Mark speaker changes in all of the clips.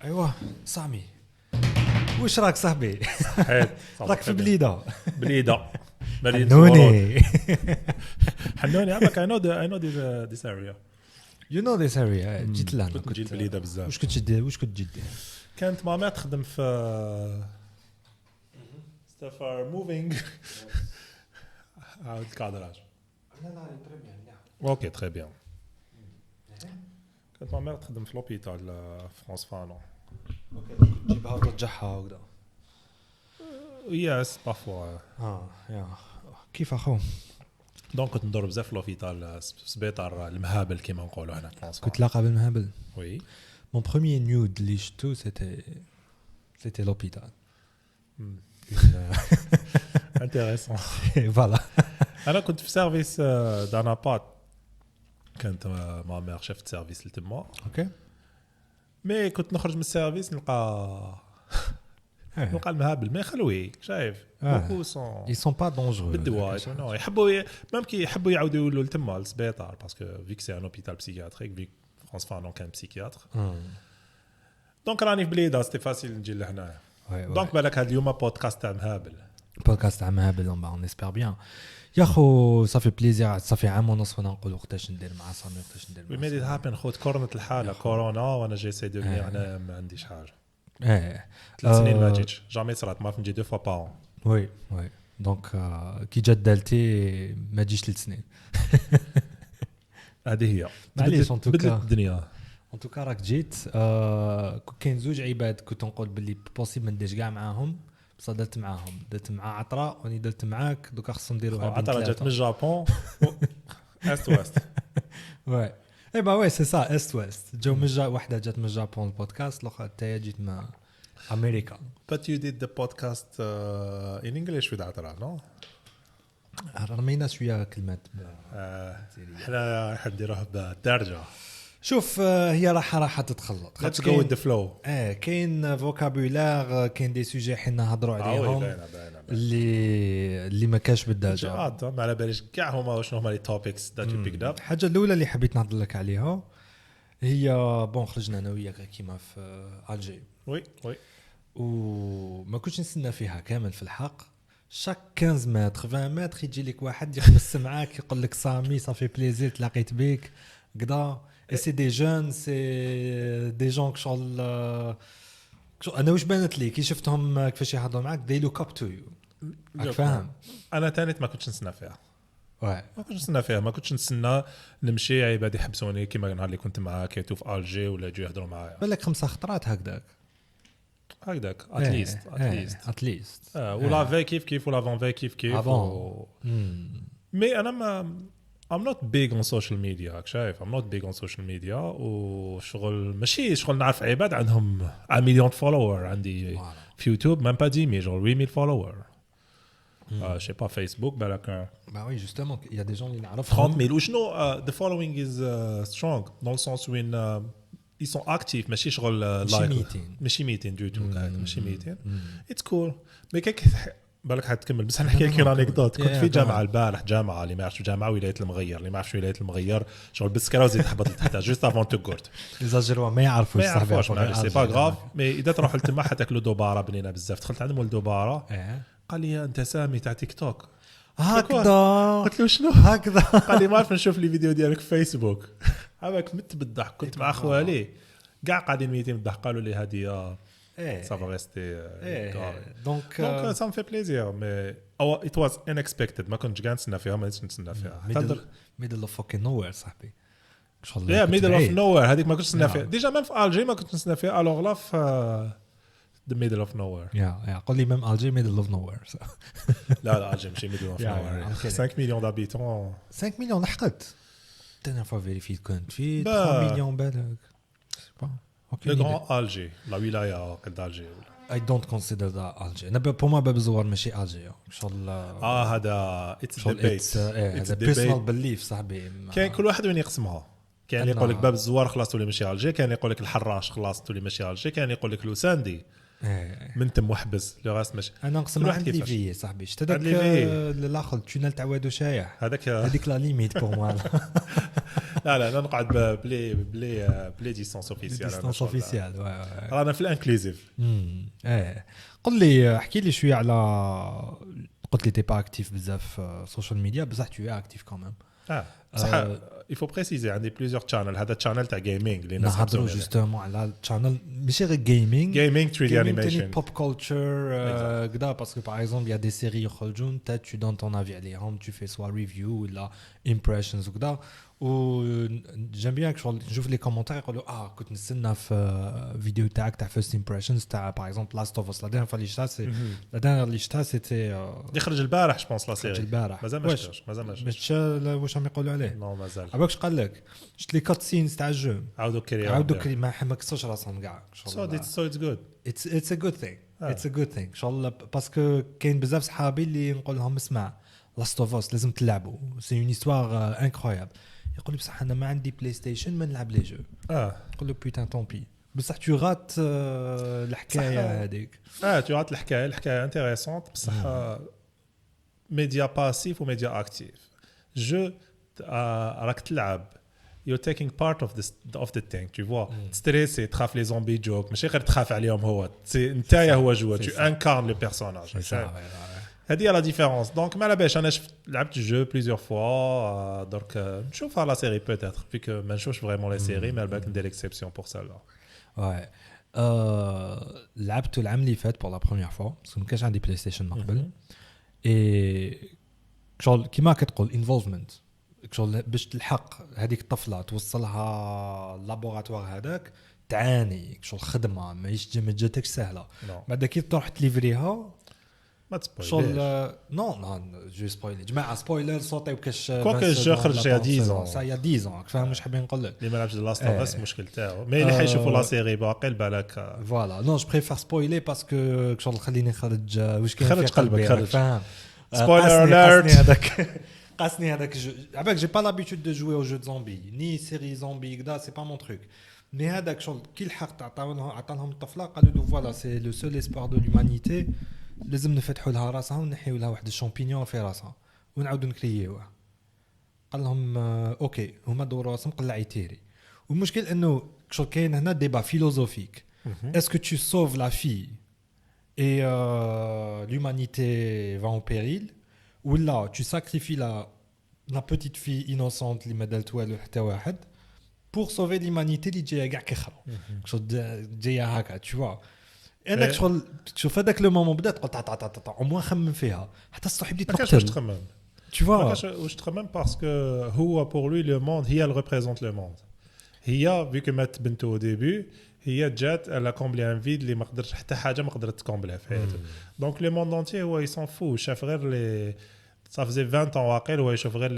Speaker 1: ايوه سامي واش راك صاحبي
Speaker 2: حيت
Speaker 1: راك في بليده
Speaker 2: حنوني حنوني عمك I know this area.
Speaker 1: you know this area جيت لهنا
Speaker 2: كنت نجي بليده بزاف.
Speaker 1: واش كنت تدير
Speaker 2: كانت ماما تخدم في stuff are moving عاود الكادراج. اوكي تري بيان. كانت ماما تخدم في لوبيتال فرانس فانو.
Speaker 1: اوكي تجيبها وترجعها وكذا.
Speaker 2: يس بافوا.
Speaker 1: يا كيف اخو
Speaker 2: دونك كنت ندور بزاف في لوبيتال سبيطار المهابل كيما نقولوا هنا في فرنسا.
Speaker 1: كنت لاقى بالمهابل.
Speaker 2: وي
Speaker 1: مون بروميير نود اللي شفتو سيتي لوبيتال.
Speaker 2: انتريسون.
Speaker 1: فوالا
Speaker 2: انا كنت في سيرفيس دانابات. كانت ما مير شفت سيرفيس لتما.
Speaker 1: اوكي
Speaker 2: مي كنت نخرج من السيرفيس نلقى المهابل ما خلوي شايف بوكو سون
Speaker 1: ils sont pas dangereux
Speaker 2: بالدواء شنو يحبوا ممكن يحبوا يعاودوا يقولوا لتما للسبيطار باسكو فيك سي ان اوبيتال بسيكياتريك فيك فرانس فانون كان بسيكياتر. دونك راني في بليده سيتي فاسيل نجي لهنا. دونك بالك هذا اليوم بودكاست تاع مهابل.
Speaker 1: بودكاست تاع مهابل اون اسبير بيان يا خو صافي بليزير صافي عام ونص وانا نقول وقتاش ندير مع سامي وقتاش ندير
Speaker 2: وي ميد هابن خوت كورونا الحاله كورونا وانا جاي سي دوغني انا ما عنديش حاجه. 3 سنين ما جيتش جامي صرات ما نجي 2 فوا بار.
Speaker 1: وي دونك كي جات دالتي ما تجيش 3 سنين.
Speaker 2: هذه هي
Speaker 1: معليش ان
Speaker 2: بدلت الدنيا.
Speaker 1: ان توكا راك جيت كاين زوج عباد كنت نقول باللي بوسيبل ما نديرش كاع معاهم بصح درت معاهم درت مع عطراء وني درت معاك دوكا خصهم نديروها.
Speaker 2: عطراء جات من الجابون است ويست.
Speaker 1: وي اي با وي سي سا است ويست جو من وحده جات من الجابون البودكاست الاخرى حتى جيت مع امريكا.
Speaker 2: But you did the podcast in English with عطراء no؟
Speaker 1: رمينا شويه كلمات
Speaker 2: احنا راح نديروها بالدارجه.
Speaker 1: شوف هي راح تتخلط.
Speaker 2: Let's go with the flow.
Speaker 1: كاين فوكابولار كاين دي سوجي حنا نهضروا عليهم اللي ما كاش بالدارجه.
Speaker 2: ما على باليش كاع هما شنو هما لي توبكس that you picked up.
Speaker 1: الحاجه الاولى اللي حبيت نهضر لك عليها هي بون خرجنا انا وياك كيما في الجي.
Speaker 2: وي
Speaker 1: وما كنتش نستنى فيها كامل في الحق. شاك 15 متر 20 متر يجي لك واحد يخمس معاك يقول لك سامي صافي بليزير تلاقيت بك كذا. Et c'est des jeunes, c'est des gens شغل انا واش بانت لي كي شفتهم كيفاش يهضروا معاك they look up to you. فاهم
Speaker 2: انا ثاني ما كنتش نستنى فيها. ما كنتش نستنى نمشي عباد يحبسوني كيما النهار اللي كنت معاك يتو في الجي ولا يجوا يهضروا معايا.
Speaker 1: بالك 5 خطرات هكذاك اتليست
Speaker 2: ولا في كيف ولا فون في كيف مي انا ما I'm not big on social media شايف I'm not big on social media وشغل ماشي شغل نعرف عباد عندهم 1 مليون فولوور عندي في يوتيوب même pas 10 000 genre 8000 فولوور. je sais pas Facebook بالك
Speaker 1: bah oui justement il y a des gens qui نعرفهم
Speaker 2: 30 000 وشنو the following is strong dans le sens où ils sont actifs ماشي شغل like ماشي ميتين du tout ماشي ميتين it's cool mais بالك حتكمل بس نحكي لك انيكدوت. كنت في جامعه البارح جامعه اللي ما يعرفش جامعه ولايه المغير اللي ما يعرفش ولايه المغير شغل بالسكره وزيد تحبط لتحت جوست افون تو غورت
Speaker 1: ليزاجيروا ما يعرفوش صاحبي
Speaker 2: سي با غراف مي اذا تروحوا لتما حتاكلوا دوباره بنينه بزاف. دخلت عندهم الدوباره قال لي انت سامي تاع تيك توك
Speaker 1: هكذا.
Speaker 2: قلت له شنو
Speaker 1: هكذا
Speaker 2: قال لي ما عرف نشوف لي فيديو ديالك في فيسبوك. عباك مت بالضحك كنت مع خوالي كاع قاعدين ميتين بالضحك قالوا لي هذه ça va rester
Speaker 1: donc
Speaker 2: ça me fait plaisir mais it was unexpected ما كنتش قاعد نستنى فيها ما كنتش نستنى فيها
Speaker 1: middle of fucking nowhere صاحبي
Speaker 2: middle of nowhere هذيك ما كنتش نستنى فيها ديجا ما في الجي ما كنتش نستنى فيها الوغ لا في the middle of nowhere
Speaker 1: قول لي même الجي middle of nowhere
Speaker 2: لا الجي ماشي middle of nowhere 5 مليون d'habitants
Speaker 1: 5 مليون لحقت dernière fois vérifié كنت في 3 مليون بالك
Speaker 2: le grand Alger la wilaya d'Alger.
Speaker 1: I don't consider that Alger. أنا pour moi باب الزوار ماشي Alger. إن شاء الله.
Speaker 2: هذا it's debate.
Speaker 1: هذا personal belief صاحبي.
Speaker 2: كان كل واحد وين يقسمها. كان يقول لك باب الزوار خلاص تولي ماشي Alger. كان يقول لك الحراش خلاص تولي ماشي Alger. كان يقول لك لوساندي من تم وحبس لو راس ماشي
Speaker 1: انا نقسم عندي لي في صاحبي شتا داك الاخر التونيل تاع وادو شايح هذيك لا ليميت بور موا
Speaker 2: لا انا نقعد بلي ديستانس اوفيسيال
Speaker 1: ديستانس اوفيسيال
Speaker 2: رانا في الانكلوزيف
Speaker 1: قل لي احكي لي شويه على قلت لي تي با اكتيف بزاف سوشيال ميديا بصح تو اكتيف كمان
Speaker 2: صح il faut préciser عندي plusieurs channels هذا channel تاع جيمنج اللي الناس
Speaker 1: نهضروا جوستومون على الشانل ماشي غير جيمنج
Speaker 2: 3D animation
Speaker 1: pop culture كذا باسكو باغ اكزومبل يا دي سيري يخرجوا انت tu donnes ton avis عليهم tu fais soit review ولا impressions وكذا وجيم بيان شغل نشوف لي كومونتير يقولوا كنت نستنى في فيديو تاعك تاع فيرست impressions تاع باغ اكزومبل لاست اوف اس لا دير اللي شتا سي لا دير اللي شتا سيتي
Speaker 2: يخرج البارح جو بونس لا سيري
Speaker 1: البارح
Speaker 2: مازال ما شفتش
Speaker 1: باش واش راهم يقولوا عليه
Speaker 2: نو مازال
Speaker 1: عباكش قال لك شفت لي كات سينز تاع الجو
Speaker 2: عاودوا كري
Speaker 1: ما كسرش راسهم كاع
Speaker 2: so it's good
Speaker 1: it's a good thing it's a good thing ان شاء الله باسكو كاين بزاف صحابي اللي نقول لهم اسمع لاست اوف اس لازم تلعبوا سي اون هيستوار انكرويابل يقول لي بصح انا ما عندي بلاي ستيشن ما نلعب لي جو نقول له بوتان طومبي بصح تو غات الحكايه هذيك
Speaker 2: تو غات الحكايه انتريسونت بصح ميديا باسيف وميديا اكتيف جو راك تلعب you're taking part of the thing tu vois ستريسي تخاف لي زومبي جوك ماشي غير تخاف عليهم هو نتايا هو جوا tu incarnes le personnage هذه لا ديفيرونس دونك ما لاباش انا لعبت الجو بليزيور فوا درك نشوفها لا سيري بوتيتر فيك ما نشوفش فريمون لا سيري مي بالك ندير اكسبسيون بور سيلا
Speaker 1: واي لعبت العام اللي فات بور لا بروميير فوا باسكو ما كانش عندي بلاي ستيشن من قبل اي شغل كيما كتقول انفولفمنت شغل باش تلحق هذيك الطفله توصلها لابوراتوار هذاك تعاني شغل خدمه ماهيش ما جاتكش سهله بعد كي تروح تليفريها
Speaker 2: ما تسبويليش
Speaker 1: نو جو سبويلي جماعه سبويلر صوتي وكاش
Speaker 2: كوكا جو خرج يا 10
Speaker 1: سا يا 10 فاهم واش حابين نقول لك
Speaker 2: اللي ما لعبش لاست اوف اس مشكل تاعو مي اللي حيشوفوا لا سيري باقي بالك
Speaker 1: فوالا نو جو بريفير سبويلي باسكو شغل خليني نخرج واش كاين
Speaker 2: خرج قلبك خرج
Speaker 1: فاهم
Speaker 2: سبويلر اليرت
Speaker 1: هذاك قاسني هذاك عباك جي با لابيتود دو جوي او جو زومبي ني سيري زومبي كدا سي با مون تروك مي هذاك شغل كي الحق عطاهم الطفله قالوا له فوالا سي لو سول اسبوار دو لومانيتي لازم نفتحوا لها راسها ونحيوا لها واحد الشامبينيون في راسها ونعاودوا نكرييوها قال لهم اوكي هما دوروا راسهم قلع يتيري والمشكل انه شغل كاين هنا ديبا فيلوزوفيك اسكو تو سوف لا في اي لومانيتي فا اون بيريل ولا tu sacrifies la petite fille innocente اللي ما دارت والو حتى واحد pour sauver l'humanité اللي جايه كاع كيخرو شغل جايه هكا tu vois انا شغل شوف هذاك لو مومون بدات قلت او موان خمم فيها حتى الصاحب دي
Speaker 2: تقتل واش تخمم
Speaker 1: tu vois
Speaker 2: واش تخمم باسكو هو pour lui le monde هي اللي représente le monde هي فيك مات بنته او ديبي هي جات على كومبلي ان فيد اللي ما قدرش حتى حاجه ما قدرت تكومبليها في حياته دونك لو موند انتي هو يسون فو شاف غير لي ça faisait 20 ans واقيل هو يشوف غير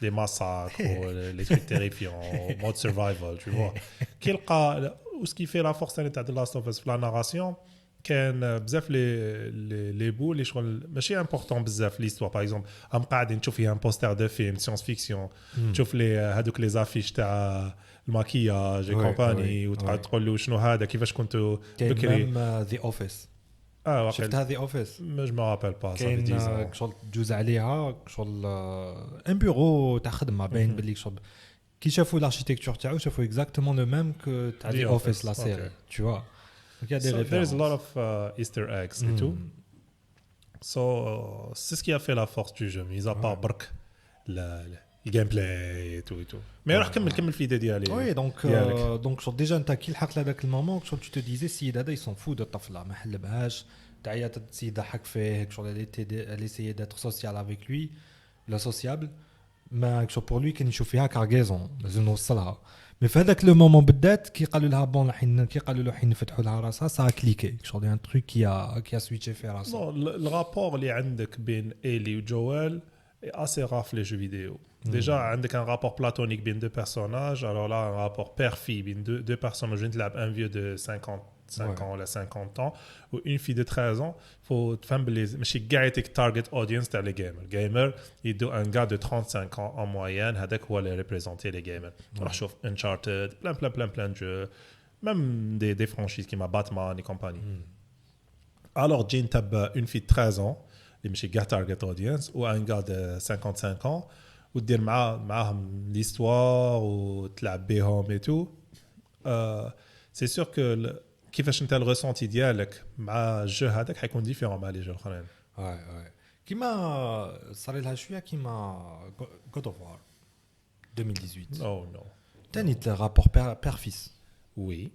Speaker 2: لي ماساك لي تريك تيريفيون مود سرفايفل tu vois كي لقى وسكي في لا فورس تاع ذا لاست اوف اس في لا ناراسيون كان بزاف لي بو اللي شغل ماشي امبورطون بزاف ليستوار باغ اكزومبل ام قاعدين نشوف فيها ان بوستر دو فيلم سيونس فيكسيون تشوف لي هذوك لي زافيش تاع الماكياج كومباني وتقعد تقول له شنو هذا كيفاش كنتوا بكري
Speaker 1: ذا اوفيس
Speaker 2: شفت
Speaker 1: هذه اوفيس
Speaker 2: ما رابيل با
Speaker 1: كاين شغل جوز عليها شغل ان بيرو تاع خدمه باين باللي شغل كي شافوا الاركيتكتور تاعو شافوا اكزاكتومون لو ميم كو تاع ذا اوفيس لا سيري tu vois donc il y a des
Speaker 2: références. There's a lot of Easter eggs et tout. So c'est ce qui a fait la force du jeu. Mis à part برك le gameplay et tout. Mais راح كمل في الفيديو ديالي.
Speaker 1: Oui donc شو ديجا انت كي لحقت لهذاك المومون شو tu te disais السيد هذا يسون فو دو الطفله ما حلبهاش تعيط السيد ضحك فيه شغل elle essayait d'être sociale avec lui la sociable ما شو pour lui كان يشوف فيها كارغيزون لازم نوصلها مي في هذاك لو مومون بالذات كي قالوا لها بون الحين كي قالوا له حين نفتحوا لها راسها سا كليكي شغل ان تروك كي سويتشي في راسها
Speaker 2: نو الرابور اللي عندك بين ايلي وجوال assez rare les jeux vidéo. Déjà, عندك un rapport platonique بين deux personnages. Alors là, un rapport père-fille بين deux personnages. Un vieux de 55 ans ou 50 ans ou une fille de 13 ans. Faut تفهم بلي ماشي كاع يعطيك target audience تاع les gamers. Gamer, يدو un gars de 35 ans en moyenne. هذاك هو اللي représenter les gamers. راح شوف Uncharted, plein de jeux. même des franchises qui m'a Batman et compagnie. Alors Jane tab une fille de 13 ans اللي ماشي كاع target audience ou un gars de 55 ans ودير معاهم l'histoire وتلعب بيهم et tout. C'est sûr que كيفاش انت الريسونتي ديالك مع الجو هذاك حيكون ديفيرون مع لي جو الاخرين.
Speaker 1: Ouais. كيما صار لها شويه كيما God of War 2018.
Speaker 2: Oh non.
Speaker 1: تاني rapport père-fils.
Speaker 2: Oui.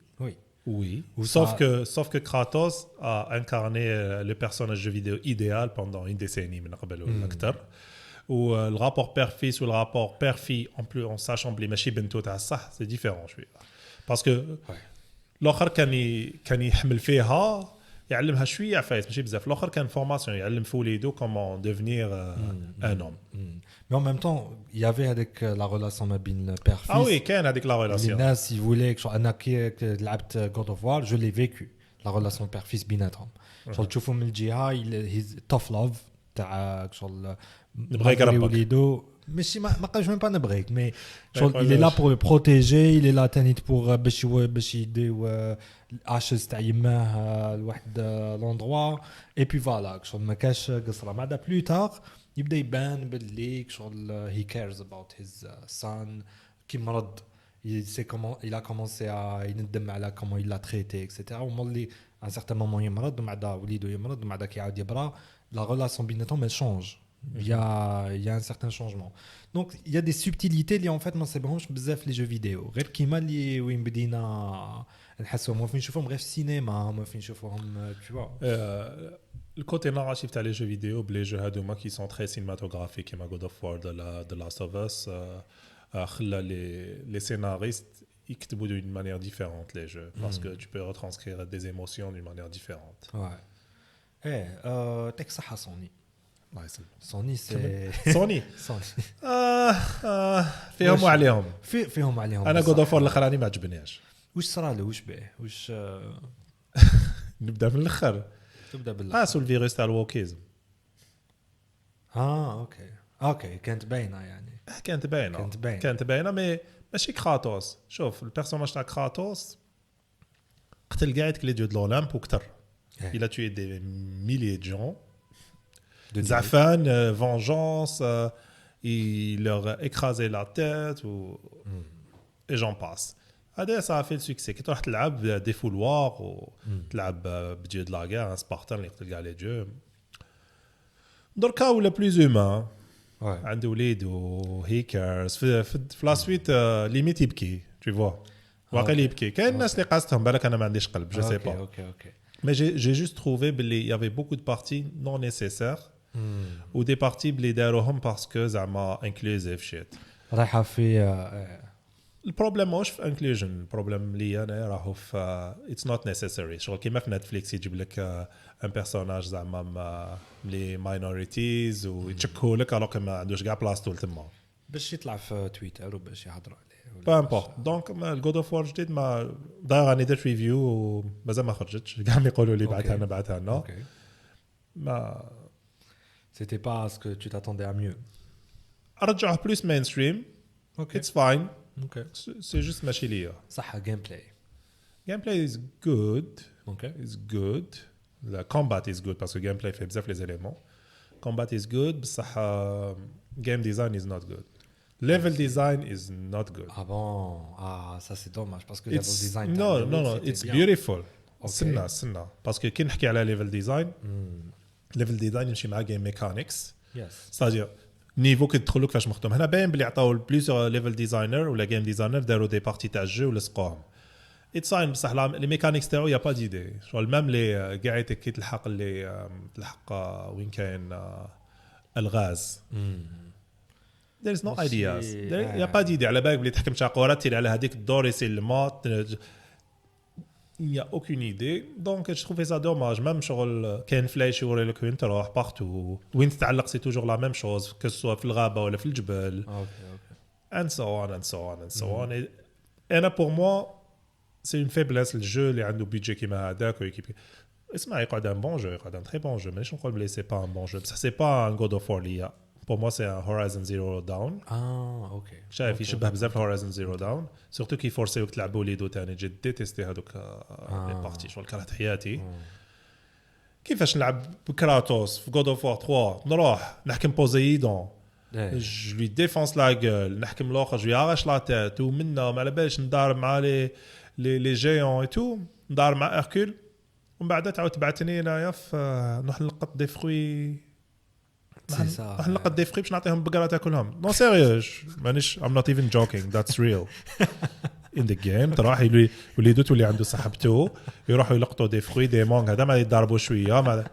Speaker 1: Ou
Speaker 2: Sauf que Kratos a incarné le personnage de jeu vidéo idéal pendant une décennie من قبل ولا اكثر. Ou le rapport père-fils ou le rapport père-fille en plus en sachant بلي ماشي بنتو تاع الصح c'est différent شويه. Parce que الاخر كان يحمل فيها يعلمها شويه عفايس ماشي بزاف. الاخر كان فورماسيون يعلم في وليدو comment devenir un homme.
Speaker 1: Mais en même temps, il y avait avec la relation ما بين père-fils.
Speaker 2: Ah oui, كان هذيك la relation.
Speaker 1: الناس يقولوا لك انا كي لعبت God of War, je l'ai vécu la relation père-fils بيناتهم. شغل تشوفوا من الجهه هيز tough love تاع شغل
Speaker 2: نبغيك ربك
Speaker 1: وليدو ماشي ما قالش même pas نبغيك mais شغل il est là pour le protéger, il est là تاني pour باش يديو الاشز تاع يماه لواحد لوندروا et puis voilà شغل ما كاش قصره بعد plus tard يبدا يبان باللي شغل he cares about his son كي مرض il sait comment il a commencé à يندم على comment il l'a traité etc ومولي à un certain moment يمرض ومعدا وليدو يمرض ومعدا كيعاود يبرا la relation بيناتهم elle change. Il y a un certain changement. Donc il y a des subtilités اللي en fait ما نصيبهمش بزاف لي جو فيديو غير كيما اللي وين بدينا نحسوا ما فين نشوفهم غير في السينما ما فين نشوفهم tu vois.
Speaker 2: Le côté narratif تاع les jeux vidéo les jeux هذوما qui sont très cinématographiques كيما God of War de Last of Us خلى les scénaristes يكتبوا d'une manière différente les jeux parce que tu peux retranscrire des émotions d'une manière différente.
Speaker 1: Ouais. تك صحة سوني.
Speaker 2: الله يسلمك.
Speaker 1: سوني سي
Speaker 2: سوني فيهم وعليهم. انا God of War الاخراني ما عجبنيش.
Speaker 1: واش صرالو واش بيه واش
Speaker 2: نبدا من الاخر.
Speaker 1: تبدا بالله.
Speaker 2: سو الفيروس تاع الووكيزم.
Speaker 1: اوكي كانت باينه يعني.
Speaker 2: كانت باينه مي ماشي كراتوس. شوف البيرسوناج تاع كراتوس قتل كاع لي ديو د l'Olympe وكثر. Il a tué des milliers de gens. Zafan, vengeance, il leur a écrasé la tête et j'en passe. Ça a fait le succès. Quand tu as des fouloirs ou tu as dieu de la guerre, un Spartan, les dieux. Dans le cas où le plus humain, عنده وليد و he cares. في la suite limite يبكي, tu vois. واقع يبكي. كاين الناس اللي قاستهم بالك أنا ما عنديش قلب, je sais pas. Mais j'ai juste trouvé qu'il y avait beaucoup de parties non nécessaires ou des parties اللي داروهم parce que زعما inclusive shit.
Speaker 1: رايحه في
Speaker 2: البروبليم ماهوش في inclusion. البروبليم لي انا راهو في it's not necessary. شغل كيما في نتفليكس يجيب لك ان بيرسوناج زعما لي minorities ويتشكوا لك alors ما عندوش كاع بلاصتو تما
Speaker 1: باش يطلع في تويتر وباش يهضروا عليه.
Speaker 2: با امبورط. دونك الجود اوف وور جديد ما داير راني درت ريفيو ومازال ما خرجتش. كاع يقولوا لي بعثها لنا ما
Speaker 1: c'était pas ce que tu t'attendais à mieux.
Speaker 2: ارجعه بلوس مين ستريم. It's fine. C'est juste ماشي ليا
Speaker 1: صح. gameplay
Speaker 2: is good. It's good. The combat is good parce que gameplay fait بزاف les éléments. Combat is good بصح game design is not good. Level design is not good.
Speaker 1: Ah bon? Ah, ça c'est dommage parce que level design.
Speaker 2: No, it's beautiful. سنة parce que كي نحكي على level design, level design يمشي مع game mechanics.
Speaker 1: Yes.
Speaker 2: C'est-à-dire نيفو كيدخلوا كيفاش مخدوم. هنا باين بلي عطاو بليزيور ليفل ديزاينر ولا جيم ديزاينر داروا دي بارتي تاع الجو ولصقوهم. اتساين بصح لي ميكانيكس تاعو يا با ديدي. شغل ميم لي قاعد كي تلحق اللي تلحق وين كاين الغاز. There is no ideas. يا با ديدي على بالك بلي تحكم شاقوره تير على هذيك الدور يسير المات. Il n'y a aucune idée. Donc je trouvais ça dommage. Même شغل كاين فلاش يوري لك وين تروح بارتو وين تتعلق سي توجور لا ميم شوز que ce soit في الغابه ولا في الجبل. And so on. Et انا pour moi c'est une faiblesse الجو اللي عنده بيدجي كيما هذاك ويكيب. اسمع يقعد ان بون جو يقعد ان تري بون جو ماشي نقول بلي سي با ان بون جو بصح سي با ان God of War ليا pour moi c'est un Horizon Zero Dawn
Speaker 1: اوكي
Speaker 2: شايف يشبه بزاف Horizon Zero Dawn سورتو كي فورسيوك تلعبوا لي دو تاني جيت ديتيستي هذوك لي بارتي شغل كرهت حياتي كيفاش نلعب بكراتوس في God of War 3 نروح نحكم بوزيدون je lui défonce la gueule نحكم الاخر je lui arrache la tête ومنا ما على بالش ندار مع لي جيون اي تو ندار مع اركول ومن بعد تعاود تبعتني هنايا في نروح نلقط دي فروي نروح نلقط دي فروي باش نعطيهم بقره تاكلهم نو سيريوس مانيش I'm not even joking that's real in the game تروح وليدو تولي عنده صاحبته يروحوا يلقطوا دي فروي دي مونغ هذا ما يضربوا شويه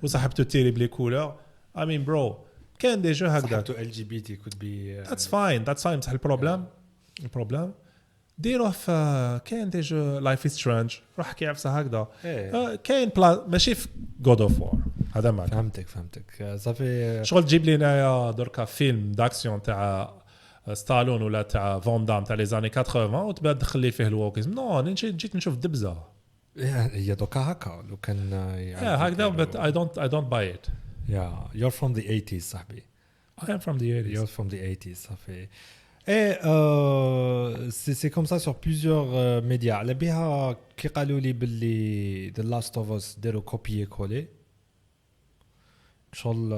Speaker 2: وصاحبته تيري بلي كولور I mean bro كان دي جو هكذا
Speaker 1: صاحبته LGBT could be
Speaker 2: that's fine بصح البروبليم ديروه في كاين دي جو لايف از سترينج روح كي عفسه هكذا كاين ماشي في جود اوف وور هذا معنى
Speaker 1: فهمتك صافي
Speaker 2: شغل تجيب لي هنايا دركا فيلم داكسيون تاع ستالون ولا تاع فون دام تاع لي زاني 80 وتبدا تدخل لي فيه الووكيزم نو جيت نشوف دبزه
Speaker 1: هي دوكا هكا لو كان
Speaker 2: هكذا but I don't buy it
Speaker 1: you're from the 80s صاحبي
Speaker 2: I am from the 80s
Speaker 1: you're from the 80s صافي c'est comme ça sur plusieurs médias على بها كي قالوا لي باللي The Last of Us داروا copier coller شغل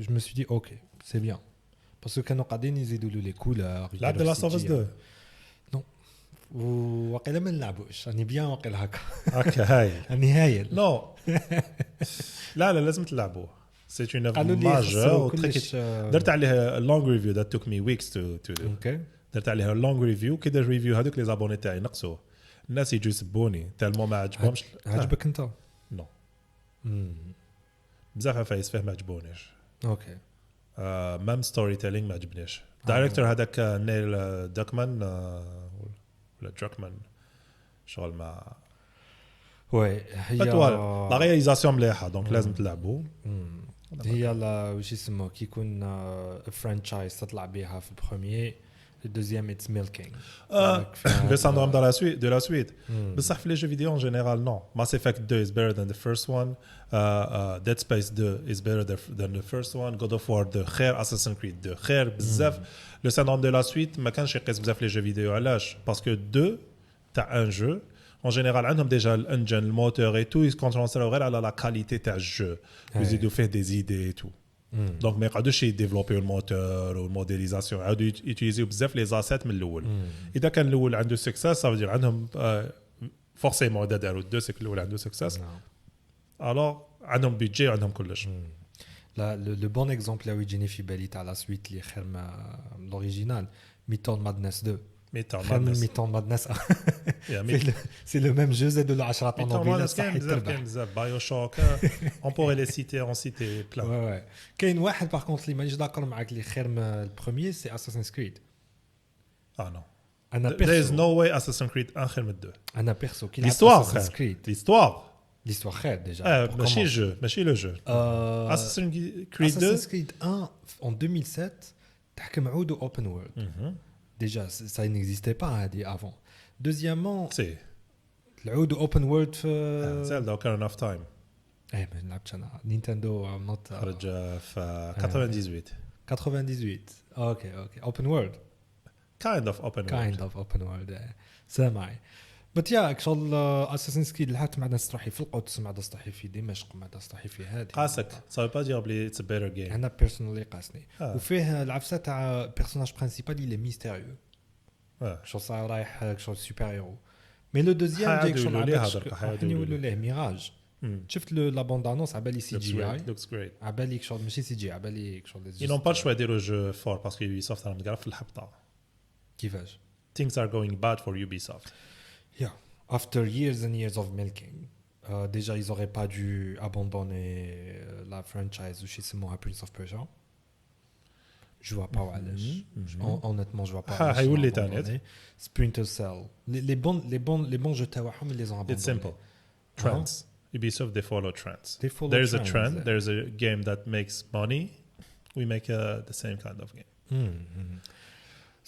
Speaker 1: je me suis dit ok c'est bien parce que كانوا قاعدين يزيدوا له les couleurs
Speaker 2: لعب The Last of Us 2
Speaker 1: non وقيلا ما نلعبوش راني بيان واقيل هكا
Speaker 2: هايل
Speaker 1: راني هايل
Speaker 2: نو لا لازم تلعبوه c'est une œuvre majeure درت عليها long review that took me weeks to do
Speaker 1: okay.
Speaker 2: درت عليها long review كده الريفيو هذوك لي زابوني تاعي نقصوا الناس يجوا يسبوني تالمو ما عجبهمش
Speaker 1: عجبك انت
Speaker 2: نو بزاف عفايس فيه ما عجبونيش
Speaker 1: اوكي
Speaker 2: مام ستوري تيلينج ما عجبنيش دايركتور هذاك نيل دوكمان ولا دراكمان شغل ما
Speaker 1: وي هي
Speaker 2: لا رياليزاسيون مليحه دونك لازم تلعبوا
Speaker 1: هي لا واش يسموه كي يكون فرانشايز تطلع بها في البروميير الدوزيام اتس ميلكينغ
Speaker 2: le syndrome de la suite بصح في لي جو فيديو en général non Mass Effect 2 is better than the first one Dead Space 2 is better than the first one God of War 2 خير Assassin's Creed 2 خير بزاف le syndrome de la suite ما كانش يقيس بزاف لي جو فيديو علاش باسكو 2 تاع ان جو en général عندهم déjà l'engine le moteur et tout ils se concentrent غير على la qualité تاع الجو يزيدوا فيه des idées et tout دونك ما يقعدوش يديفلوبيو الموتور والموديليزاسيون عادوا يوتيليزيو بزاف لي زاسيت من الاول اذا كان الاول عنده سكسس صافي عندهم فورسيمون اذا داروا الدو سيكل الاول عنده سكسس الوغ عندهم بيدجي وعندهم كلش
Speaker 1: لا لو بون اكزومبل اللي يجيني في بالي تاع لا سويت اللي خير ما لوريجينال ميتون مادنس 2 ميتون مادنس c'est le même jeu زادوا له 10 طوموبيلات صح تربح
Speaker 2: بزاف بايو شوك on pourrait les citer en citer plein
Speaker 1: ouais كاين واحد باغ كونطر اللي مانيش داكور معاك اللي خير من البروميير سي Assassin's Creed
Speaker 2: non
Speaker 1: انا
Speaker 2: there is no way Assassin's Creed اخر من 2
Speaker 1: انا بيرسو كي
Speaker 2: Assassin's Creed
Speaker 1: l'histoire خير déjà
Speaker 2: ماشي le jeu Assassin's Creed
Speaker 1: 1 en 2007 تحكم عود open world déjà ça n'existait pas avant deuxièmement
Speaker 2: c'est
Speaker 1: العود open world في
Speaker 2: Zelda Ocarina of Time
Speaker 1: ما لعبتش انا نينتندو
Speaker 2: خرج في 98
Speaker 1: اوكي open world
Speaker 2: kind of open world
Speaker 1: سامعي but yeah شغل اساسن كريد لحقت مع ناس تروحي في القدس مع ناس تروحي في دمشق مع ناس تروحي في هذه
Speaker 2: قاسك صار با دير بلي اتس بيتر جيم
Speaker 1: انا بيرسونالي قاسني وفيه العفسه تاع بيرسوناج برينسيبال اللي ميستيريو شغل صار رايح شغل سوبر هيرو مي لو دوزيام ديك شغل يقولوا ليه ميراج شفت لا بوند انونس عبالي سي جي اي
Speaker 2: looks great
Speaker 1: عبالي شغل ماشي سي جي عبالي شغل
Speaker 2: ils n'ont pas le choix يديروا جو فور باسكو Ubisoft راهم قاعد في الحبطه
Speaker 1: كيفاش
Speaker 2: things are going bad for Ubisoft
Speaker 1: after years and years of milking déjà ils auraient pas dû abandonner la franchise ou chez moi Prince of Persia je vois pas علاش honnêtement je vois pas
Speaker 2: هيولي تاني
Speaker 1: Splinter Cell les bons jeux تاعهم ils les ont abandonnés
Speaker 2: it's simple trends Ubisoft they follow trends there's a trend there's a game that makes money we make the same kind of game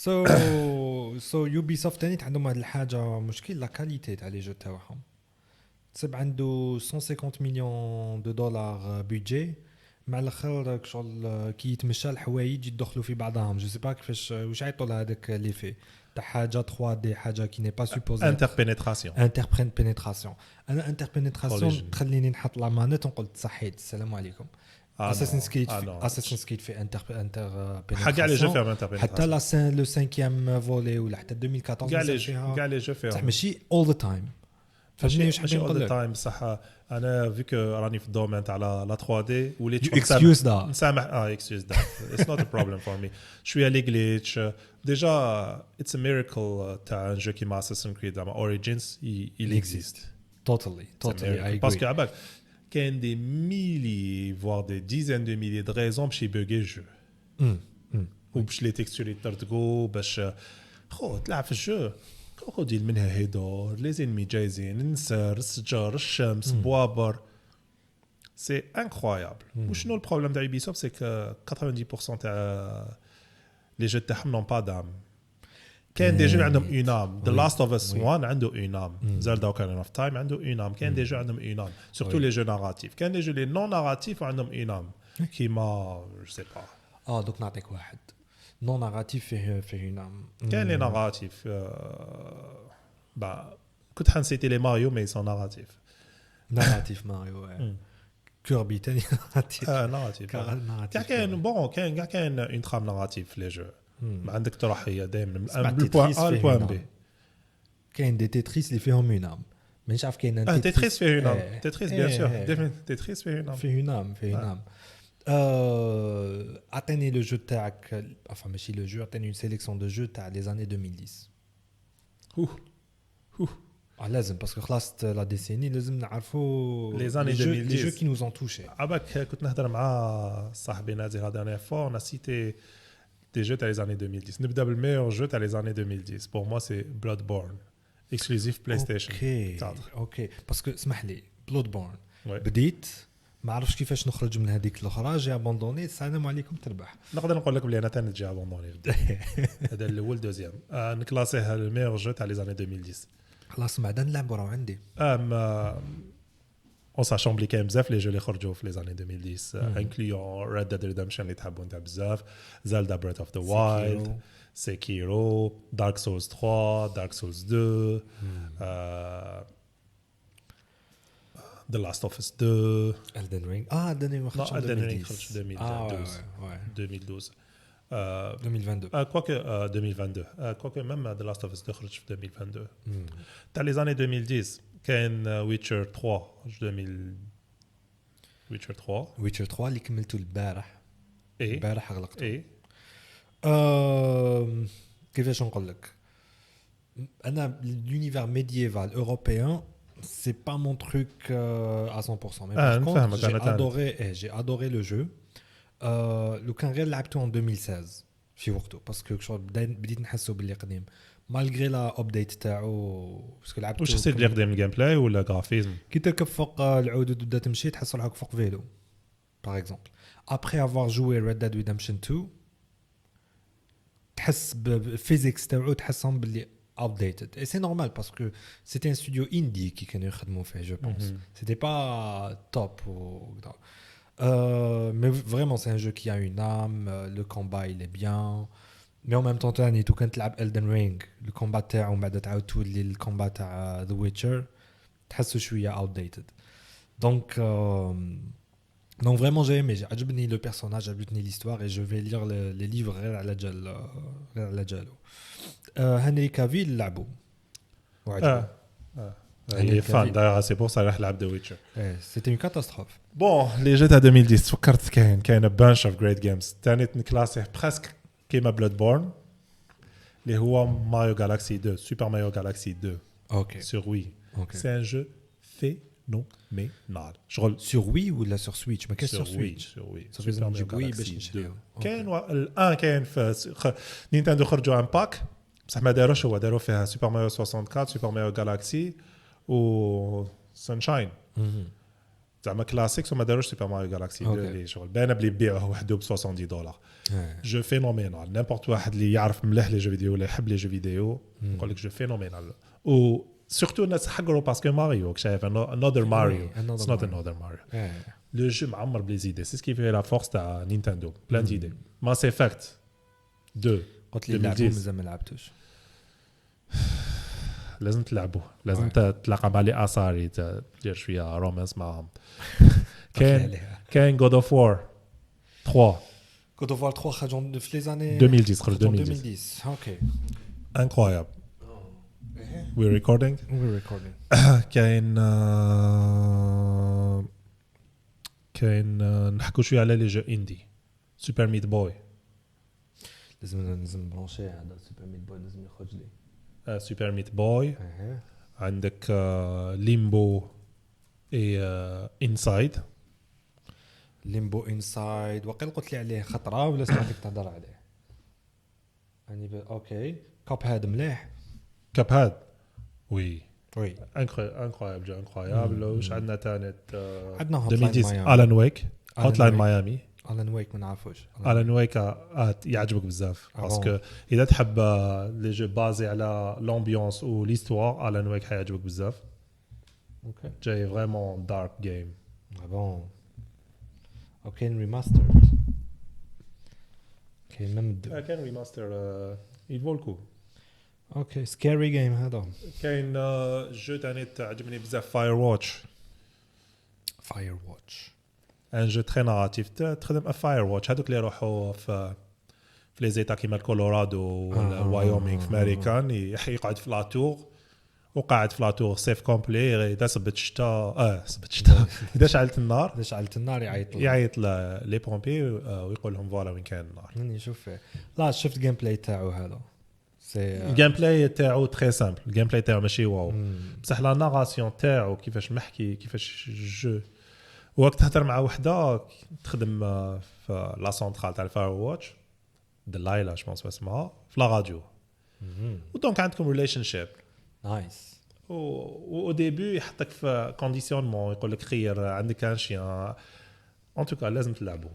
Speaker 1: so Ubisoft تاني عندهم هذه الحاجه مشكل لا كاليتي تاع لي جو تاعهم تسب عنده 150 مليون دو دولار بودجي مع الاخر شغل كي يتمشى الحوايج يدخلوا في بعضهم جو سي با كيفاش واش يعيطوا لها هذاك لي في تاع حاجه 3 دي حاجه كي ني با سوبوزي
Speaker 2: انتربينيتراسيون
Speaker 1: انتربينيتراسيون. انا انتربينيتراسيون تخليني نحط لا مانيت ونقول صحيت السلام عليكم. اساسن سكريد اساسن سكريد في انتر
Speaker 2: حاجه على جو فيها انتربينيتراسيون
Speaker 1: حتى لا سان لو 5 فولي ولا حتى 2014
Speaker 2: كاع لي جو فيها
Speaker 1: ماشي اول ذا تايم. فهمني واش حابين نقول لك
Speaker 2: تايم بصح انا فيك راني في الدومين تاع لا 3 دي وليت
Speaker 1: اكسكيوز دا
Speaker 2: نسامح اكسكيوز دا اتس نوت ا بروبليم فور مي شويه لي جليتش ديجا اتس ا ميراكل تاع ان جو كيما اساسن كريد زعما اوريجينز il existe
Speaker 1: totally I agree
Speaker 2: باسكو عباك كاين دي ميلي فوار دي ديزين دو ميلي د ريزون باش يبوغي جو وباش لي تكستور يطردقوا باش خو تلعب في الجو كروكوديل منها هيدور لي زينمي جايزين النسر الشجر الشمس بوابر سي انكرويابل. وشنو البروبليم تاع يوبيسوفت سي كو 90% تاع لي جو تاعهم نون با دام. كاين دي جو عندهم اون ام ذا لاست اوف اس 1 عنده اون ام زلدا اوكارين اوف تايم عنده اون ام. كاين دي جو عندهم اون ام سورتو لي جو ناراتيف. كاين دي جو لي نون ناراتيف وعندهم اون ام كيما جو سي با
Speaker 1: دوك نعطيك واحد نون ناراتيف فيه نعم.
Speaker 2: كاين لي ناراتيف با كنت حنسيتي لي ماريو مي سون
Speaker 1: ناراتيف ماريو كوربي تاني ناراتيف
Speaker 2: ناراتيف كاين بون كاين اون ترام ناراتيف في لي جو ما عندك تروحيه دائما من البوان ا للبوان بي.
Speaker 1: كاين دي تيتريس اللي فيهم نام مانيش عارف كاين
Speaker 2: تيتريس فيه نام تيتريس بيان سور تيتريس فيه نام
Speaker 1: اعطيني لو جو تاعك enfin ماشي لو جو اعطيني اون سيليكسيون دو جو تاع لي زاني 2010 لازم باسكو خلاص لا ديسيني لازم نعرفوا
Speaker 2: لي زاني 2010
Speaker 1: لي جو كي نوز اون توشي.
Speaker 2: عباك كنت نهضر مع صاحبي نازي لا دانيير فوا انا سيتي دي جو تاع لي زاني 2010. نبدا بالميور جو تاع لي زاني 2010 بور موا سي بلاد بورن اكسكلوزيف بلاي ستيشن 4.
Speaker 1: اوكي باسكو اسمح لي بلاد بورن بديت ما عرفش كيفاش نخرج من هذيك الاخرى جي ابوندوني السلام عليكم تربح.
Speaker 2: نقدر نقول لك بلي انا ثاني جي ابوندوني هذا الاول دوزيام نكلاسيه الميور جو تاع لي زاني 2010.
Speaker 1: خلاص بعدا نلعبوا راه عندي
Speaker 2: اون ساشون بلي كاين بزاف لي جو اللي خرجوا في لي زاني 2010 انكليون ريد ديد ريدمشن اللي تحبوا نتاع بزاف زالدا بريث اوف ذا وايلد سيكيرو دارك سولز 3 دارك سولز 2 The Last of Us 2
Speaker 1: Elden Ring Elden Ring خرج
Speaker 2: 2012
Speaker 1: 2022
Speaker 2: quoique 2022 quoique même The Last of Us 2 خرج في 2022 تاع لي زاني 2010 كاين ويتشر 3 ويتشر 3 اللي كملته البارح غلقته كيفاش نقول لك انا l'univers médiéval européen c'est pas mon truc à 100% mais par contre j'ai adoré le jeu لو كان غير لعبته en 2016 في وقته باسكو شغل بديت نحسه باللي قديم مالغري لا ابديت تاعو باسكو لعبته واش حسيت بلي قديم الجيم بلاي ولا غرافيزم
Speaker 1: كي تركب فوق العود وتبدا تمشي تحس روحك فوق فيلو باغ اكزومبل après avoir joué Red Dead Redemption 2 تحس بالفيزيكس تاعو تحسهم باللي outdated et c'est normal parce que c'était un studio indie qui كانوا يخدموا فيه je pense c'était pas top ou mais vraiment c'est un jeu qui a une âme le combat il est bien mais en même temps تاني تو كنت تلعب Elden Ring le combat تاعو بعد تعاود تولي الكومبات تاع The Witcher تحسه شويه outdated donc vraiment j'ai aimé عجبني le personnage عجبتني l'histoire et je vais lire les livres غير على جالو هنري كافيل لعبوا وعجبه
Speaker 2: هي فان داير سي بور صا راح لعب ذا ويتشر
Speaker 1: سيتي اون كاتاستروف
Speaker 2: بون لي جو تاع 2010 فكرت كاين بانش اوف جريت جيمز ثاني نكلاسيه بريسك كيما بلاد بورن اللي هو ماريو جالاكسي 2 سوبر ماريو جالاكسي 2
Speaker 1: اوكي
Speaker 2: سور وي سي ان جو phénoménal.
Speaker 1: Sur Wii ou là sur Switch mais qu'est-ce sur Switch
Speaker 2: sur Wii
Speaker 1: sur Wii باش نشريو
Speaker 2: كاين الان كاين في نينتندو خرجوا ان باك بصح ما داروش هو داروا فيها سوبر ماريو 64 سوبر ماريو جالاكسي و سانشاين زعما كلاسيكس وما داروش سوبر ماريو جالاكسي 2 اللي شغل باين بلي يبيعوه وحده ب $70 جو فينومينال نيمبورت واحد اللي يعرف مليح لي جو فيديو ولا يحب لي جو فيديو يقول لك جو فينومينال و سورتو الناس حقروا باسكو ماريو شايف another Mario
Speaker 1: another
Speaker 2: it's not
Speaker 1: Mario.
Speaker 2: another Mario
Speaker 1: ايه
Speaker 2: لو جو معمر بلي زيدي سي سكي في لا فورس تاع نينتندو بلان ديدي ماس افكت 2
Speaker 1: قلت لي لعبوا مازال ما لعبتوش
Speaker 2: لازم تلعبوه لازم تتلاقى مع لي اثاري دير شويه رومانس معهم كاين جود اوف وور 3
Speaker 1: كود اوف وار 3 خرجوا في لي زاني
Speaker 2: 2010 خرج
Speaker 1: 2010 اوكي
Speaker 2: incroyable we're recording كاين نحكوا شويه على لي جو اندي سوبر ميت بوي
Speaker 1: لازم برونشي هذا سوبر ميت بوي لازم يخرج لي
Speaker 2: سوبر ميت بوي عندك ليمبو اي انسايد
Speaker 1: ليمبو انسايد وقيل قلت لي عليه خطره ولا سمعتك تهضر عليه يعني اوكي كاب هاد مليح
Speaker 2: كاب هاد وي
Speaker 1: وي
Speaker 2: incroyable واش عندنا ثاني
Speaker 1: عندنا
Speaker 2: 2010 الان ويك هوتلاين ميامي
Speaker 1: الان ويك ما نعرفوش
Speaker 2: الان ويك يعجبك بزاف باسكو اذا تحب لي جو بازي على لامبيونس و ليستوار الان ويك حيعجبك بزاف
Speaker 1: اوكي
Speaker 2: جاي فريمون دارك جيم
Speaker 1: بون اوكي ريماسترد كاين ممد
Speaker 2: كان ريماستر يفولكو
Speaker 1: اوكي سكيري جيم هذا
Speaker 2: كاين جو ثاني تعجبني بزاف فاير واتش ان جو تري ناراتيف تخدم فاير واتش هذوك اللي يروحوا في لي زيتا كيما الكولورادو ولا وايومينغ في امريكان يقعد في لاتور وقاعد في لاتور سيف كومبلي اذا صبت الشتاء اذا شعلت النار يعيط لي بومبي ويقول لهم فوالا وين كان النار
Speaker 1: ني شوف لا شفت الجيم بلاي تاعو هذا
Speaker 2: الجيم بلاي تاعو تري سامبل الجيم بلاي تاعو ماشي واو بصح لا ناراسيون تاعو كيفاش محكي كيفاش جو وقت تهضر مع وحده تخدم في لا سونترال تاع الفاير واتش دلايلا جو بونس اسمها في لا راديو ودونك عندكم ريليشن شيب
Speaker 1: نايس
Speaker 2: او ديبي يحطك في كونديسيونمون يقول لك خير عندك ان شيان ان توكا لازم تلعبوا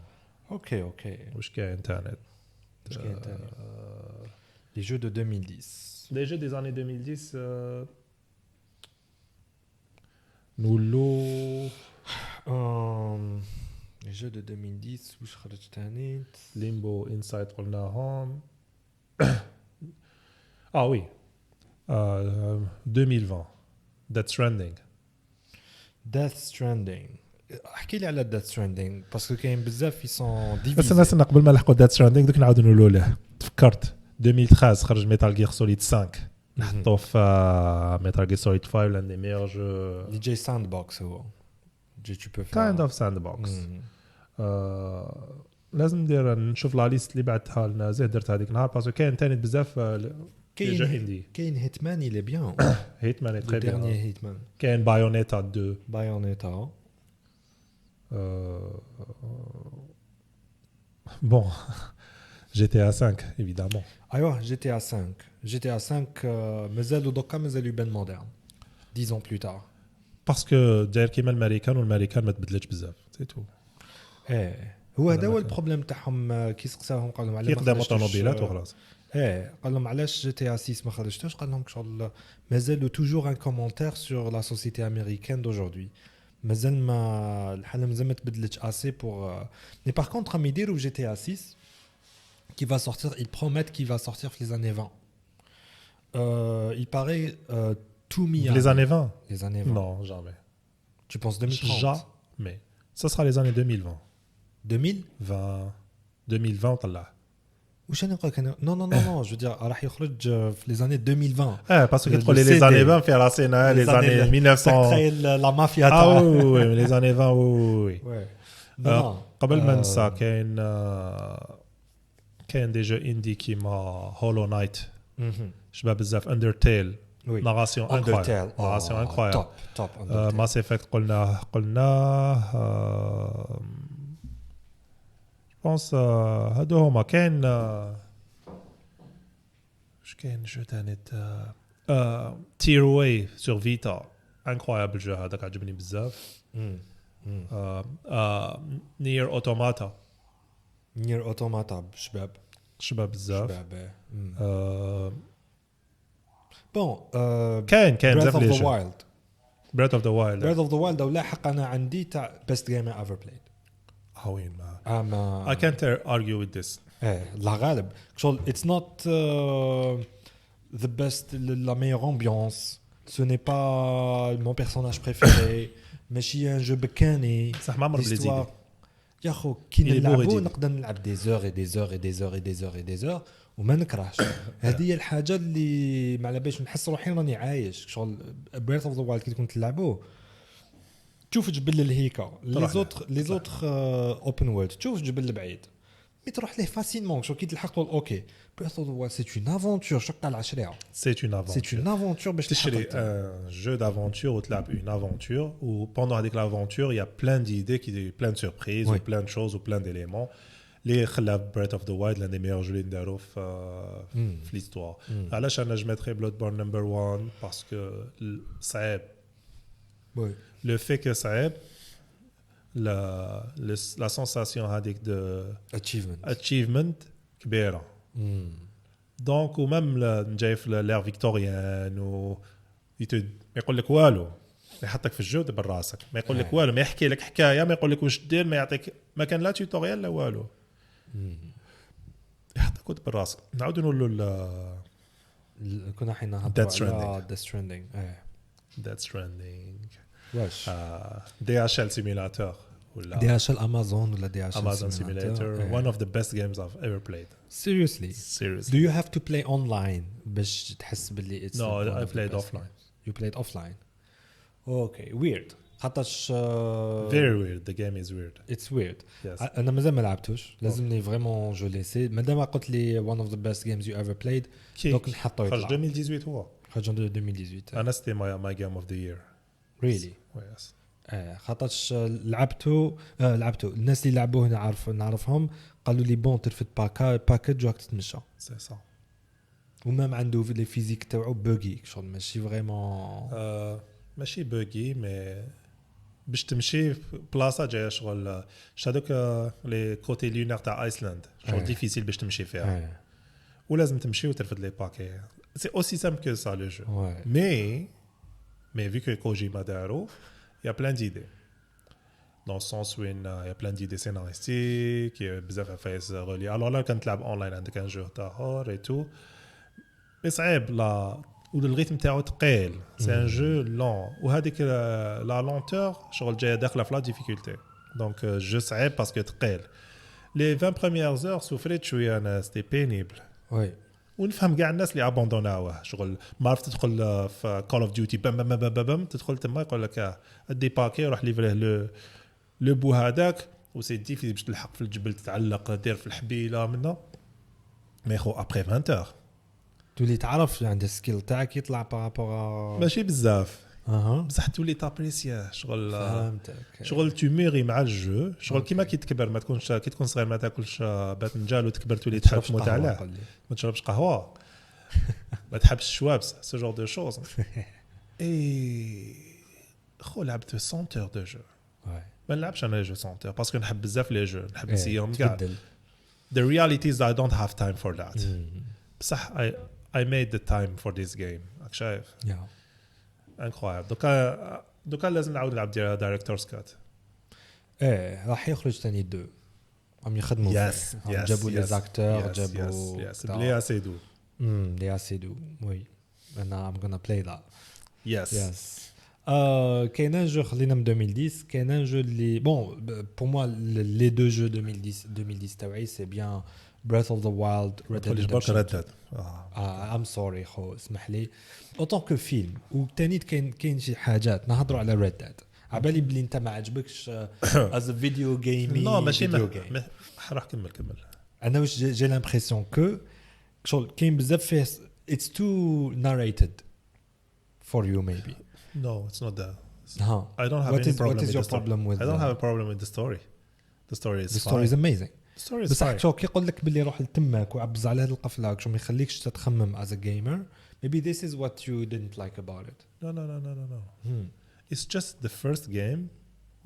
Speaker 1: اوكي
Speaker 2: واش كاين ثاني
Speaker 1: les jeux de 2010
Speaker 2: les jeux des années 2010 نقولوا
Speaker 1: les jeux de 2010 واش خرج ثاني
Speaker 2: ليمبو انسايد قلناهم وي 2020 Death Stranding
Speaker 1: احكي لي على Death Stranding باسكو كاين بزاف يسون ديفيزي
Speaker 2: بس الناس قبل ما نلحقوا Death Stranding دوك نعاودوا نقولوا له تفكرت 2013 خرج ميتال جير سوليد 5 نحطوه في ميتال جير سوليد 5 لان دي ميور جو
Speaker 1: دي جي ساند بوكس هو جي تو بو
Speaker 2: كايند اوف ساند بوكس لازم ندير نشوف لا ليست اللي بعتها لنا زيد درت هذيك النهار باسكو كاين ثاني بزاف
Speaker 1: كاين هيتمان اللي بيان
Speaker 2: هيتمان تري بيان
Speaker 1: هيتمان
Speaker 2: كاين بايونيتا 2
Speaker 1: بايونيتا
Speaker 2: bon GTA 5 évidemment
Speaker 1: ايوه GTA 5 مازالوا دوكا مازال يبان مودرن 10 ans plus tard
Speaker 2: باسكو داير كيما الامريكان والامريكان ما تبدلتش بزاف سي تو
Speaker 1: هو هذا هو البروبليم تاعهم كي سقساهم قال لهم على
Speaker 2: يقدموا طوموبيلات وخلاص
Speaker 1: قال لهم علاش GTA 6 ما خرجتوش قال لهم شغل مازال توجور ان كومونتير سور لا سوسيتي امريكان دوجوردي مازال ما الحاله مازال ما تبدلتش اسي بور مي باغ كونطخ راهم يديروا GTA 6 qui va sortir, ils promettent qu'il va sortir les années 20. Il paraît tout mis
Speaker 2: les années 20.
Speaker 1: Les années 20.
Speaker 2: Non, jamais.
Speaker 1: Tu penses 2030?
Speaker 2: Jamais. Ça sera les années 2020.
Speaker 1: 2020
Speaker 2: 2020 طلع.
Speaker 1: واش انا نقول لك non je veux dire راح يخرج في les années 2020
Speaker 2: parce que تقول les années 20 في راسنا les années 1900
Speaker 1: la mafia تاع
Speaker 2: oui les années 20 oui قبل ما ننسى كاين دي جو اندي كيما هولو نايت شباب بزاف اندرتيل ناراسيون انكرويابل
Speaker 1: توب
Speaker 2: ماس افكت قلنا بونس هادو هما كاين واش كاين جو ثاني تير واي سور فيتا انكرويابل جو هذاك عجبني بزاف نير اوتوماتا
Speaker 1: شباب
Speaker 2: بزاف
Speaker 1: بون
Speaker 2: كاين
Speaker 1: Breath
Speaker 2: بزاف
Speaker 1: of
Speaker 2: لي
Speaker 1: the
Speaker 2: جو
Speaker 1: Wild.
Speaker 2: Breath of the Wild
Speaker 1: Breath of the Wild أو لاحق أنا عندي تاع best game I ever played.
Speaker 2: هاوين ما
Speaker 1: أما
Speaker 2: I can't argue with this.
Speaker 1: لا غالب شغل it's not the best la meilleure ambiance. Ce n'est pas mon personnage préféré. ماشي un jeu بكاني.
Speaker 2: صح ما عمر بليزيدي.
Speaker 1: يا خو كي
Speaker 2: Il est
Speaker 1: نلعبو
Speaker 2: beau,
Speaker 1: نقدر نلعب دي زور اي دي زور اي دي زور اي دي زور اي دي زور وما نكرهش. هذه هي الحاجه اللي ما على بالش نحس روحي راني عايش شغل بريث اوف ذا وايلد كي تكون تلعبوه تشوف جبل الهيكا لي زوتر اوبن وورلد تشوف جبل بعيد مي تروح ليه فاسينمون شو كي تلحق تقول اوكي بريث اوف ذا وايلد سي اون افونتور شقا العشريه
Speaker 2: سي اون
Speaker 1: افونتور باش
Speaker 2: تشري ان جو دافونتور وتلعب اون افونتور و بوندون هذيك لافونتور يا بلان ديدي كي بلان سوربريز و بلان شوز و بلان ديليمون اللي خلى بريث اوف ذا وايلد لان دي ميور جو اللي داروا في ليستوار. علاش انا جميتري بلود بورن نمبر 1 باسكو صعيب لو في كو صعيب la sensation هذيك de achievement كبيره. دونك ومام جاي في لير فيكتوريان و يقول لك والو يحطك في الجو دبر راسك ما يقول لك والو ما يحكي لك حكايه ما يقول لك واش دير ما يعطيك ما كان لا توتوريال لا والو يحطك دبر راسك. نعاودوا نقولوا
Speaker 1: كنا حين نهضروا على Death Stranding
Speaker 2: واش دي اتش ال سيميلاتور ولا
Speaker 1: دي اتش ال امازون ولا دي اتش ال
Speaker 2: امازون سيميلاتور one of the best games I've ever played.
Speaker 1: Seriously do you have to play online باش تحس باللي it's
Speaker 2: no I played offline.
Speaker 1: You played offline. Okay weird خاطرش
Speaker 2: very weird the game is weird.
Speaker 1: It's weird.
Speaker 2: Yes.
Speaker 1: انا مازال ما لعبتوش لازمني فريمون جو ليسي مادام قلت لي one of the best games you ever played دونك نحطو يطلع.
Speaker 2: خرج 2018 هو
Speaker 1: خرج 2018
Speaker 2: انا ستي my game of the year.
Speaker 1: Really?
Speaker 2: Yes.
Speaker 1: خاطرش لعبته الناس اللي لعبوه نعرفهم قالوا لي بون ترفد باكج وقت تمشى
Speaker 2: سي صح
Speaker 1: وما عنده لي فيزيك تاعو بوغي شغل ماشي فريمون
Speaker 2: ماشي بوغي مي باش تمشي بلاصه جايه شغل هذوك لي كوتي لونير تاع ايسلاند شغل ديفيسيل باش تمشي فيها ولازم تمشي وترفد لي باكي سي اوسي سامبل كو سا لو جو مي vu que Kojima دارو il y a plein d'idées dans le sens où il y a plein d'idées scénaristiques بزاف فايز غولي alors là كنت تلعب اونلاين عندك ان جو تاعور اي تو مي صعيب لا والريتم تاعو ثقيل سي ان جو لون وهذيك لا لونتور شغل جايه داخله في لا ديفيكولتي دونك جو صعيب باسكو ثقيل لي 20 premières heures سوفريت شويه انا سيتي بينيبل
Speaker 1: وي
Speaker 2: ونفهم كاع الناس اللي ابوندوناوه شغل ما عرفت تدخل في كول اوف ديوتي بام بام بام بام تدخل تما يقول لك ادي باكي روح ليفريه لو بو هذاك وسي ديفيسيل باش تلحق في الجبل تتعلق دير في الحبيله منا مي خو ابري 20 heures
Speaker 1: تولي تعرف عند السكيل تاعك يطلع بارابور
Speaker 2: ماشي بزاف بصح تولي تابريسيا شغل
Speaker 1: فهمتك
Speaker 2: شغل تميري مع الجو شغل كيما كي تكبر ما تكونش كي تكون صغير ما تاكلش باذنجان وتكبر تولي تحب تموت عليه ما تشربش قهوه ما تحبش الشوابس سو جور دو شوز اي خو لعبت 100 heures دو جو ما نلعبش انا جو 100 heures باسكو نحب بزاف لي جو نحب نسيهم كاع the reality is I don't have time for that بصح I made the time for this game راك شايف انكرويبل دوكا لازم نعاود نلعب دايركتورز كات
Speaker 1: راح يخرج ثاني 2 عم يخدموا جابوا لي زاكتور جابوا
Speaker 2: لي اسيدو
Speaker 1: لي اسيدو وي انا I'm gonna play that
Speaker 2: yes
Speaker 1: كاين ان جو خلينا من 2010 كاين ان جو اللي بون بور موا لي دو جو 2010 تاعي سي بيان Breath of the Wild
Speaker 2: Red Dead
Speaker 1: I'm sorry خو اسمح لي اوطون كو فيلم وثاني كاين شي حاجات نهضروا على Red Dead عبالي بلي انت ما عجبكش از فيديو جيمينغ
Speaker 2: لا ماشي راح كمل
Speaker 1: انا واش جي لامبرسيون كو شغل كاين بزاف فيه it's too narrated for you maybe
Speaker 2: no it's not that
Speaker 1: I
Speaker 2: don't have any problem
Speaker 1: what is your problem with
Speaker 2: I don't have a problem with the story
Speaker 1: the story is amazing
Speaker 2: بس
Speaker 1: شو كي يقول لك باللي روح لتمك وعبز على هذه القفله شو ما يخليكش تتخمم as a gamer maybe this is what you didn't like about it
Speaker 2: no it's just the first game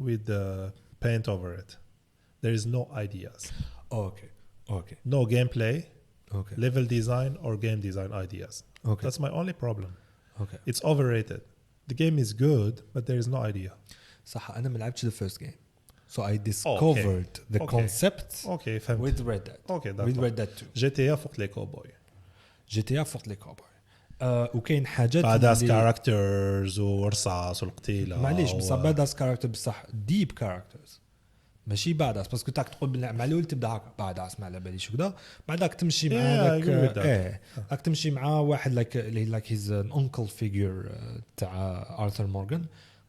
Speaker 2: with the paint over it there is no ideas
Speaker 1: okay
Speaker 2: no gameplay
Speaker 1: okay
Speaker 2: level design or game design ideas
Speaker 1: Okay.
Speaker 2: That's my only problem.
Speaker 1: Okay.
Speaker 2: It's overrated. The game is good, but there is no idea.
Speaker 1: صح أنا ما لعبتش the first game. So I discovered the concept
Speaker 2: Okay, فهمت.
Speaker 1: with Red Dead.
Speaker 2: Okay,
Speaker 1: with Red Dead 2.
Speaker 2: GTA فوق لي كوبوي.
Speaker 1: GTA فوق لي كوبوي. وكاين حاجات
Speaker 2: بعداس كاركترز ورصاص والقتيلة.
Speaker 1: معليش بصح بعداس كاركتر بصح ديب كاركترز. ماشي بعداس باسكو تاك تقول مع الاول تبدا هكا بعداس ما على باليش وكذا بعدك تمشي مع هذاك راك تمشي مع واحد لايك هيز ان انكل فيجر تاع ارثر مورغان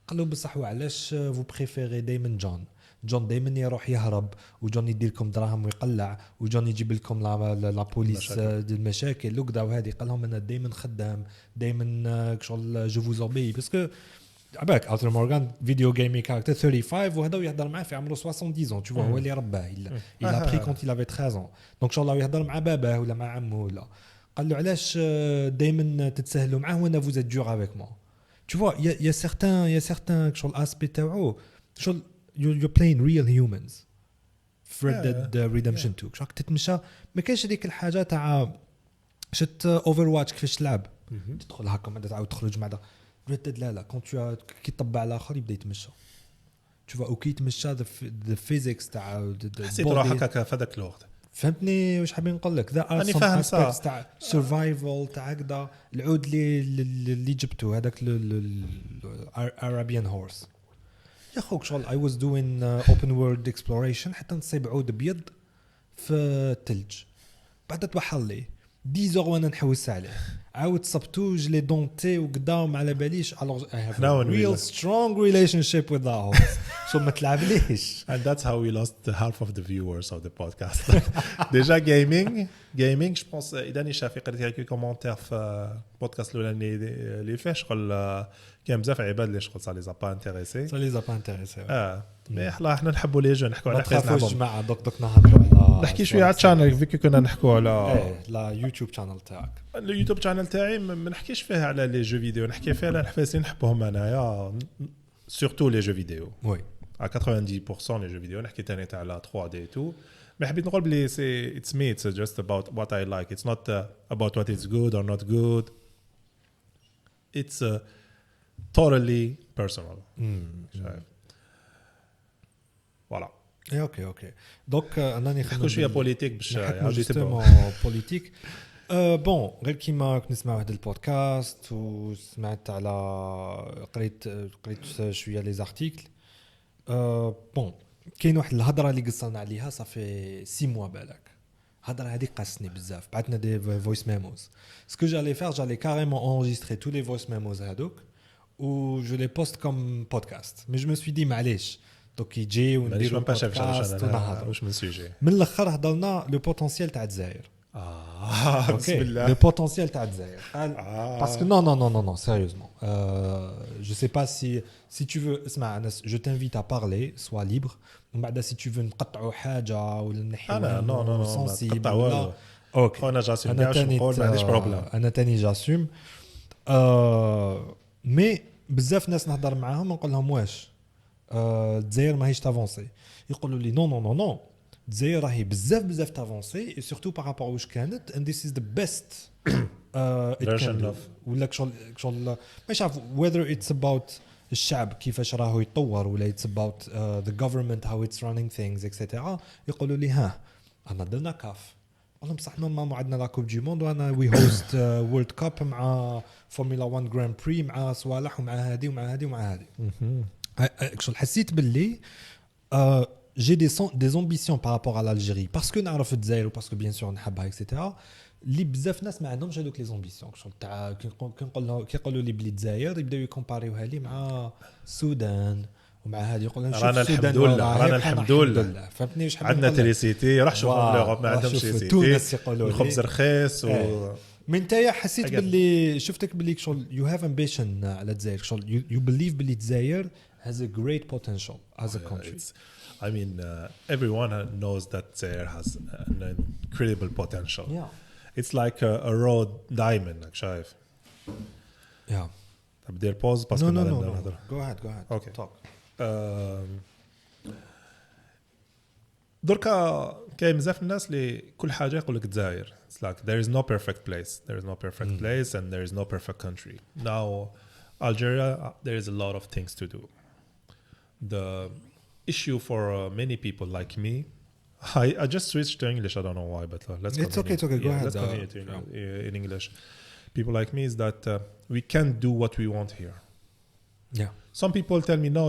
Speaker 1: قال له بصح وعلاش فو بريفيري دايما جون دايما يروح يهرب وجون يدير لكم دراهم ويقلع وجون يجيب لكم لا بوليس ديال المشاكل وكذا وهذه قال لهم انا دايما خدام دايما شغل جو فوز اوبي باسكو عباك ارثر مورغان فيديو جيمي كاركتر 35 وهذا يهضر معاه في عمره 70 ans tu vois هو اللي رباه il a pris quand il avait 13 ans donc شاء الله يهضر مع باباه ولا مع عمه ولا قال له علاش دائما تتسهلوا معاه وانا vous êtes dur avec moi tu vois il y a certains شغل aspect تاعو شغل you're playing real humans Red Dead Redemption 2 شاك تتمشى ما كاينش هذيك الحاجه تاع شت اوفر واتش كيفاش تلعب تدخل هكا بعد تعاود تخرج مع Red Dead لا كون كي طبع على الاخر يبدا يتمشى tu vois وكي يتمشى the physics تاع
Speaker 2: حسيت روحك هكا في هذاك الوقت
Speaker 1: فهمتني واش حابين نقول لك ذا
Speaker 2: راني فاهم صح
Speaker 1: تاع سرفايفل تاع هكذا العود اللي جبته هذاك Arabian horse يا خوك شغل I was doing open world exploration حتى نصيب عود ابيض في الثلج بعد توحل لي 10 وانا نحوس عليه عاود صبتو جلي دونتي وقدا وما على باليش alors I have a real strong relationship with that horse so ما تلعب ليش
Speaker 2: and that's how we lost half of the viewers of the podcast déjà gaming je pense اذا شافي قريت لك كومونتير في البودكاست الاولاني اللي فيه شغل كان بزاف عباد اللي شغل صار لي زابا انتريسي مي احنا نحبوا لي جون نحكوا على
Speaker 1: حاجه جماعه دوك نهضروا على
Speaker 2: نحكي شويه على الشانل فيك كنا نحكوا على
Speaker 1: لا يوتيوب شانل تاعك
Speaker 2: اليوتيوب شانل تاعي ما نحكيش فيها على لي جو فيديو نحكي فيها على الحفاسين نحبهم انايا سورتو لي جو فيديو
Speaker 1: وي
Speaker 2: à 90% لي جو فيديو نحكي ثاني تاع على 3 دي تو ما حبيت نقول بلي سي اتس مي اتس جاست about what I like it's not about what is good or not good it's totally personal voilà
Speaker 1: اوكي دونك انني
Speaker 2: نحكوا شويه بوليتيك باش
Speaker 1: يعاودوا يتبعوا بوليتيك بون غير كيما كنت نسمع واحد البودكاست وسمعت على قريت شويه لي زارتيكل بون كاين واحد الهضره اللي قصلنا عليها صافي 6 موا بالك الهضره هذه قاسني بزاف بعثنا دي فويس ميموز سكو جالي فير جالي كاريمون انجستري تو لي فويس ميموز هذوك و جو لي بوست كوم بودكاست مي جو مي سوي دي معليش دوك يجي ونديروا بودكاست ونهضروا
Speaker 2: واش من سوجي
Speaker 1: من الاخر هضرنا لو بوتونسيال تاع الجزائر
Speaker 2: بسم الله
Speaker 1: لو بوتونسيال تاع الجزائر باسكو non sérieusement je sais pas si tu veux اسمع انا je t'invite à parler sois libre ومن بعد si tu veux نقطعوا حاجه ولا نحيوا
Speaker 2: انا
Speaker 1: سنسيبل
Speaker 2: اوكي انا جاسوم كاع واش نقول ما عنديش بروبليم
Speaker 1: انا تاني جاسوم مي بزاف ناس نهضر معاهم نقول لهم واش الجزائر ماهيش تافونسي يقولوا لي نو الجزائر راهي بزاف تافونسي اي سورتو بارابور واش كانت and this is the best
Speaker 2: version of
Speaker 1: ولا شغل مش عارف whether it's about الشعب كيفاش راهو يتطور ولا it's about the government how it's running things etc يقولوا لي ها انا درنا كاف انا بصح نورمالمون عندنا لا كوب دي موند وانا وي هوست وورلد كاب مع فورمولا 1 جراند بري مع صوالح ومع هذه ومع هذه ومع هذه شغل حسيت باللي j'ai des ambitions par rapport à l'Algérie parce que نعرف الجزائر parce que bien sûr نحبها etc اللي بزاف ناس ما عندهمش هذوك لي زامبيسيون شغل تاع كيقولوا لي بلي الجزائر يبداو يكومباريوها لي مع السودان ومع هذه يقولوا
Speaker 2: رانا الحمد لله
Speaker 1: فهمتني واش
Speaker 2: عندنا تريسيتي روح شوف لوروب ما عندهمش تريسيتي الخبز رخيص
Speaker 1: من نتايا حسيت باللي شفتك باللي شغل you have ambition على الجزائر شغل you believe باللي الجزائر has a great potential as a country.
Speaker 2: I mean, everyone knows that Zaire has an incredible potential.
Speaker 1: Yeah.
Speaker 2: It's like a raw diamond, like شايف.
Speaker 1: Yeah.
Speaker 2: بدي pause بس
Speaker 1: Go ahead.
Speaker 2: Okay.
Speaker 1: Talk.
Speaker 2: دركا كاين بزاف الناس اللي كل حاجه يقول لك الجزائر. It's like there is no perfect place. There is no perfect place and there is no perfect country. Now Algeria, there is a lot of things to do. The issue for many people like me, I just switched to English. I don't know why, but let's
Speaker 1: It's okay. Go ahead.
Speaker 2: Let's continue in English. People like me is that we can't do what we want here.
Speaker 1: Yeah.
Speaker 2: Some people tell me, no,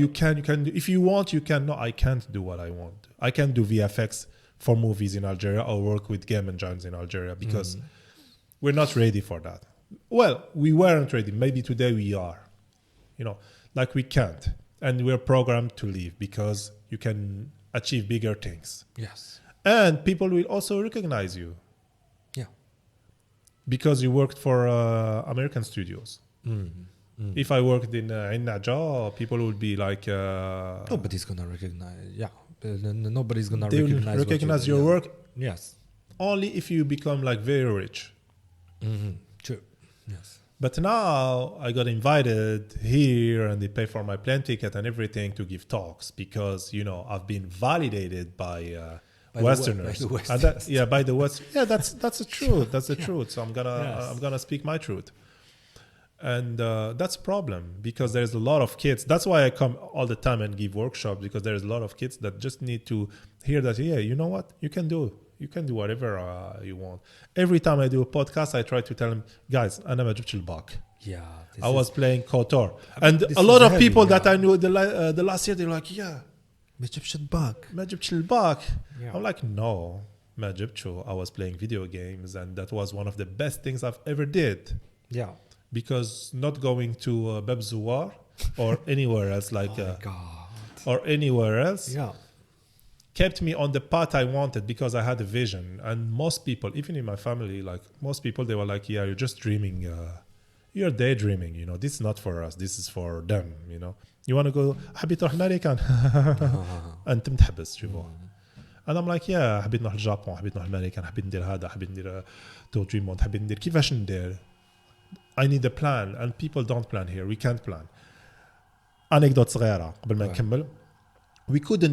Speaker 2: you can do, if you want, you can. No, I can't do what I want. I can't do VFX for movies in Algeria or work with game engines in Algeria because we're not ready for that. Well, we weren't ready. Maybe today we are. You know, like we can't. And we're programmed to leave because you can achieve bigger things.
Speaker 1: Yes.
Speaker 2: And people will also recognize you.
Speaker 1: Yeah.
Speaker 2: Because you worked for American studios. If I worked in Naja, people would be like...
Speaker 1: nobody's going to recognize... Yeah. Nobody's going to
Speaker 2: they will recognize your work.
Speaker 1: Yes.
Speaker 2: Only if you become like very rich.
Speaker 1: True. Yes.
Speaker 2: But now I got invited here and they pay for my plane ticket and everything to give talks because, you know, I've been validated by Westerners. By the West. Yeah, that's the truth. That's the truth. So I'm gonna speak my truth. And that's a problem because there's a lot of kids. That's why I come all the time and give workshops because there's a lot of kids that just need to hear that, yeah, you know what? You can do whatever you want. Every time I do a podcast, I try to tell them, guys, أنا ما جبتش الباك.
Speaker 1: Yeah.
Speaker 2: I was playing KOTOR. And a lot of people that I knew the last year, they're like, yeah.
Speaker 1: ما جبتش الباك.
Speaker 2: ما جبتش الباك. I'm like, no. ما جبتشو. I was playing video games and that was one of the best things I've ever did.
Speaker 1: Yeah.
Speaker 2: Because not going to Bab Zouar or anywhere else like or anywhere else kept me on the path I wanted because I had a vision. And most people, even in my family, like most people, they were like, yeah, you're just dreaming. You're daydreaming, you know. This is not for us. This is for them, you know. You want to go حبيت نروح أمريكان أنت متحبس شوفوا. And I'm like, yeah, حبيت نروح اليابان حبيت نروح أمريكان حبيت ندير هذا حبيت ندير تور دريم موند حبيت ندير كيفاش ندير. I need a plan and people don't plan here. We can't plan. Anecdote صغيرة قبل ما نكمل. We could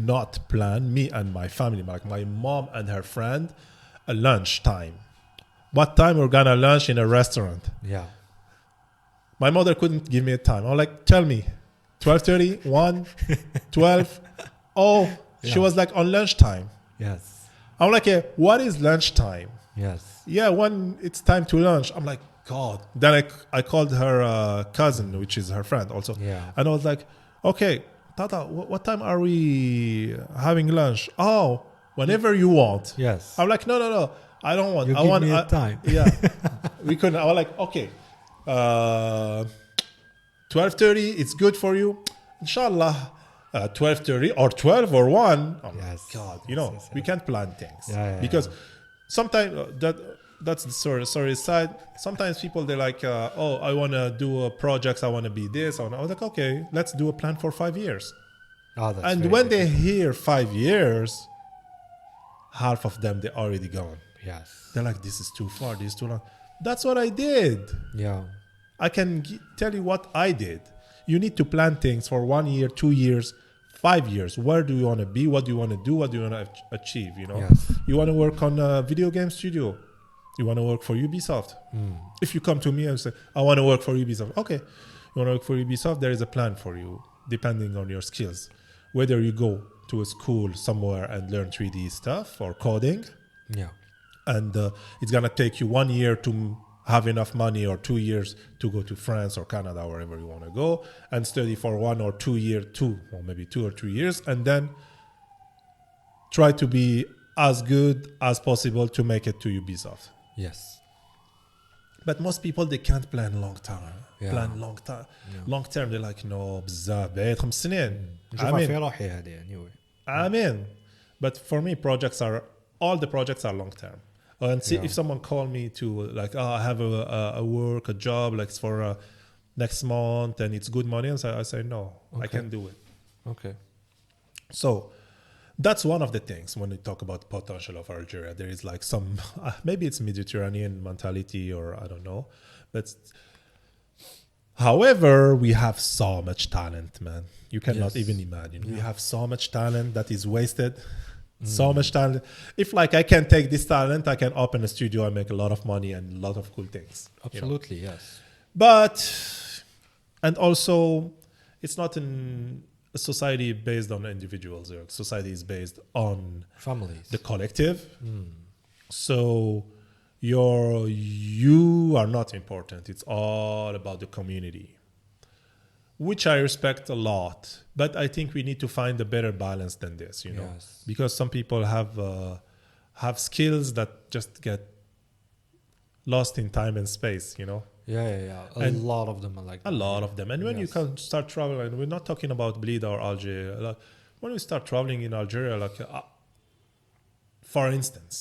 Speaker 2: not plan, me and my family, like my mom and her friend, a lunch time. What time we're gonna lunch in a restaurant?
Speaker 1: Yeah.
Speaker 2: My mother couldn't give me a time. I'm like, tell me, 12:30, 1, 12. Oh, she was like on lunchtime.
Speaker 1: Yes.
Speaker 2: I'm like, what is lunchtime?
Speaker 1: Yes.
Speaker 2: Yeah, when it's time to lunch, I'm like, God. Then I called her cousin, which is her friend also.
Speaker 1: Yeah.
Speaker 2: And I was like, okay, Tata, what time are we having lunch? Oh, whenever you want.
Speaker 1: Yes.
Speaker 2: I'm like, no. I don't want.
Speaker 1: You
Speaker 2: I
Speaker 1: give
Speaker 2: want
Speaker 1: me a time.
Speaker 2: Yeah. We couldn't. I was like, okay, 12:30. It's good for you, inshallah. 12:30 or 12 or 1. Oh
Speaker 1: yes.
Speaker 2: my God, you know, we can't plan things because sometimes that's the sorry side. Sometimes people they're like, oh, I want to do a project. I want to be this. I was like, okay, let's do a plan for 5 years.
Speaker 1: Oh, that's
Speaker 2: and when they hear 5 years, half of them they're already gone.
Speaker 1: Yes.
Speaker 2: They're like, this is too far. This is too long. That's what I did.
Speaker 1: Yeah.
Speaker 2: I can tell you what I did. You need to plan things for 1 year, 2 years, 5 years. Where do you want to be? What do you want to do? What do you want to achieve? You know,
Speaker 1: yes.
Speaker 2: You want to work on a video game studio. You want to work for Ubisoft. If you come to me and say, I want to work for Ubisoft. Okay. You want to work for Ubisoft? There is a plan for you, depending on your skills. Whether you go to a school somewhere and learn 3D stuff or coding.
Speaker 1: Yeah.
Speaker 2: And it's going to take you 1 year to have enough money or 2 years to go to France or Canada, wherever you want to go, and study for 1 or 2 years, or maybe 2 or 3 years, and then try to be as good as possible to make it to Ubisoft.
Speaker 1: Yes.
Speaker 2: But most people, they can't plan long term.
Speaker 1: Yeah.
Speaker 2: Plan long term. Yeah. Long term, they're like, no, بزاف بعيد 5 سنين.
Speaker 1: نشوفها في روحي هذه anyway.
Speaker 2: Amen. But for me, all the projects are long term. And see, if someone called me to like, oh, I have a job, like it's for next month and it's good money, and so I say no, I can't do it.
Speaker 1: Okay.
Speaker 2: So that's one of the things when we talk about potential of Algeria. There is like some, maybe it's Mediterranean mentality or I don't know, but However, we have so much talent, man. You cannot
Speaker 1: Yes.
Speaker 2: even imagine. We
Speaker 1: Yeah.
Speaker 2: have so much talent that is wasted. So much talent. If like I can take this talent, I can open a studio and make a lot of money and a lot of cool things. you know.
Speaker 1: Absolutely, yes.
Speaker 2: But and also, it's not a society based on individuals. Society is based on
Speaker 1: Families.
Speaker 2: the collective. So you are not important. It's all about the community, which I respect a lot. But I think we need to find a better balance than this, you know,
Speaker 1: Yes.
Speaker 2: because some people have skills that just get lost in time and space, you know.
Speaker 1: Yeah. A
Speaker 2: And
Speaker 1: lot of them are like
Speaker 2: A
Speaker 1: that.
Speaker 2: lot of them. And when you
Speaker 1: Yes.
Speaker 2: can start traveling, we're not talking about Blida or Algeria. Like, when we start traveling in Algeria, like, for instance,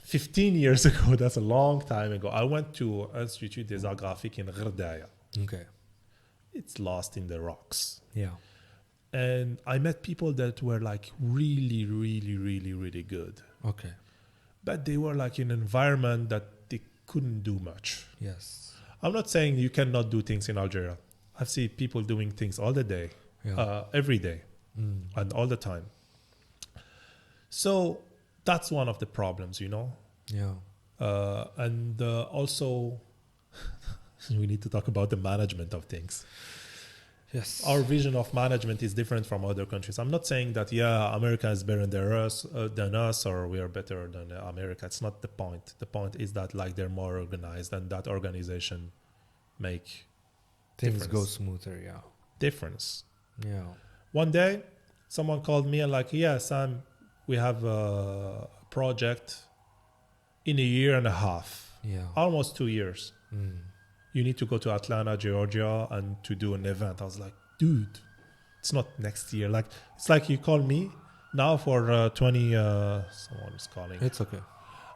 Speaker 2: 15 years ago, that's a long time ago, I went to Institut des Arts Graphiques in Gherdaya.
Speaker 1: Okay.
Speaker 2: It's lost in the rocks.
Speaker 1: Yeah.
Speaker 2: And I met people that were like really, really, really, really good.
Speaker 1: Okay.
Speaker 2: But they were like in an environment that they couldn't do much.
Speaker 1: Yes.
Speaker 2: I'm not saying you cannot do things in Algeria. I've seen people doing things all the day, every day, and all the time. So that's one of the problems, you know.
Speaker 1: Yeah.
Speaker 2: And also, we need to talk about the management of things.
Speaker 1: Yes.
Speaker 2: Our vision of management is different from other countries. I'm not saying that America is better than us or we are better than America. It's not the point. The point is that like they're more organized and that organization make
Speaker 1: Things
Speaker 2: difference.
Speaker 1: go smoother. Yeah.
Speaker 2: difference.
Speaker 1: Yeah.
Speaker 2: One day, someone called me and like, yeah, Sam, we have a project in a year and a half,
Speaker 1: Yeah.
Speaker 2: almost 2 years.
Speaker 1: Mm.
Speaker 2: You need to go to Atlanta, Georgia, and to do an event. I was like, dude, it's not next year. Like, it's like you call me now for 20. Someone is calling.
Speaker 1: It's okay.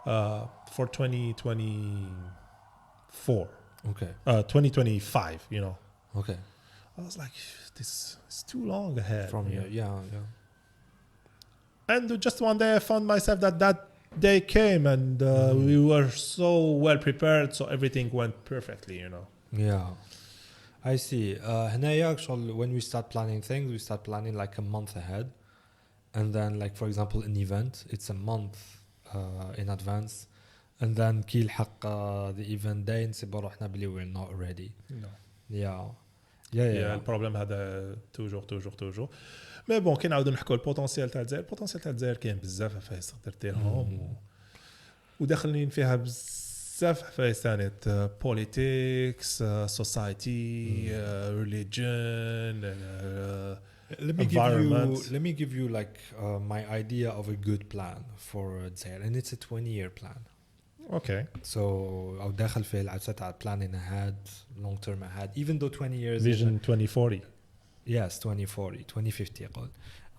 Speaker 2: For 2024,
Speaker 1: Okay.
Speaker 2: 2025. You know,
Speaker 1: Okay.
Speaker 2: I was like, this is too long ahead.
Speaker 1: From
Speaker 2: you
Speaker 1: you.
Speaker 2: know?
Speaker 1: Yeah.
Speaker 2: And just one day, I found myself that day came, and we were so well prepared, so everything went perfectly. You know.
Speaker 1: Yeah. I see. هنايا actually when we start planning things, we start planning like a month ahead. And then like for example an event, it's a month in advance. And then كي يلحق the event day نسيبو روحنا بلي we're not ready.
Speaker 2: No.
Speaker 1: Yeah.
Speaker 2: البروبليم هذا توجور مي بون كي نعاودو نحكوا البوتنسيال تاع الجزائر كاين بزاف عفايس تقدر ديرهم وداخلين فيها بزاف عفايس ثاني بوليتيكس سوسايتي ريليجن
Speaker 1: Let me give you like my idea of a good plan for Zaire, and it's a 20-year plan.
Speaker 2: اوكي
Speaker 1: So أو داخل في العدسة تاع planning ahead, long term ahead, even though 20 years
Speaker 2: فيجن 2040
Speaker 1: yes 2040 2050 قول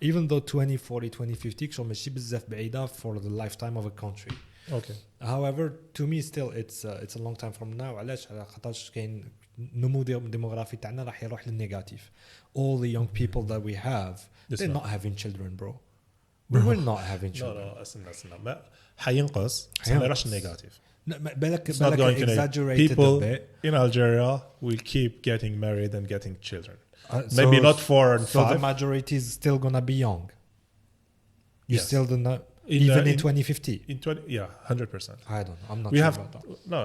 Speaker 1: even though 2040 2050 شو ماشي بزاف بعيدة for the lifetime of a country.
Speaker 2: اوكي
Speaker 1: However, to me still it's a long time from now. علاش؟ على خاطرش كاين نمو ديموغرافي تاعنا راح يروح للنيجاتيف. All the young people that we have, they're not having children, bro. We're not having children.
Speaker 2: لا استنى ما حينقص ما راحش نيجاتيف.
Speaker 1: بالك
Speaker 2: It's not going to
Speaker 1: exaggerated
Speaker 2: people
Speaker 1: a bit.
Speaker 2: in Algeria will keep getting married and getting children.
Speaker 1: So-
Speaker 2: Maybe not 4 and
Speaker 1: So
Speaker 2: 5.
Speaker 1: the majority is still gonna be young. You
Speaker 2: Yes.
Speaker 1: still don't know,
Speaker 2: In,
Speaker 1: even in
Speaker 2: in-
Speaker 1: 2050.
Speaker 2: In 20, yeah, 100%.
Speaker 1: I don't know. I'm not
Speaker 2: We
Speaker 1: sure
Speaker 2: have
Speaker 1: about that.
Speaker 2: no.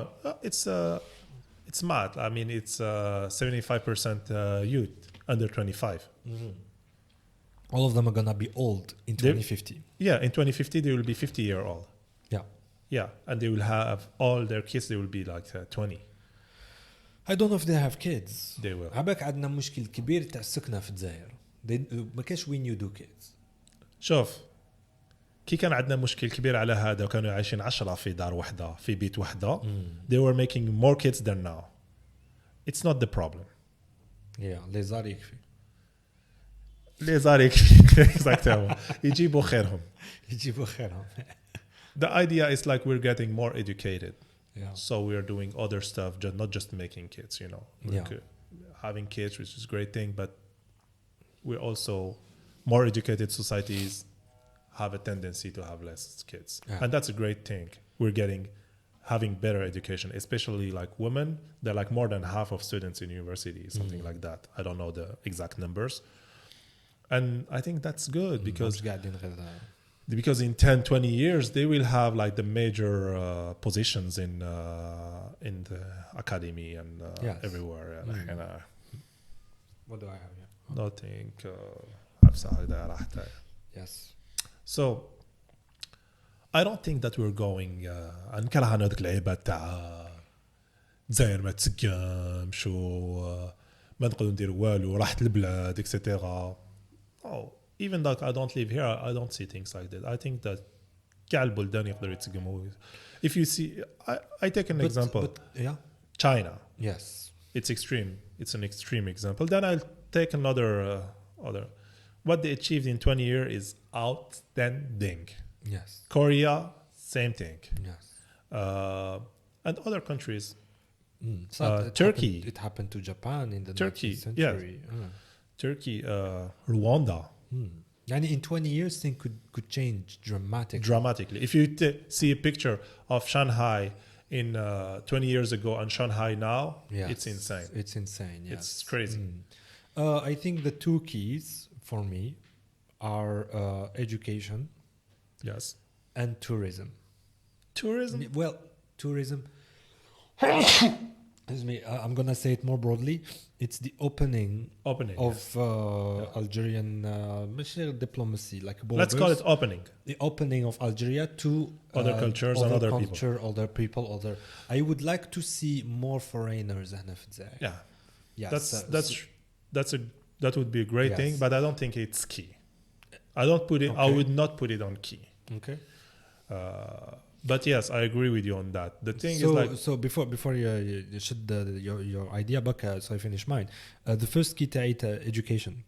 Speaker 2: It's mad. I mean, it's 75% youth under 25.
Speaker 1: All of them are gonna be old in
Speaker 2: They're-
Speaker 1: 2050.
Speaker 2: Yeah, in 2050 they will be 50-year-old.
Speaker 1: Yeah.
Speaker 2: Yeah, and they will have all their kids. They will be like 20.
Speaker 1: I don't know if they have kids.
Speaker 2: They will.
Speaker 1: عباك عندنا مشكل كبير تاع السكنة في الجزائر. ما كاش وين you do kids.
Speaker 2: شوف كي كان عندنا مشكل كبير على هذا وكانوا عايشين 10 في دار واحدة في بيت واحدة. They were making more kids than now. It's not the problem.
Speaker 1: Yeah, les زار يكفي.
Speaker 2: ليه زاريك exactement يجيبوا خيرهم.
Speaker 1: يجيبوا خيرهم.
Speaker 2: The idea is like we're getting more educated.
Speaker 1: Yeah.
Speaker 2: So we're doing other stuff, not just making kids, you know.
Speaker 1: Yeah.
Speaker 2: Having kids, which is a great thing, but we're also more educated societies have a tendency to have less kids.
Speaker 1: Yeah.
Speaker 2: And that's a great thing. We're getting having better education, especially like women. They're like more than half of students in university, something like that. I don't know the exact numbers. And I think that's good because in 10, 20 years, they will have like the major positions in the academy and everywhere. And,
Speaker 1: what do I have here?
Speaker 2: Nothing.
Speaker 1: Yes.
Speaker 2: So I don't think that we're going نكره هذيك العيبه تاع الجزائر ما تسقمش ما نقدروا نديروا والو راحت البلاد اكسيتيرا. Oh, even though I don't live here, I don't see things like that. I think that كاع البلدان يقدروا يتسقموا. If you see, I take an example. China.
Speaker 1: Yes.
Speaker 2: It's extreme. It's an extreme example. Then I'll take another other. What they achieved in 20 years is outstanding.
Speaker 1: Yes.
Speaker 2: Korea, same thing.
Speaker 1: Yes.
Speaker 2: And other countries.
Speaker 1: Turkey. It happened to Japan in the 19th century.
Speaker 2: Yeah. Turkey, Rwanda.
Speaker 1: And in 20 years, things could change
Speaker 2: dramatically. If you see a picture of Shanghai in 20 years ago and Shanghai now, it's insane.
Speaker 1: It's insane. Yes.
Speaker 2: It's crazy.
Speaker 1: I think the two keys for me are education.
Speaker 2: Yes.
Speaker 1: And tourism.
Speaker 2: Tourism?
Speaker 1: Well, tourism. Excuse me. I'm gonna say it more broadly. It's the opening of Algerian diplomacy, like borders.
Speaker 2: Let's call it opening.
Speaker 1: The opening of Algeria to
Speaker 2: other cultures and other
Speaker 1: people. I would like to see more foreigners.
Speaker 2: Yeah. Yes. That would be a great thing, but I don't think it's key. I would not put it on key.
Speaker 1: Okay.
Speaker 2: But yes, I agree with you on that. The thing is like...
Speaker 1: So before you should your idea back, so I finish mine. The first key to education.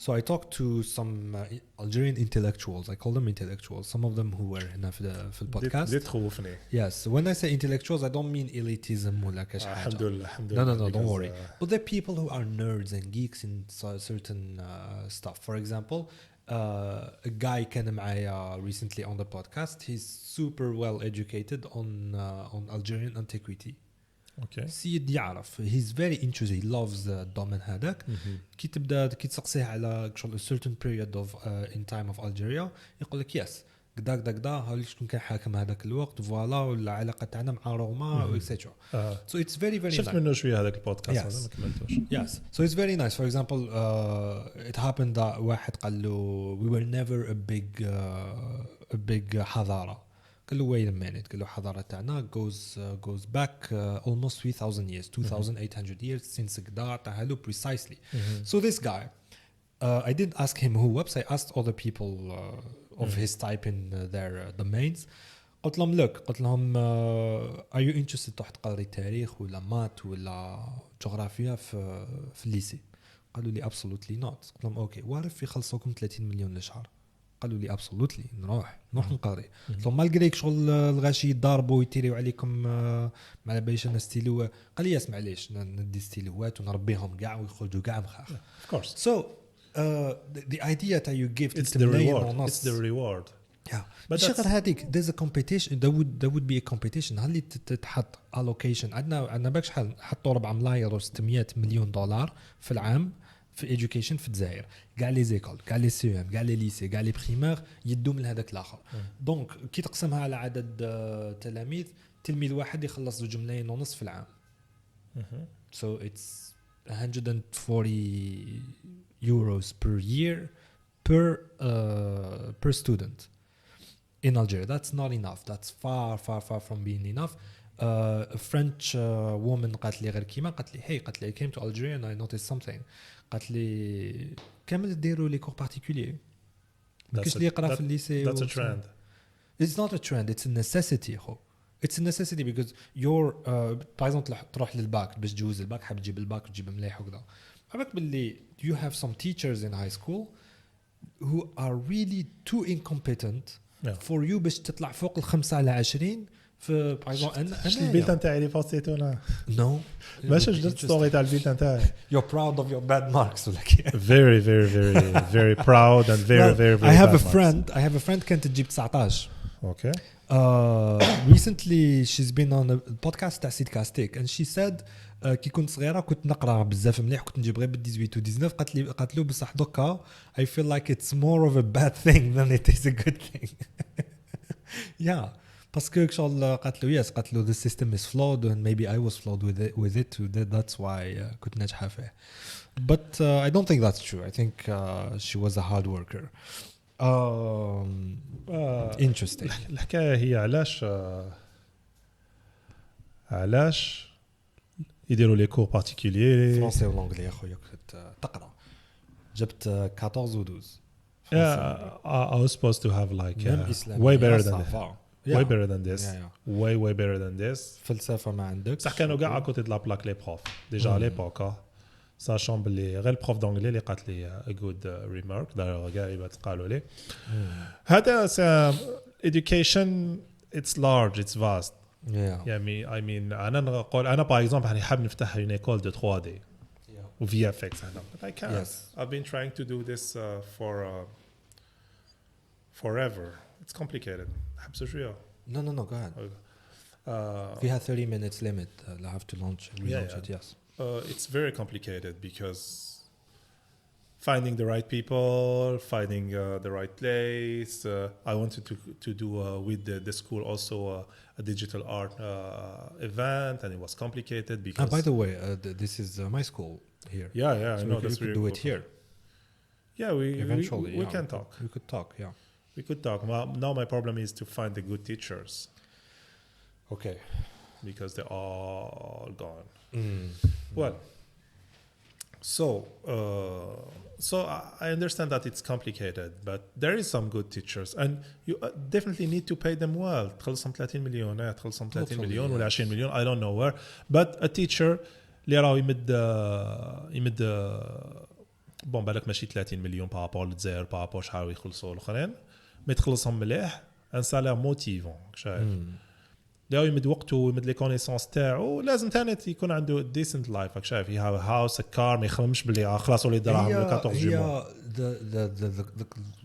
Speaker 1: So I talked to some Algerian intellectuals. I call them intellectuals. Some of them who were in the podcast. Yes. When I say intellectuals, I don't mean elitism. No, don't worry. But they're people who are nerds and geeks in certain stuff. For example, a guy كان معايا recently on the podcast. He's super well educated on Algerian antiquity.
Speaker 2: Okay.
Speaker 1: سيد يعرف. He's very interested. He loves the domain هذاك. كي تسقسيه على a certain period of in time of Algeria يقول لك yes قدا هاولي شكون كان حاكم هذاك الوقت فوالا والعلاقه تاعنا مع روما وإكسترا. So it's very very
Speaker 2: شفت منه شويه هذاك البودكاست هذا ما كملتوش.
Speaker 1: Yes. So it's very nice. For example, it happened that واحد قال له we were never a big حضاره. قال له wait a minute. قال له حضاره تاعنا goes back almost 3000 years, 2800 years since قدا تاع له precisely. So this guy, I didn't ask him who was. I asked other people of his type in their domains. قلت لهم are you interested تروح تقري تاريخ ولا مات ولا جغرافيا في الليسي؟ قالوا لي absolutely not. قلت لهم اوكي وعرف يخلصوكم 30 مليون للشهر؟ قالوا لي absolutely نروح نقري. قلت لهم مالغريك شغل الغاشي يضاربوا ويتيريو عليكم ما باليش انا ستيلو. قال لي اسمع ليش ندي ستيلوات ونربيهم كاع ويخرجوا كاع مخاخ.
Speaker 2: Of course.
Speaker 1: So the idea that you give
Speaker 2: it's the reward. It's the reward.
Speaker 1: Yeah. But شغل هذيك there's a competition. There would be a competition. هل تتحط allocation عندنا باك شحال حطوا 4 ملاير و600 مليون دولار في العام في education في الجزائر. كاع لي زيكول كاع لي سي ام كاع لي ليسي كاع لي بريمير يدوا من هذاك الاخر. دونك كي تقسمها على عدد تلاميذ تلميذ واحد يخلص 2.5 ملايين في العام. So it's 140 euros per year per student in Algeria. That's not enough. That's far from being enough. A French woman قالت لي غير كيما قالت لي I came to Algeria and I noticed something. قالت لي كامل ديروا لي كور بارتيكولير كاش اللي يقرا في الليسي.
Speaker 2: That's a trend.
Speaker 1: It's not a trend. It's a necessity. It's a necessity because you're par exemple تروح للباك باش تجوز الباك حاب تجيب الباك وتجيب مليح وكذا. عرفت باللي you have some teachers in high school who are really too incompetent for you باش تطلع فوق 5/20 في par exemple انا
Speaker 2: البيلتان تاعي اللي فاصيتونا
Speaker 1: no
Speaker 2: ماشي جبت ستوري تاع البيلتان تاعي.
Speaker 1: You're proud of your bad marks ولا
Speaker 2: very proud and very
Speaker 1: I have a friend كانت تجيب 19.
Speaker 2: Okay.
Speaker 1: Recently she's been on a podcast تاع SiCult and she said كي كنت صغيره كنت نقرا بزاف مليح كنت نجيب غير بال 18 و 19 قالت له بصح دوكا I feel like it's more of a bad thing than it is a good thing. Yeah, باسكو شغل قالت له قالت له the system is flawed and maybe I was flawed with it that's why كنت ناجحه فيه. But I don't think that's true. I think she was a hard worker. Interesting.
Speaker 2: الحكايه هي علاش يديروا لي كور بارتيكولير
Speaker 1: فرونسي والانجلي اخويا كنت تقرا جبت 14 و 12.
Speaker 2: I was supposed to have like
Speaker 1: way
Speaker 2: better than this.
Speaker 1: Yeah.
Speaker 2: Way better than this.
Speaker 1: Yeah.
Speaker 2: Way better than this.
Speaker 1: فلسفه ما عندك
Speaker 2: بصح كانوا كاع كنت دلا بلاك لي بروف ديجا على ليبوك ساشون باللي غير البروف دونجلي اللي قالت لي a good remark دار كاع يبات قالوا لي هذا education it's large it's vast.
Speaker 1: Yeah.
Speaker 2: I mean انا نقول انا باغ اكزومبل راني حاب نفتح une école de 3D و VFX هنا but I can't.
Speaker 1: Yes.
Speaker 2: I've been trying to do this for forever. It's complicated. حبسوا شويه.
Speaker 1: No, go ahead. فيها 30 minutes limit. I have to relaunch it. Yes.
Speaker 2: It's very complicated because finding the right people, finding the right place. I wanted to do with the school also a digital art event, and it was complicated because.
Speaker 1: By the way, this is my school here.
Speaker 2: Yeah,
Speaker 1: so
Speaker 2: I know
Speaker 1: we
Speaker 2: that's
Speaker 1: could
Speaker 2: really
Speaker 1: do it here.
Speaker 2: Yeah, we
Speaker 1: Eventually,
Speaker 2: we can talk.
Speaker 1: We could talk. Yeah.
Speaker 2: We could talk. Now my problem is to find the good teachers.
Speaker 1: Okay.
Speaker 2: Because they're all gone. Well, so I understand that it's complicated, but there is some good teachers, and you definitely need to pay them well. تخلصهم 30 مليون تخلصهم 30 مليون ولا 20 مليون I don't know where, but a teacher اللي راه يمد بون بالك ماشي 30 مليون بارابور للجزائر بارابور شحال يخلصوا الاخرين ما تخلصهم مليح ان سالير موتيفون شايف لا يمد وقته ويمد لي كونيسونس تاعو لازم ثاني يكون عنده ديسنت لايف شايف يها هاوس كار ما يخممش باللي خلاص ولي دراهم 14 جيمون.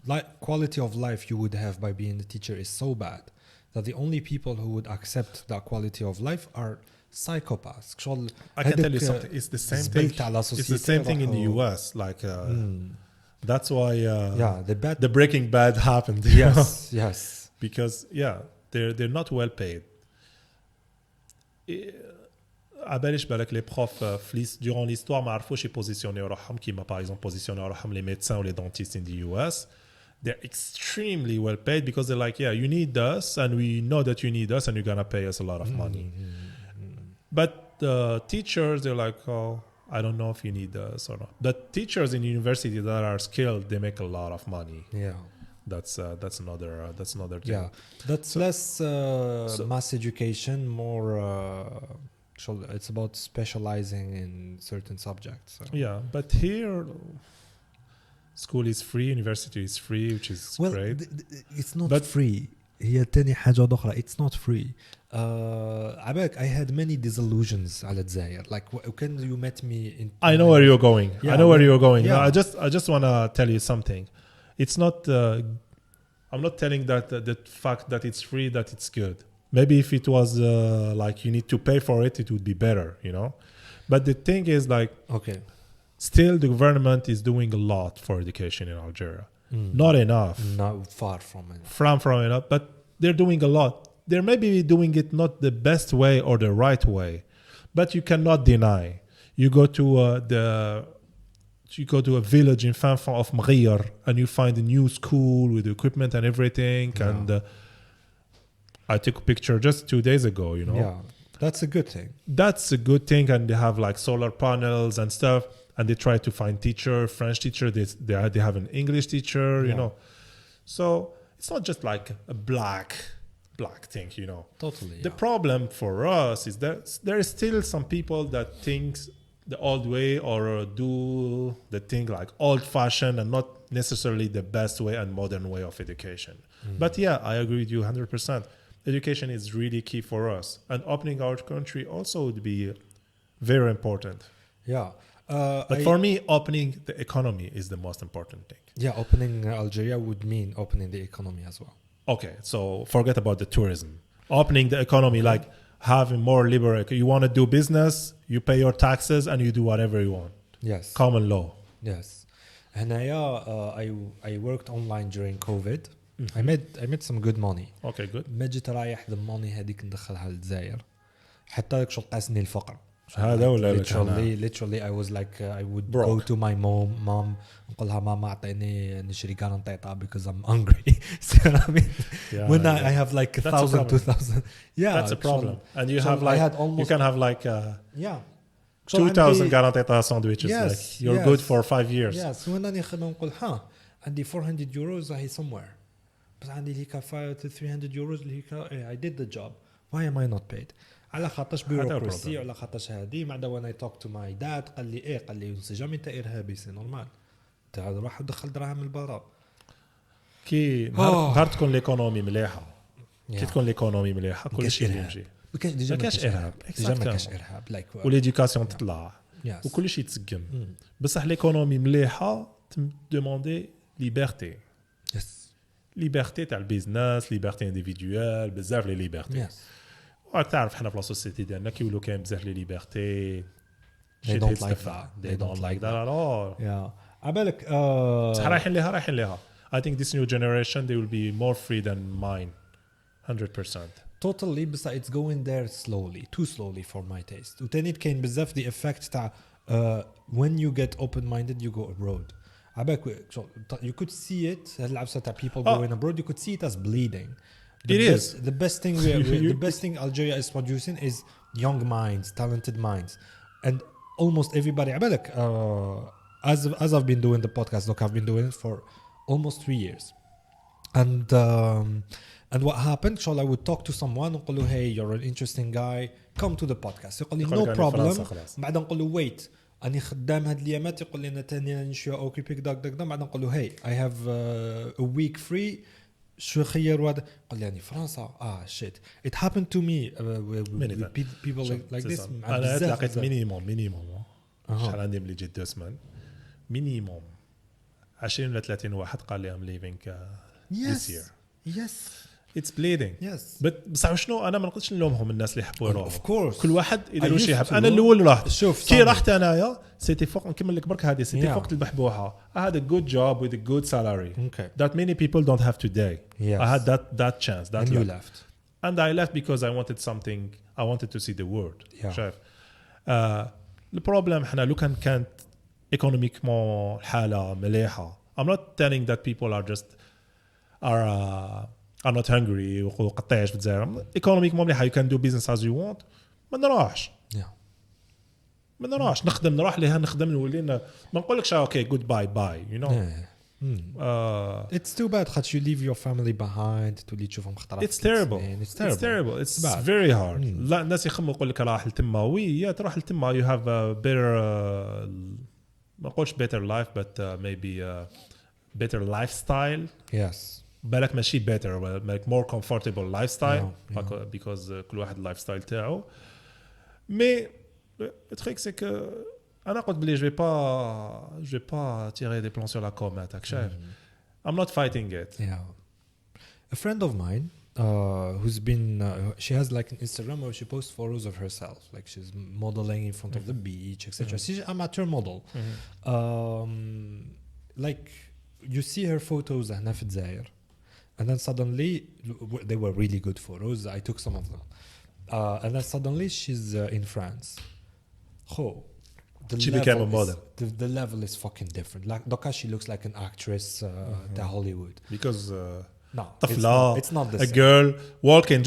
Speaker 1: The quality of life you would have by being a teacher is so bad that the only people who would accept that quality of life are psychopaths.
Speaker 2: I can tell you something. It's the same thing. It's the same thing in the US. Like that's why the Breaking Bad happened.
Speaker 1: Yes.
Speaker 2: Because they're not well paid. عباليش بالك لي بروف فليس durant l'histoire ما عرفوش يبوزيسيونيو روحهم كيما باغ اكزومبل بوزيسيونيو روحهم لي ميدسان و لي دونتيست in the US. They're extremely well paid because they're like, yeah, you need us and we know that you need us and you're gonna pay us a lot of money. But teachers, they're like, oh, I don't know if you need us or not. But teachers in university that are skilled, they make a lot of money.
Speaker 1: Yeah.
Speaker 2: That's another thing.
Speaker 1: Yeah, that's less mass education, more it's about specializing in certain subjects. So.
Speaker 2: Yeah, but here school is free, university is free, which is great.
Speaker 1: It's not free. هي تاني حاجة أخرى. It's not free. عباك I had many disillusions على الجزائر. Like when you met me in.
Speaker 2: I know where you're going.
Speaker 1: Yeah,
Speaker 2: I know where you're going.
Speaker 1: Yeah.
Speaker 2: No, I just want to tell you something. It's not. I'm not telling that the fact that it's free that it's good. Maybe if it was like you need to pay for it, it would be better, you know. But the thing is, like,
Speaker 1: okay,
Speaker 2: still the government is doing a lot for education in Algeria. Not enough.
Speaker 1: Not far from it.
Speaker 2: From enough, but they're doing a lot. They're maybe doing it not the best way or the right way, but you cannot deny. You go to a village in Fanfan of Mghir and you find a new school with equipment and everything. Yeah. And I took a picture just 2 days ago, you know.
Speaker 1: Yeah, that's a good thing.
Speaker 2: That's a good thing. And they have like solar panels and stuff. And they try to find teacher, French teacher. They have an English teacher, you know. So it's not just like a black thing, you know.
Speaker 1: Totally.
Speaker 2: The problem for us is that there is still some people that thinks the old way or do the thing like old-fashioned and not necessarily the best way and modern way of education. But yeah, I agree with you 100%. Education is really key for us. And opening our country also would be very important.
Speaker 1: Yeah.
Speaker 2: But for me, opening the economy is the most important thing.
Speaker 1: Yeah, opening Algeria would mean opening the economy as well.
Speaker 2: Okay, so forget about the tourism. Opening the economy, like having more liberal. You want to do business, you pay your taxes, and you do whatever you want.
Speaker 1: Yes.
Speaker 2: Common law.
Speaker 1: Yes. هنايا I worked online during COVID. I made some good money.
Speaker 2: Okay, good.
Speaker 1: ما جيت رايح the money هذيك ندخلها للجزائر حتى داك شغل قاسني الفقر.
Speaker 2: هذا ولا
Speaker 1: literally I was like I would
Speaker 2: Broke.
Speaker 1: go to my mom نقول لها ماما اعطيني نشري قرنطيطة because I'm hungry. See what I mean?
Speaker 2: Yeah,
Speaker 1: When I have like 1,000, 2,000. Yeah,
Speaker 2: that's a problem. And you
Speaker 1: so
Speaker 2: have
Speaker 1: I
Speaker 2: like
Speaker 1: had almost,
Speaker 2: you can have like
Speaker 1: yeah.
Speaker 2: 2,000 garanteta sandwiches.
Speaker 1: Yes,
Speaker 2: like you're
Speaker 1: yes.
Speaker 2: good for 5 years.
Speaker 1: Yes. when أنا نقول عندي 400 euros راهي somewhere. بس عندي ليك 300 euros ليك I did the job. Why am I not paid? على خاطرش بيروقراسي على خاطرش هذه بعد when I talk to my dad قال لي قال لي سي جامي انت ارهابي سي نورمال انت روح دخل دراهم البرا
Speaker 2: كي نهار تكون ليكونومي مليحه كي تكون ليكونومي مليحه كل شيء يمشي
Speaker 1: ما كاش ارهاب
Speaker 2: ما
Speaker 1: كاش ارهاب
Speaker 2: وليديوكاسيون تطلع وكل شيء يتسقم بصح ليكونومي مليحه دوموندي ليبرتي ليبرتي تاع البيزنس ليبرتي انديفيدوال بزاف لي ليبرتي تعرف حنا في لا سوسيتي ديالنا كيولو كاين بزاف لي ليبرتي
Speaker 1: they don't like that
Speaker 2: they don't like that at all
Speaker 1: عبالك
Speaker 2: صح رايحين ليها I think this new generation they will be more free than mine 100%
Speaker 1: totally but it's going there slowly too slowly for my taste وتاني كاين بزاف the effect تاع when you get open minded you go abroad عبالك you could see it هاد العبسة تاع people going abroad you could see it as bleeding the best thing the best thing Algeria is producing is young minds talented minds and almost everybody عبالك as I've been doing the podcast look I've been doing it for almost 3 years and what happened so I would talk to someone نقول له hey you're an interesting guy come to the podcast يقول لي no problem بعد نقول له wait أنا خدام هاد اليامات يقول لي أنا تاني نشوي أوكيبيك داك بعد نقول له hey I have a week free شو خير وهذا قال لي يعني فرنسا shit it happened to me with people like this
Speaker 2: أنا لقيت مينيموم شحال عندي ملي جيت 2 سمان مينيموم 20 ولا 30 واحد قال لي I'm leaving this year
Speaker 1: yes
Speaker 2: it's bleeding
Speaker 1: yes
Speaker 2: بصح شنو انا ما نقدرش نلومهم الناس اللي يحبوا يروحوا
Speaker 1: course
Speaker 2: كل واحد يدير واش يحب انا الاول رحت
Speaker 1: شوف
Speaker 2: كي رحت انايا سيتي فوق نكمل لك برك هذه سيتي فوق البحبوحه I had a good job with a good salary that many people don't have today I had that chance that
Speaker 1: and you left
Speaker 2: and I left because I wanted something I wanted to see the world شايف البروبلم احنا لو كانت ايكونوميكمون الحاله مليحه I'm not telling that people are not hungry وقطاعش في الجزائر economic مليحه you can do business as you want ما نروحش ما نروحش نروح لها نخدم نولي ما نقولكش اوكي جود باي you know
Speaker 1: it's too bad خاطر you leave your family behind تولي تشوفهم خطرات
Speaker 2: it's terrible it's very hard لا الناس يخموا يقول لك راح لتما وي تروح لتما you have a better ما نقولش better life but maybe better lifestyle
Speaker 1: yes
Speaker 2: بالك ماشي better like more comfortable lifestyle because كل واحد lifestyle تاعو mais le truc c'est que انا قلت بلي je vais pas tirer des plans sur la comète شايف I'm not fighting it
Speaker 1: a friend of mine who's been she has like an Instagram where she posts photos of herself like she's modeling in front of the beach etc she's an amateur model like you see her photos هنا في الجزائر and then suddenly they were really good photos I took some of them and then suddenly she's in France
Speaker 2: she became a model
Speaker 1: the level is fucking different like Doka she looks like an actress to Hollywood
Speaker 2: because
Speaker 1: no it's not the
Speaker 2: a
Speaker 1: same.
Speaker 2: girl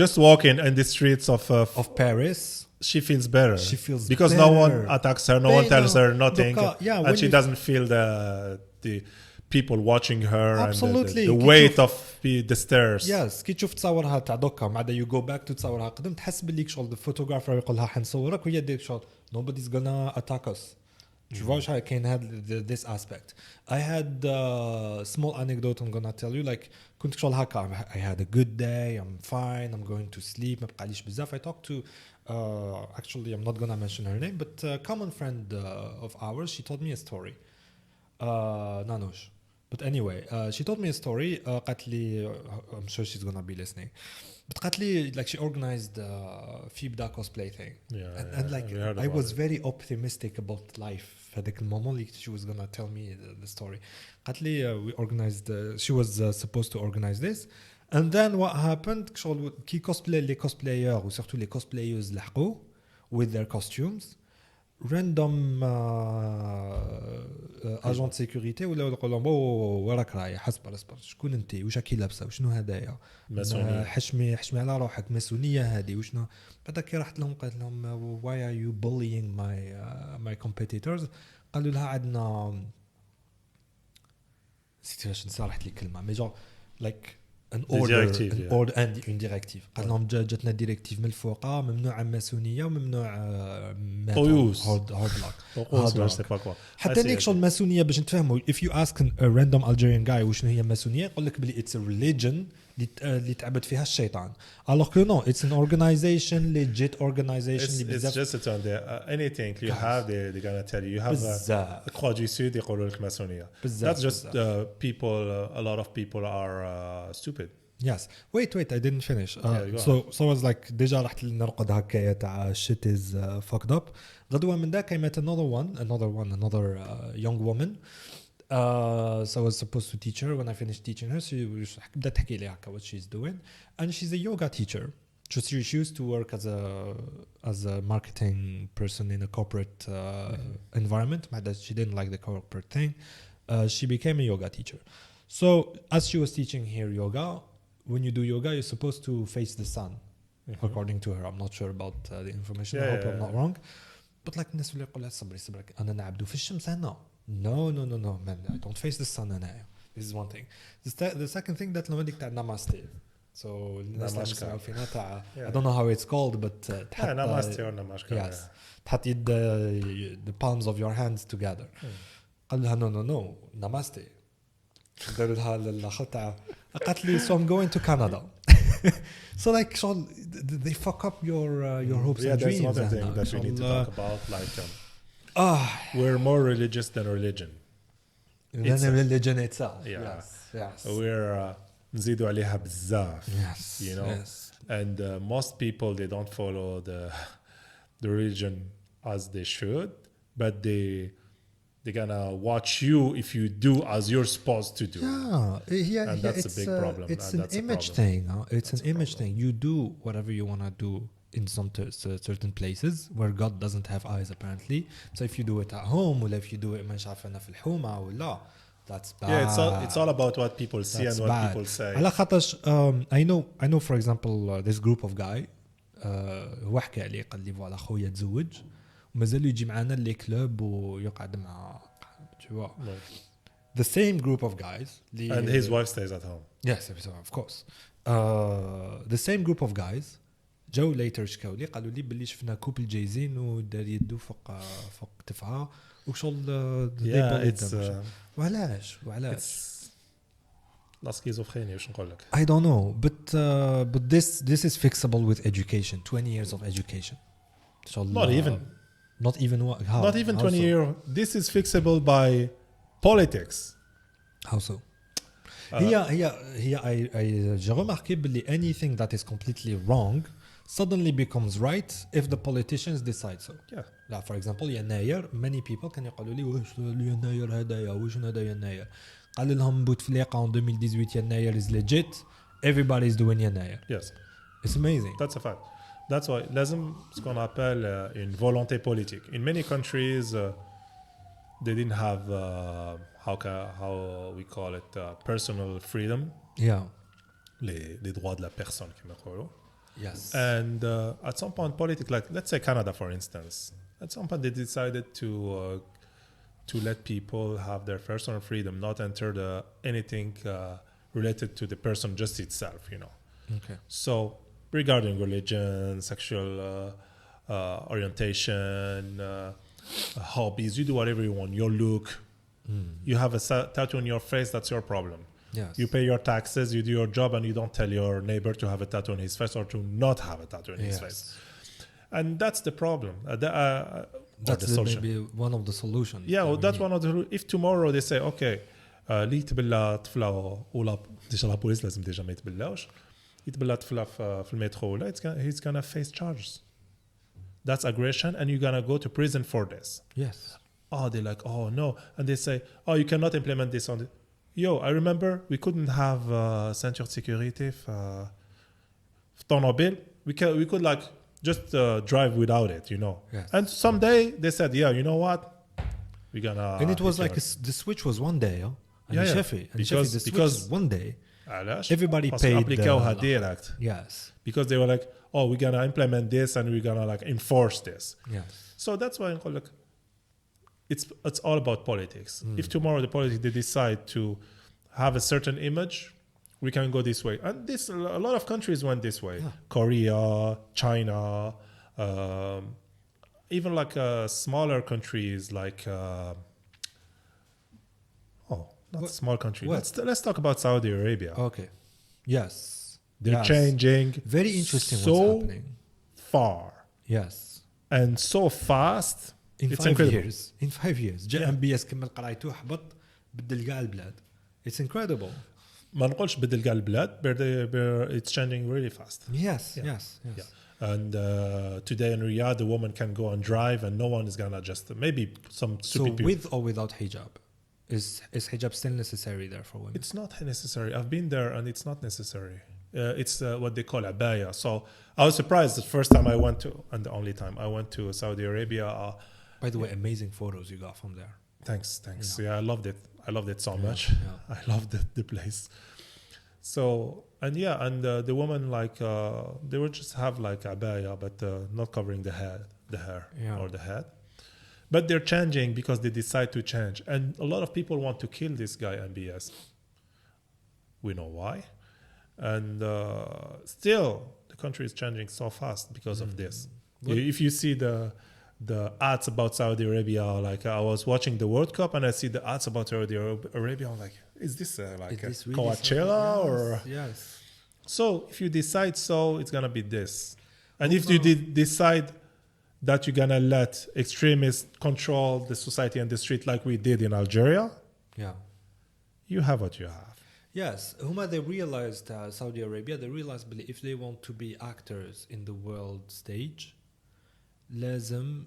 Speaker 2: just walking in the streets of
Speaker 1: Paris
Speaker 2: she feels better because
Speaker 1: better.
Speaker 2: no one attacks her no one tells her nothing and she doesn't feel the people watching her
Speaker 1: absolutely
Speaker 2: and the weight of the stairs
Speaker 1: yes كي تشوف تصورها تاع دوكا بعد you go back to تصورها قدم تحس باللي شغل الفوتوغرافر يقول لها حنصورك وهي ديك شغل nobody's gonna attack us tu vois شحال كاين هاد this aspect I had a small anecdote I'm gonna tell you like كنت شغل هكا I had a good day I'm fine I'm going to sleep ما بقاليش بزاف I talked to actually I'm not gonna mention her name but a common friend of ours she told me a story نانوش But anyway, she told me a story. قالت لي I'm sure she's gonna be listening. But قالت لي like she organized في بدا cosplay thing. And like I was very optimistic about life في هذاك المومون اللي she was gonna tell me the story. قالت لي we organized she was supposed to organize this. And then what happened شغل كي cosplay les cosplayers ou surtout les cosplayeuses لحقوا with their costumes. Random agent de sécurité ولا يقول لهم وراك رايح اصبر شكون انت واش راكي لابسه وشنو هدايا حشمي على روحك ماسونيه هذه وشنو بعد كي رحت لهم قالت لهم why are you bullying my competitors قالوا لها عندنا نسيت نصرحت لي كلمه مي جو like an order and une directive قال لهم جاتنا ديريكتيف من الفوق ممنوع ماسونيه وممنوع هارد حتى نيك شغل ماسونيه باش نتفاهموا if you ask a random Algerian guy وشنو هي ماسونيه يقول لك بلي it's a religion اللي تعبد فيها الشيطان alors que no it's an organization legit organization
Speaker 2: it's just anything you have they're gonna tell you have a croix du sud يقولوا لك ماسونيه that's just people a lot of people are stupid.
Speaker 1: Yes. Wait, I didn't finish. So I was like déjà رحت نرقد هكايا تاع shit is fucked up. غدوة من ذاك I met another young woman. So I was supposed to teach her. When I finished teaching her, she بدأت تحكي لي هكا what she's doing. And she's a yoga teacher. She used to work as a marketing person in a corporate environment. She didn't like the corporate thing. She became a yoga teacher. So as she was teaching here yoga, when you do yoga, you're supposed to face the sun, according to her. I'm not sure about the information. I hope I'm not wrong. But like الناس اللي يقول لها صبري أنا نعبدو في الشمس هنا. No, man. I don't face the sun هنا. This is one thing. The second thing that لما ديك تاع namaste. So الناس اللي يسمعوا فينا تاع I don't know how it's called, but
Speaker 2: namaste or namaskar.
Speaker 1: Yes. تحط يد the palms of your hands together. قال لها no namaste. قالوا لها الاخر تاع قالت لي so I'm going to Canada. So like so they fuck up your hopes and dreams.
Speaker 2: That's another thing that we need to talk about like we're more religious than religion
Speaker 1: itself. Yes.
Speaker 2: We're نزيدوا عليها بزاف.
Speaker 1: Yes.
Speaker 2: You know. Yes. And most people they don't follow the religion as they should, but they're gonna watch you if you do as you're supposed to do.
Speaker 1: Yeah,
Speaker 2: and that's a big problem.
Speaker 1: It's an image thing. It's an image thing. You do whatever you wanna do in some certain places where God doesn't have eyes apparently. So if you do it at home, or if you do it مش عارف أنا في الحومة ولا that's bad.
Speaker 2: Yeah, it's all about what people see and what people say.
Speaker 1: على خاطرش I know for example this group of guy هو حكى عليه قال لي فوالا خويا تزوج ومازال يجي معنا لي كلوب ويقعد مع tu vois the same group of guys
Speaker 2: and his wife stays at home.
Speaker 1: Yes, of course. The same group of guys جو later شكاو لي قالوا لي باللي شفنا كوبل جايزين ودار يدو فوق كتفها وشغل وعلاش
Speaker 2: لا سكيزوفرينيا واش نقول لك.
Speaker 1: I don't know but this is fixable with education 20 years of education. Not even
Speaker 2: 20 years. This is fixable by politics.
Speaker 1: How so? هي j'ai remarqué باللي anything that is completely wrong suddenly becomes right if the politicians decide so.
Speaker 2: Yeah.
Speaker 1: لا for example يناير many people كانوا يقولوا لي واش يناير هدايا واش هذا يناير قال لهم بوتفليقه en 2018 يناير is legit everybody is doing يناير.
Speaker 2: Yes.
Speaker 1: It's amazing.
Speaker 2: That's a fact. That's why لازم ce qu'on appelle une volonté politique. In many countries they didn't have how we call it personal freedom.
Speaker 1: Yeah.
Speaker 2: Les droits de la personne كما يقولوا.
Speaker 1: Yes.
Speaker 2: And at some point politics like let's say Canada for instance. At some point they decided to let people have their personal freedom, not enter anything related to the person just itself, you know.
Speaker 1: Okay.
Speaker 2: So regarding religion, sexual orientation, hobbies, you do whatever you want. Your look, you have a tattoo on your face, that's your problem.
Speaker 1: Yes.
Speaker 2: You pay your taxes, you do your job, and you don't tell your neighbor to have a tattoo on his face or to not have a tattoo on his face. And that's the problem.
Speaker 1: That's maybe one of the solutions.
Speaker 2: Yeah, well, that's one of the. If tomorrow they say, okay, اللي يتبلى طفله ولا ديجا لا بوليس لازم ديجا ما يتبلاوش يتبلى طفله في المترو ولا he's gonna face charges. That's aggression and you're gonna go to prison for this.
Speaker 1: Yes.
Speaker 2: Oh, they're like, oh no, and they say, oh, you cannot implement this on the. Yo, I remember we couldn't have ceinture de sécurité في طونوبيل. We could like just drive without it, you know.
Speaker 1: Yes.
Speaker 2: And someday they said, yeah, you know what, we're gonna.
Speaker 1: And it was like the switch was one day, huh? And
Speaker 2: Yeah, yeah.
Speaker 1: Shafi, and
Speaker 2: Because-
Speaker 1: Shafi, the switch
Speaker 2: because-
Speaker 1: was one day.
Speaker 2: علاش؟
Speaker 1: Everybody
Speaker 2: parce que
Speaker 1: paid
Speaker 2: أبليكاوها
Speaker 1: the-
Speaker 2: direct.
Speaker 1: Yes.
Speaker 2: Because they were like, oh, we're gonna implement this and we're gonna like enforce this.
Speaker 1: Yes.
Speaker 2: So that's why نقول لك it's all about politics. If tomorrow the politics they decide to have a certain image, we can go this way. And this a lot of countries went this way.
Speaker 1: Yeah.
Speaker 2: Korea, China, even like smaller countries like not
Speaker 1: What-
Speaker 2: small country.
Speaker 1: what?
Speaker 2: Let's talk about Saudi Arabia.
Speaker 1: Okay. Yes.
Speaker 2: They're
Speaker 1: Yes.
Speaker 2: changing
Speaker 1: Very interesting
Speaker 2: so
Speaker 1: what's happening.
Speaker 2: far
Speaker 1: Yes.
Speaker 2: and so fast.
Speaker 1: In
Speaker 2: It's
Speaker 1: 5
Speaker 2: incredible.
Speaker 1: years. In 5 years. جاء
Speaker 2: Yeah.
Speaker 1: MBS كمل قرايته حبط بدل كاع البلاد. It's incredible.
Speaker 2: ما نقولش بدل كاع البلاد but it's changing really fast.
Speaker 1: Yes.
Speaker 2: Yeah.
Speaker 1: Yes. Yes.
Speaker 2: Yeah. And today in Riyadh the woman can go and drive and no one is gonna just maybe some
Speaker 1: So
Speaker 2: stupid people.
Speaker 1: with or without hijab, is hijab still necessary there for women?
Speaker 2: It's not necessary. I've been there and it's not necessary. It's what they call abaya. So I was surprised the first time I went to, and the only time I went to Saudi Arabia.
Speaker 1: By the way, amazing photos you got from there.
Speaker 2: Thanks.
Speaker 1: Yeah.
Speaker 2: Yeah, I loved it. I loved it so much.
Speaker 1: Yeah.
Speaker 2: I loved the place. So and yeah, and the woman like they would just have like abaya, but not covering the hair,
Speaker 1: Yeah.
Speaker 2: or the head. But they're changing because they decide to change, and a lot of people want to kill this guy MBS. We know why, and still the country is changing so fast because of this.
Speaker 1: What-
Speaker 2: If you see the ads about Saudi Arabia, like I was watching the World Cup and I see the ads about Saudi Arabia, I'm like, is this like
Speaker 1: Is
Speaker 2: a
Speaker 1: this really
Speaker 2: Coachella
Speaker 1: something?
Speaker 2: or?
Speaker 1: Yes.
Speaker 2: So if you decide so, it's gonna be this, and if you decide that you're gonna let extremists control the society and the street like we did in Algeria,
Speaker 1: Yeah.
Speaker 2: you have what you have.
Speaker 1: Yes, Huma, they realized Saudi Arabia. They realized if they want to be actors in the world stage, لازم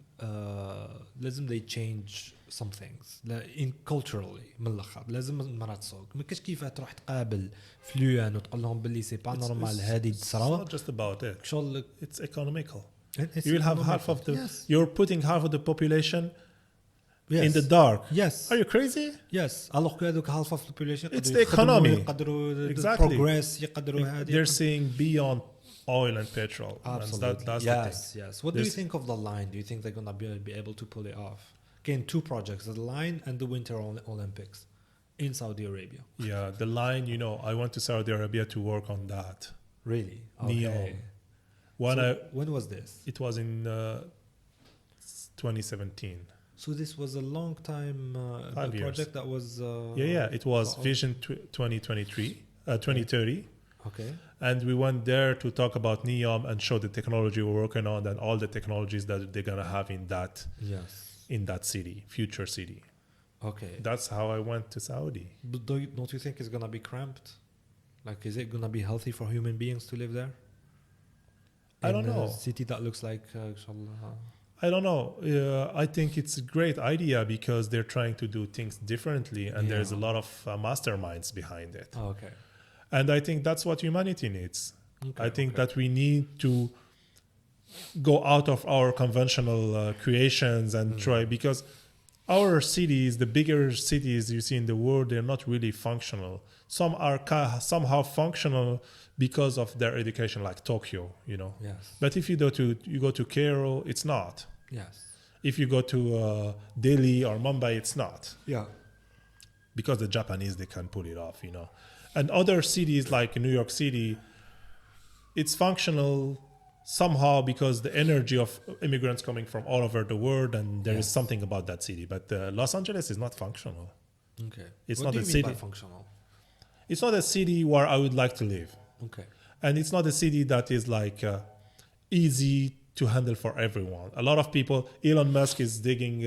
Speaker 1: they change some things. In culturally من الآخر لازم المرأة تسوق. ما كاش كيف تروح تقابل فلوان وتقول لهم باللي سي با نورمال هذه
Speaker 2: It's
Speaker 1: تصرا.
Speaker 2: not just about it.
Speaker 1: شغل
Speaker 2: It's economical.
Speaker 1: it's
Speaker 2: You will have half of the.
Speaker 1: Yes.
Speaker 2: You're putting half of the population
Speaker 1: Yes.
Speaker 2: in the dark.
Speaker 1: Yes.
Speaker 2: Are you crazy?
Speaker 1: Yes. Alors que هذوك half of the population
Speaker 2: It's
Speaker 1: يقدروا
Speaker 2: the economy.
Speaker 1: يقدروا
Speaker 2: Exactly.
Speaker 1: progress يقدروا هذه.
Speaker 2: They're seeing beyond oil and petrol.
Speaker 1: Absolutely.
Speaker 2: And that's
Speaker 1: yes,
Speaker 2: the thing.
Speaker 1: yes. What do you
Speaker 2: There's-
Speaker 1: think of the line? Do you think they're gonna be able to pull it off? Again, two projects: the line and the Winter Olympics in Saudi Arabia.
Speaker 2: Yeah, the line. You know, I went to Saudi Arabia to work on that.
Speaker 1: Really?
Speaker 2: Neon. When
Speaker 1: When was this?
Speaker 2: it was in 2017.
Speaker 1: So this was a long time
Speaker 2: 5 years.
Speaker 1: project that was.
Speaker 2: Yeah. It was
Speaker 1: for-
Speaker 2: Vision 2023, 2030.
Speaker 1: Okay.
Speaker 2: And we went there to talk about NEOM and show the technology we're working on and all the technologies that they're gonna have
Speaker 1: Yes.
Speaker 2: in that city, future city.
Speaker 1: Okay.
Speaker 2: That's how I went to Saudi.
Speaker 1: But don't you think it's gonna be cramped? Like, is it gonna be healthy for human beings to live there?
Speaker 2: I don't
Speaker 1: In
Speaker 2: know.
Speaker 1: a city that looks like, inshallah.
Speaker 2: I don't know. I think it's a great idea because they're trying to do things differently and there's a
Speaker 1: Yeah.
Speaker 2: lot of masterminds behind it.
Speaker 1: Oh, okay.
Speaker 2: And I think that's what humanity needs.
Speaker 1: Okay,
Speaker 2: I think
Speaker 1: okay.
Speaker 2: that we need to go out of our conventional creations and try, because our cities, the bigger cities you see in the world, they're not really functional. Some are somehow functional because of their education, like Tokyo, you know.
Speaker 1: Yes.
Speaker 2: But if you go to Cairo, it's not.
Speaker 1: Yes.
Speaker 2: If you go to Delhi or Mumbai, it's not.
Speaker 1: Yeah.
Speaker 2: Because the Japanese, they can pull it off, you know. And other cities like New York City, it's functional somehow because the energy of immigrants coming from all over the world, and there is
Speaker 1: Yes.
Speaker 2: something about that city. But Los Angeles is not functional.
Speaker 1: Okay.
Speaker 2: It's
Speaker 1: What
Speaker 2: not
Speaker 1: do
Speaker 2: a
Speaker 1: you mean by
Speaker 2: city.
Speaker 1: functional?
Speaker 2: It's not a city where I would like to live.
Speaker 1: Okay.
Speaker 2: And it's not a city that is like easy to handle for everyone. A lot of people, Elon Musk is digging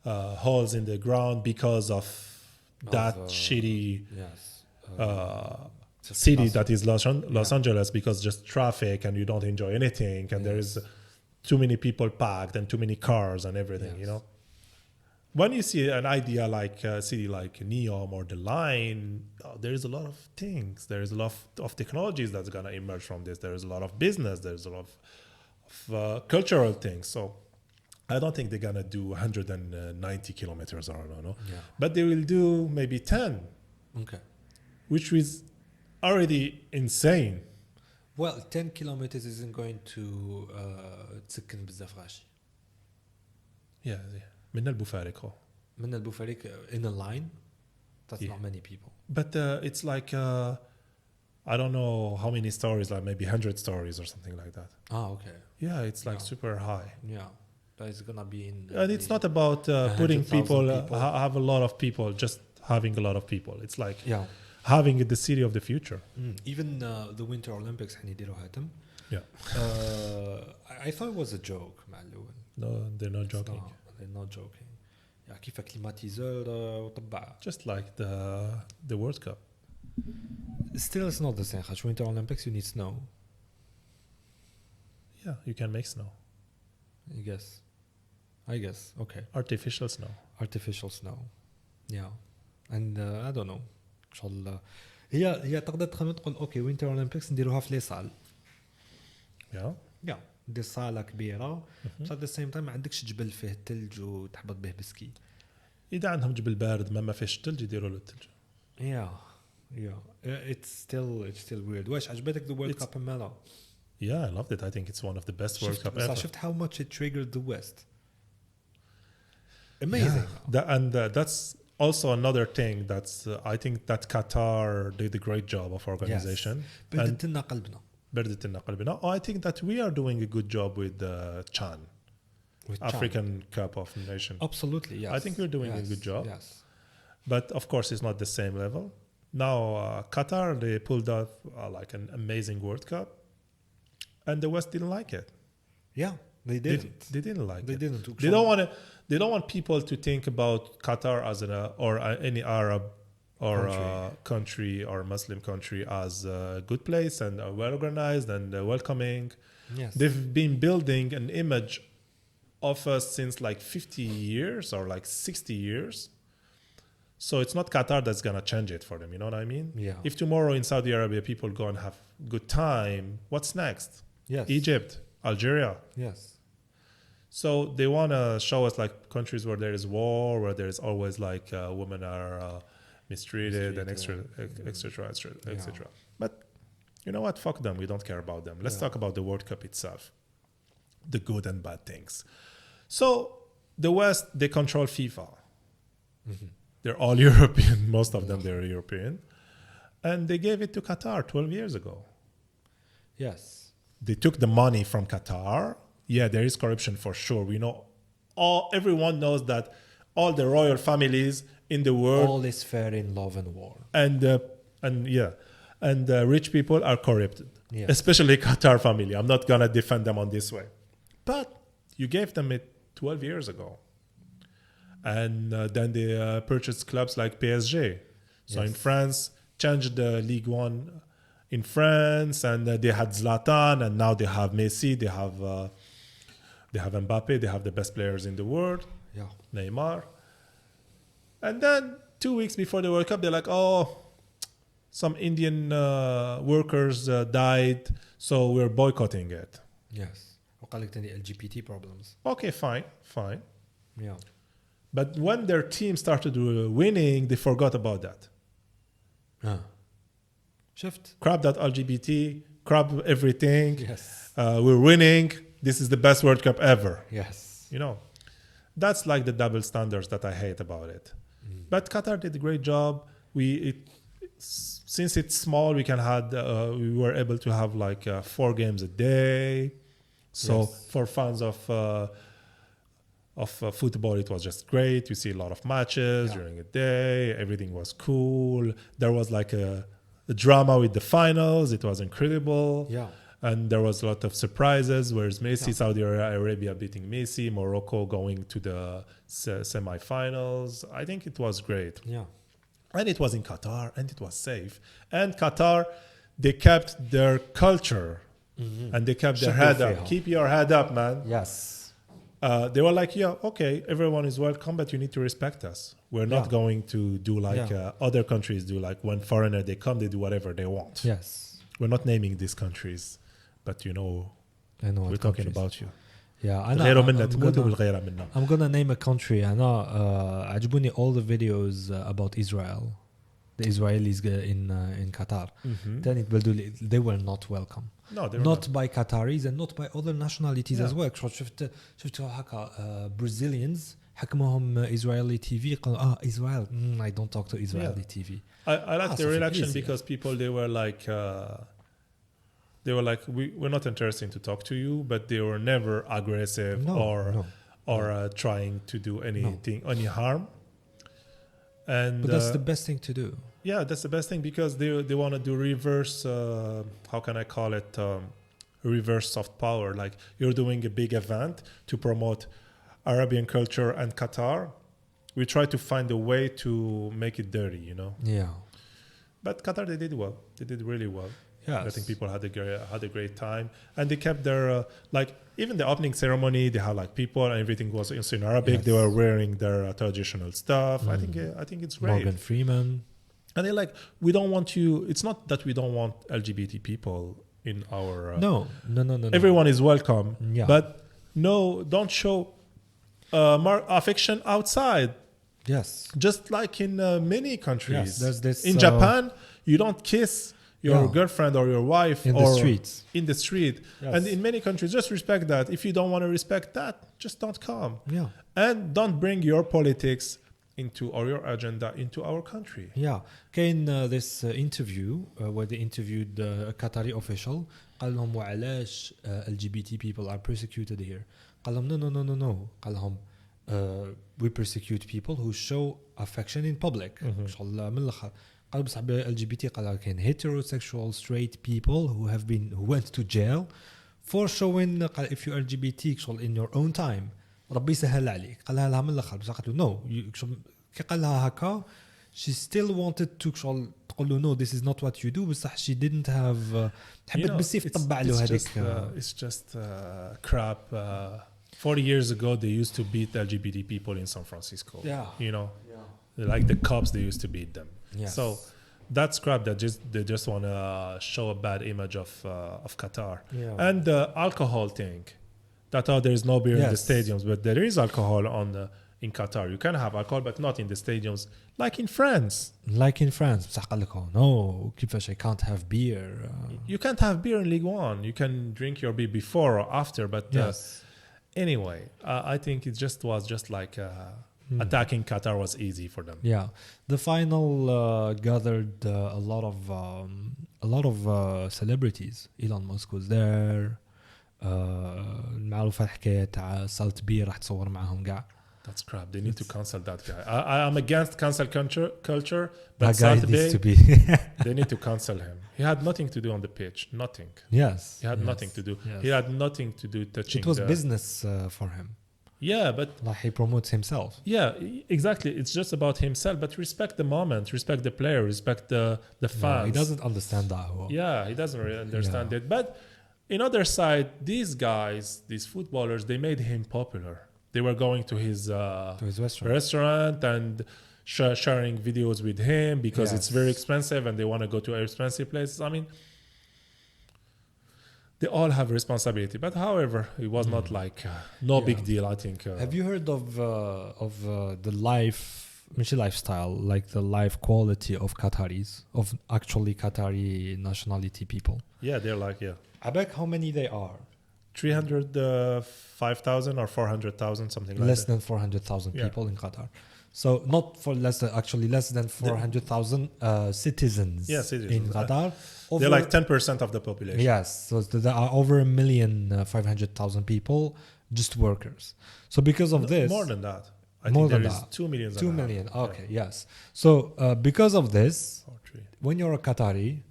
Speaker 2: holes in the ground because of that
Speaker 1: Of,
Speaker 2: shitty
Speaker 1: yes.
Speaker 2: city
Speaker 1: Plus-
Speaker 2: that is Los Angeles, because just traffic and you don't enjoy anything, and there is too many people packed and too many cars and everything,
Speaker 1: Yes.
Speaker 2: you know. When you see an idea like a city like Neom or the Line, there is a lot of things. There is a lot of technologies that's going to emerge from this. There is a lot of business. There's a lot of cultural things. So I don't think they're going to do 190 kilometers, I don't know.
Speaker 1: Yeah.
Speaker 2: But they will do maybe 10,
Speaker 1: Okay.
Speaker 2: which is already insane.
Speaker 1: Well, 10 kilometers isn't going to تسكن بزاف غاشي.
Speaker 2: Yeah. من البوفاريكو.
Speaker 1: من البوفاريك in a line, that's not many people.
Speaker 2: But it's like, I don't know how many stories, like maybe 100 stories or something like that.
Speaker 1: Ah, okay.
Speaker 2: Yeah, it's like super high.
Speaker 1: Yeah. That is gonna be in.
Speaker 2: And it's not about putting
Speaker 1: 100,000
Speaker 2: people,
Speaker 1: people.
Speaker 2: have a lot of people, just having a lot of people. It's like
Speaker 1: Yeah.
Speaker 2: having the city of the future.
Speaker 1: Even the Winter Olympics حين يديروا هاتم.
Speaker 2: Yeah.
Speaker 1: I thought it was a joke مع الأول.
Speaker 2: No, they're not joking.
Speaker 1: No, they're not joking. يعني كيف كليماتيزور وطبعة.
Speaker 2: Just like the World Cup.
Speaker 1: Still, it's not the same. خاطر Winter Olympics you need snow.
Speaker 2: Yeah, you can make snow.
Speaker 1: I guess. Okay.
Speaker 2: Artificial snow.
Speaker 1: Artificial snow. Yeah. And I don't know. إن شاء الله. هي تقدر تقول أوكي Winter Olympics نديروها في لي صال.
Speaker 2: Yeah.
Speaker 1: Yeah. دير صالة كبيرة. بس at the same time ما عندكش جبل فيه الثلج وتحبط به بسكي.
Speaker 2: إذا عندهم جبل بارد ما فيش الثلج يديروا له الثلج.
Speaker 1: Yeah. It's still weird. واش عجبتك the World Cup مالا؟
Speaker 2: Yeah, I loved it. I think it's one of the best World Cup ever.
Speaker 1: شفت how much it triggered the West. Amazing.
Speaker 2: Yeah. That's also another thing that's I think that Qatar did a great job of organization.
Speaker 1: بردت لنا قلبنا.
Speaker 2: بردت لنا قلبنا. Oh, I think that we are doing a good job with CHAN.
Speaker 1: With
Speaker 2: African Cup of Nations.
Speaker 1: Absolutely, yes.
Speaker 2: I think we're doing a good job.
Speaker 1: Yes.
Speaker 2: But of course, it's not the same level. Now, Qatar, they pulled off like an amazing World Cup, and the West didn't like it.
Speaker 1: Yeah, they didn't.
Speaker 2: They didn't like
Speaker 1: They
Speaker 2: it.
Speaker 1: didn't.
Speaker 2: They don't want to. They don't want people to think about Qatar as any Arab or country or Muslim country as a good place and well organized and welcoming.
Speaker 1: Yes.
Speaker 2: They've been building an image of us since like 50 years or like 60 years. So it's not Qatar that's going to change it for them. You know what I mean?
Speaker 1: Yeah.
Speaker 2: If tomorrow in Saudi Arabia people go and have good time, what's next?
Speaker 1: Yes.
Speaker 2: Egypt, Algeria.
Speaker 1: Yes.
Speaker 2: So they want to show us like countries where there is war, where there is always like women are mistreated and etc. But you know what? Fuck them. We don't care about them. Let's talk about the World Cup itself, the good and bad things. So the West, they control FIFA. They're all European. Most of them, they're European. And they gave it to Qatar 12 years ago.
Speaker 1: Yes.
Speaker 2: They took the money from Qatar. Yeah, there is corruption for sure. We know, everyone knows that all the royal families in the world,
Speaker 1: All is fair in love and war.
Speaker 2: and rich people are corrupted,
Speaker 1: Yes.
Speaker 2: especially Qatar family. I'm not gonna defend them on this way, but you gave them it 12 years ago, and then they purchased clubs like PSG. So in France, changed the League One in France, and they had Zlatan, and now they have Messi. They have Mbappe. They have the best players in the world.
Speaker 1: Yeah.
Speaker 2: Neymar. And then 2 weeks before the World Cup, they're like, oh, some Indian workers died, so we're boycotting it.
Speaker 1: Yes. وقال لك تاني LGBT problems.
Speaker 2: Okay, fine.
Speaker 1: Yeah.
Speaker 2: But when their team started winning, they forgot about that.
Speaker 1: شفت.
Speaker 2: Crap that LGBT, crap everything.
Speaker 1: Yes.
Speaker 2: We're winning. This is the best World Cup ever.
Speaker 1: Yes.
Speaker 2: You know, that's like the double standards that I hate about it. But Qatar did a great job. Since it's small, we were able to have like 4 games a day. So for fans of football, it was just great. You see a lot of matches during the day. Everything was cool. There was like a drama with the finals. It was incredible.
Speaker 1: Yeah.
Speaker 2: And there was a lot of surprises. Whereas Messi, Saudi Arabia beating Messi, Morocco going to the semi-finals. I think it was great.
Speaker 1: Yeah.
Speaker 2: and it was in Qatar, and it was safe. And Qatar, they kept their culture, and they kept their head up. Keep your head up, man.
Speaker 1: Yes.
Speaker 2: They were like, yeah, okay, everyone is welcome, but you need to respect us. We're not going to do like other countries do. Like when foreigner they come, they do whatever they want.
Speaker 1: Yes.
Speaker 2: We're not naming these countries, but
Speaker 1: I know
Speaker 2: we're talking about you.
Speaker 1: Yeah, I'm gonna name a country. عجبوني all the videos about Israel, the Israelis in Qatar. Then they were not welcome.
Speaker 2: No, they
Speaker 1: were not by Qataris and not by other nationalities as well. شفت هكا Brazilians حكمهم Israeli TV قالوا Israel I don't talk to Israeli TV.
Speaker 2: I like the reaction because people they were like we're not interested to talk to you, but they were never aggressive or trying to do anything any harm. And
Speaker 1: but that's the best thing to do.
Speaker 2: Yeah, that's the best thing because they want to do reverse how can I call it reverse soft power. Like you're doing a big event to promote Arabian culture and Qatar. We try to find a way to make it dirty,
Speaker 1: Yeah.
Speaker 2: But Qatar, they did well. They did really well.
Speaker 1: Yes.
Speaker 2: I think people had a great time, and they kept their like even the opening ceremony. They had like people, and everything was in Arabic. Yes. They were wearing their traditional stuff. I think it's great.
Speaker 1: Morgan Freeman,
Speaker 2: and they're like, we don't want you. It's not that we don't want LGBT people in our.
Speaker 1: No.
Speaker 2: Everyone is welcome.
Speaker 1: Yeah.
Speaker 2: But no, don't show more affection outside.
Speaker 1: Yes.
Speaker 2: Just like in many countries.
Speaker 1: Yes, there's this
Speaker 2: in Japan, you don't kiss your girlfriend or your wife
Speaker 1: in the streets.
Speaker 2: In the street. Yes. And in many countries, just respect that. If you don't want to respect that, just don't come.
Speaker 1: Yeah.
Speaker 2: And don't bring your politics or your agenda into our country.
Speaker 1: Yeah. كاين this interview where they interviewed a Qatari official قال لهم وعلاش LGBT people are persecuted here. قال لهم no. قال لهم we persecute people who show affection in public. شغل من الآخر. قال بس LGBT قال كاين heterosexual straight people who went to jail for showing قال if you LGBT شغل in your own time ربي يسهل عليك. قالها لها من الاخر بس قالت له no كي قال لها هكا she still wanted to شغل تقول له no this is not what you do بصح she didn't have حبت بزاف تطبع له هذيك.
Speaker 2: It's just crap. 40 years ago they used to beat LGBT people in San Francisco. Like the cops they used to beat them.
Speaker 1: Yes.
Speaker 2: So that's crap that they just want to show a bad image of Qatar. And the alcohol thing that there is no beer in the stadiums, but there is alcohol in Qatar. You can have alcohol but not in the stadiums like in France.
Speaker 1: بصح قال لك no كيفاش I can't have beer.
Speaker 2: You can't have beer in League One. You can drink your beer before or after, but anyway, I think it was just like attacking Qatar was easy for them.
Speaker 1: Yeah, the final gathered a lot of celebrities. Elon Musk was there. المعروفة الحكاية تاع سالت بي راح تصور معهم قاع.
Speaker 2: That's crap. They need to cancel that guy. I am against cancel culture, but
Speaker 1: that guy needs to be.
Speaker 2: They need to cancel him. He had nothing to do on the pitch. Nothing.
Speaker 1: Yes.
Speaker 2: He had nothing to do.
Speaker 1: Yes.
Speaker 2: He had nothing to do touching.
Speaker 1: It was business for him.
Speaker 2: Yeah, but
Speaker 1: like he promotes himself.
Speaker 2: Yeah, exactly. It's just about himself. But respect the moment, respect the player, respect the fans.
Speaker 1: No, he doesn't understand that.
Speaker 2: Yeah, he doesn't really understand it. But in other side, these guys, these footballers, they made him popular. They were going to his restaurant and sharing videos with him because it's very expensive and they want to go to expensive places. I mean, they all have responsibility, but however, it was not like no big deal. I think.
Speaker 1: Have you heard of the lifestyle, like the life quality of Qataris, of actually Qatari nationality people?
Speaker 2: Yeah, they're like
Speaker 1: Abek, how many they are?
Speaker 2: 305,000 or 400,000, something like
Speaker 1: less than 400,000 people in Qatar. So not for less than 400,000 citizens,
Speaker 2: citizens
Speaker 1: in Qatar.
Speaker 2: They're like 10% of the population.
Speaker 1: Yes, so there are over 1,500,000 people, just workers. So because of this,
Speaker 2: more than that. I think there is 2 million.
Speaker 1: 2 million. Okay, yes. So because of this, when you're a Qatari,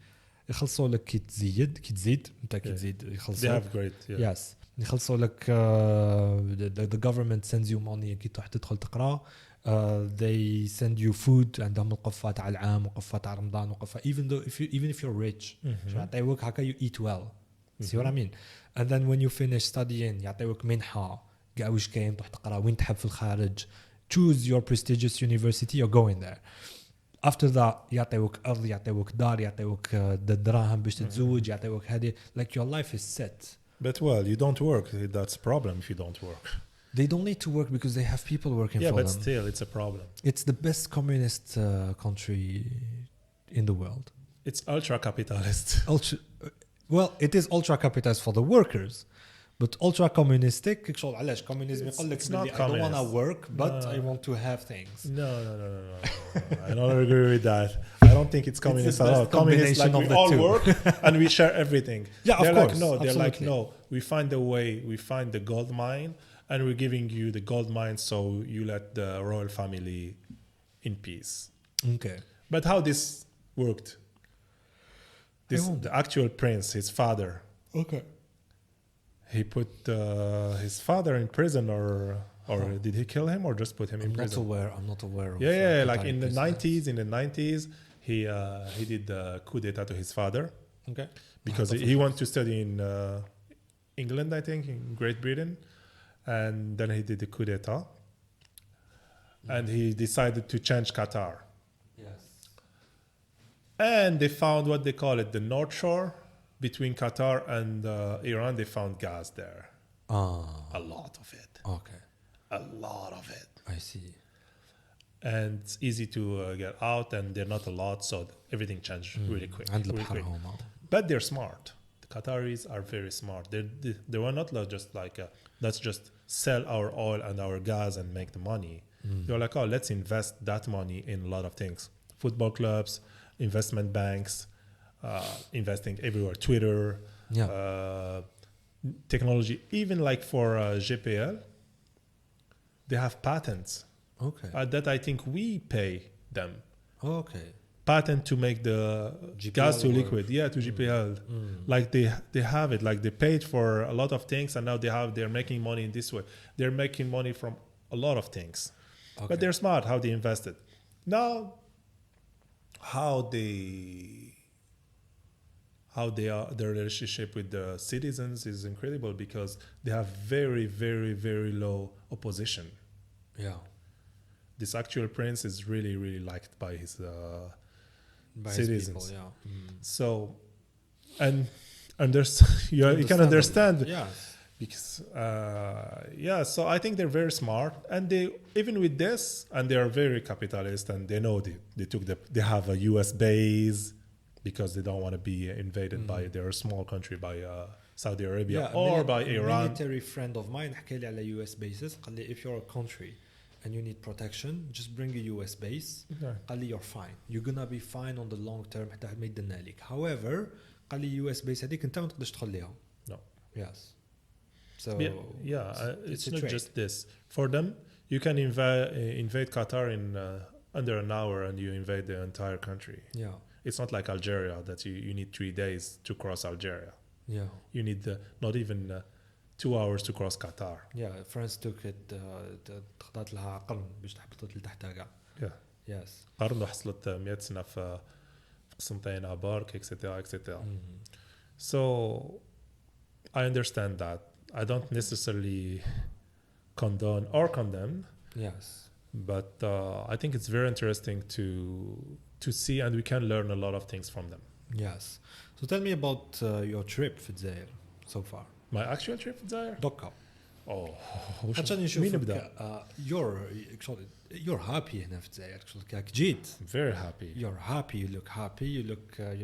Speaker 1: يخلصوا لك كي تزيد انت كي تزيد يخلصوا.
Speaker 2: They have great.
Speaker 1: Yes. يخلصوا لك the government sends you money كي تروح تدخل تقرا. they send you food. عندهم القفة تاع العام وقفة تاع رمضان وقفة even if you're rich. يعطيوك هكا you eat well. See what I mean? And then when you finish studying يعطيوك منحة كاع واش كاين تروح تقرا وين تحب في الخارج. Choose your prestigious university, you're going there. After that يعطيوك أرض يعطيوك دار يعطيوك الدراهم باش تتزوج يعطيوك هذه. Like your life is set.
Speaker 2: But well, you don't work. That's a problem if you don't work.
Speaker 1: They don't need to work because they have people working for them.
Speaker 2: Yeah, but still, it's a problem.
Speaker 1: It's the best communist country in the world.
Speaker 2: It's ultra-capitalist.
Speaker 1: Well, it is ultra-capitalist for the workers, but ultra-communistic. علاش communism يقول لك I don't want to work, but I want to have things.
Speaker 2: No. I don't agree with that. I don't think it's communist at all. Communist, like we all work and we share everything.
Speaker 1: Yeah,
Speaker 2: they're
Speaker 1: of course.
Speaker 2: They're like, no, we find a way, we find the gold mine, and we're giving you the gold mine so you let the royal family in peace.
Speaker 1: Okay.
Speaker 2: But how this worked? The actual prince, his father.
Speaker 1: Okay.
Speaker 2: He put his father in prison, or did he kill him, or just put him in prison?
Speaker 1: I'm not aware of.
Speaker 2: Yeah. Like in the 90s, he did the coup d'état to his father.
Speaker 1: Okay.
Speaker 2: Because he wanted to study in England, I think, in Great Britain, and then he did the coup d'état, and he decided to change Qatar.
Speaker 1: Yes.
Speaker 2: And they found what they call it, the North Shore. Between Qatar and Iran, they found gas there. A lot of it.
Speaker 1: Okay.
Speaker 2: A lot of it.
Speaker 1: I see.
Speaker 2: And it's easy to get out, and they're not a lot, so everything changed really quick. But they're smart. The Qataris are very smart. They were not just like, let's just sell our oil and our gas and make the money. They were like, oh, let's invest that money in a lot of things. Football clubs, investment banks, investing everywhere, Twitter, technology, even like for GPL, they have patents. Okay. That I think we pay them.
Speaker 1: Okay.
Speaker 2: Patent to make the GPL gas to liquid, to GPL. Like they have it, like they paid for a lot of things, and now they're making money in this way. They're making money from a lot of things, but they're smart how they invested. Now, how are their relationship with the citizens is incredible because they have very, very, very low opposition.
Speaker 1: Yeah.
Speaker 2: This actual prince is really, really liked by his citizens.
Speaker 1: His people,
Speaker 2: So, and you can understand.
Speaker 1: Yeah.
Speaker 2: Because so I think they're very smart, and they even with this, and they are very capitalist, and they know they have a U.S. base. Because they don't want to be invaded by their small country, by Saudi Arabia or by Iran.
Speaker 1: A military friend of mine حكى لي على US bases قال لي if you're a country and you need protection just bring a US base قال لي you're fine, you're gonna be fine on the long term حتى ما يدنا لك. However قال لي US base هذيك انت ما تقدرش تخليها.
Speaker 2: No.
Speaker 1: Yes. So
Speaker 2: it's not just this. For them, you can invade Qatar in under an hour and you invade the entire country.
Speaker 1: Yeah.
Speaker 2: It's not like Algeria that you need 3 days to cross Algeria.
Speaker 1: Yeah.
Speaker 2: You need not even 2 hours to cross Qatar.
Speaker 1: Yeah, France took it خذت لها قرن باش تحبطت لتحتها كاع.
Speaker 2: Yeah.
Speaker 1: Yes.
Speaker 2: قرن وحصلت 100 سنة في قسنطين عبارك etc. So I understand that. I don't necessarily condone or condemn.
Speaker 1: Yes.
Speaker 2: But I think it's very interesting to see, and we can learn a lot of things from them.
Speaker 1: Yes. So tell me about your trip في الجزائر so far.
Speaker 2: My actual trip في الجزائر؟
Speaker 1: دوكا.
Speaker 2: عشان
Speaker 1: نشوفك you're happy هنا في الجزائر كاك جيت.
Speaker 2: Very happy.
Speaker 1: You're happy. You look happy. You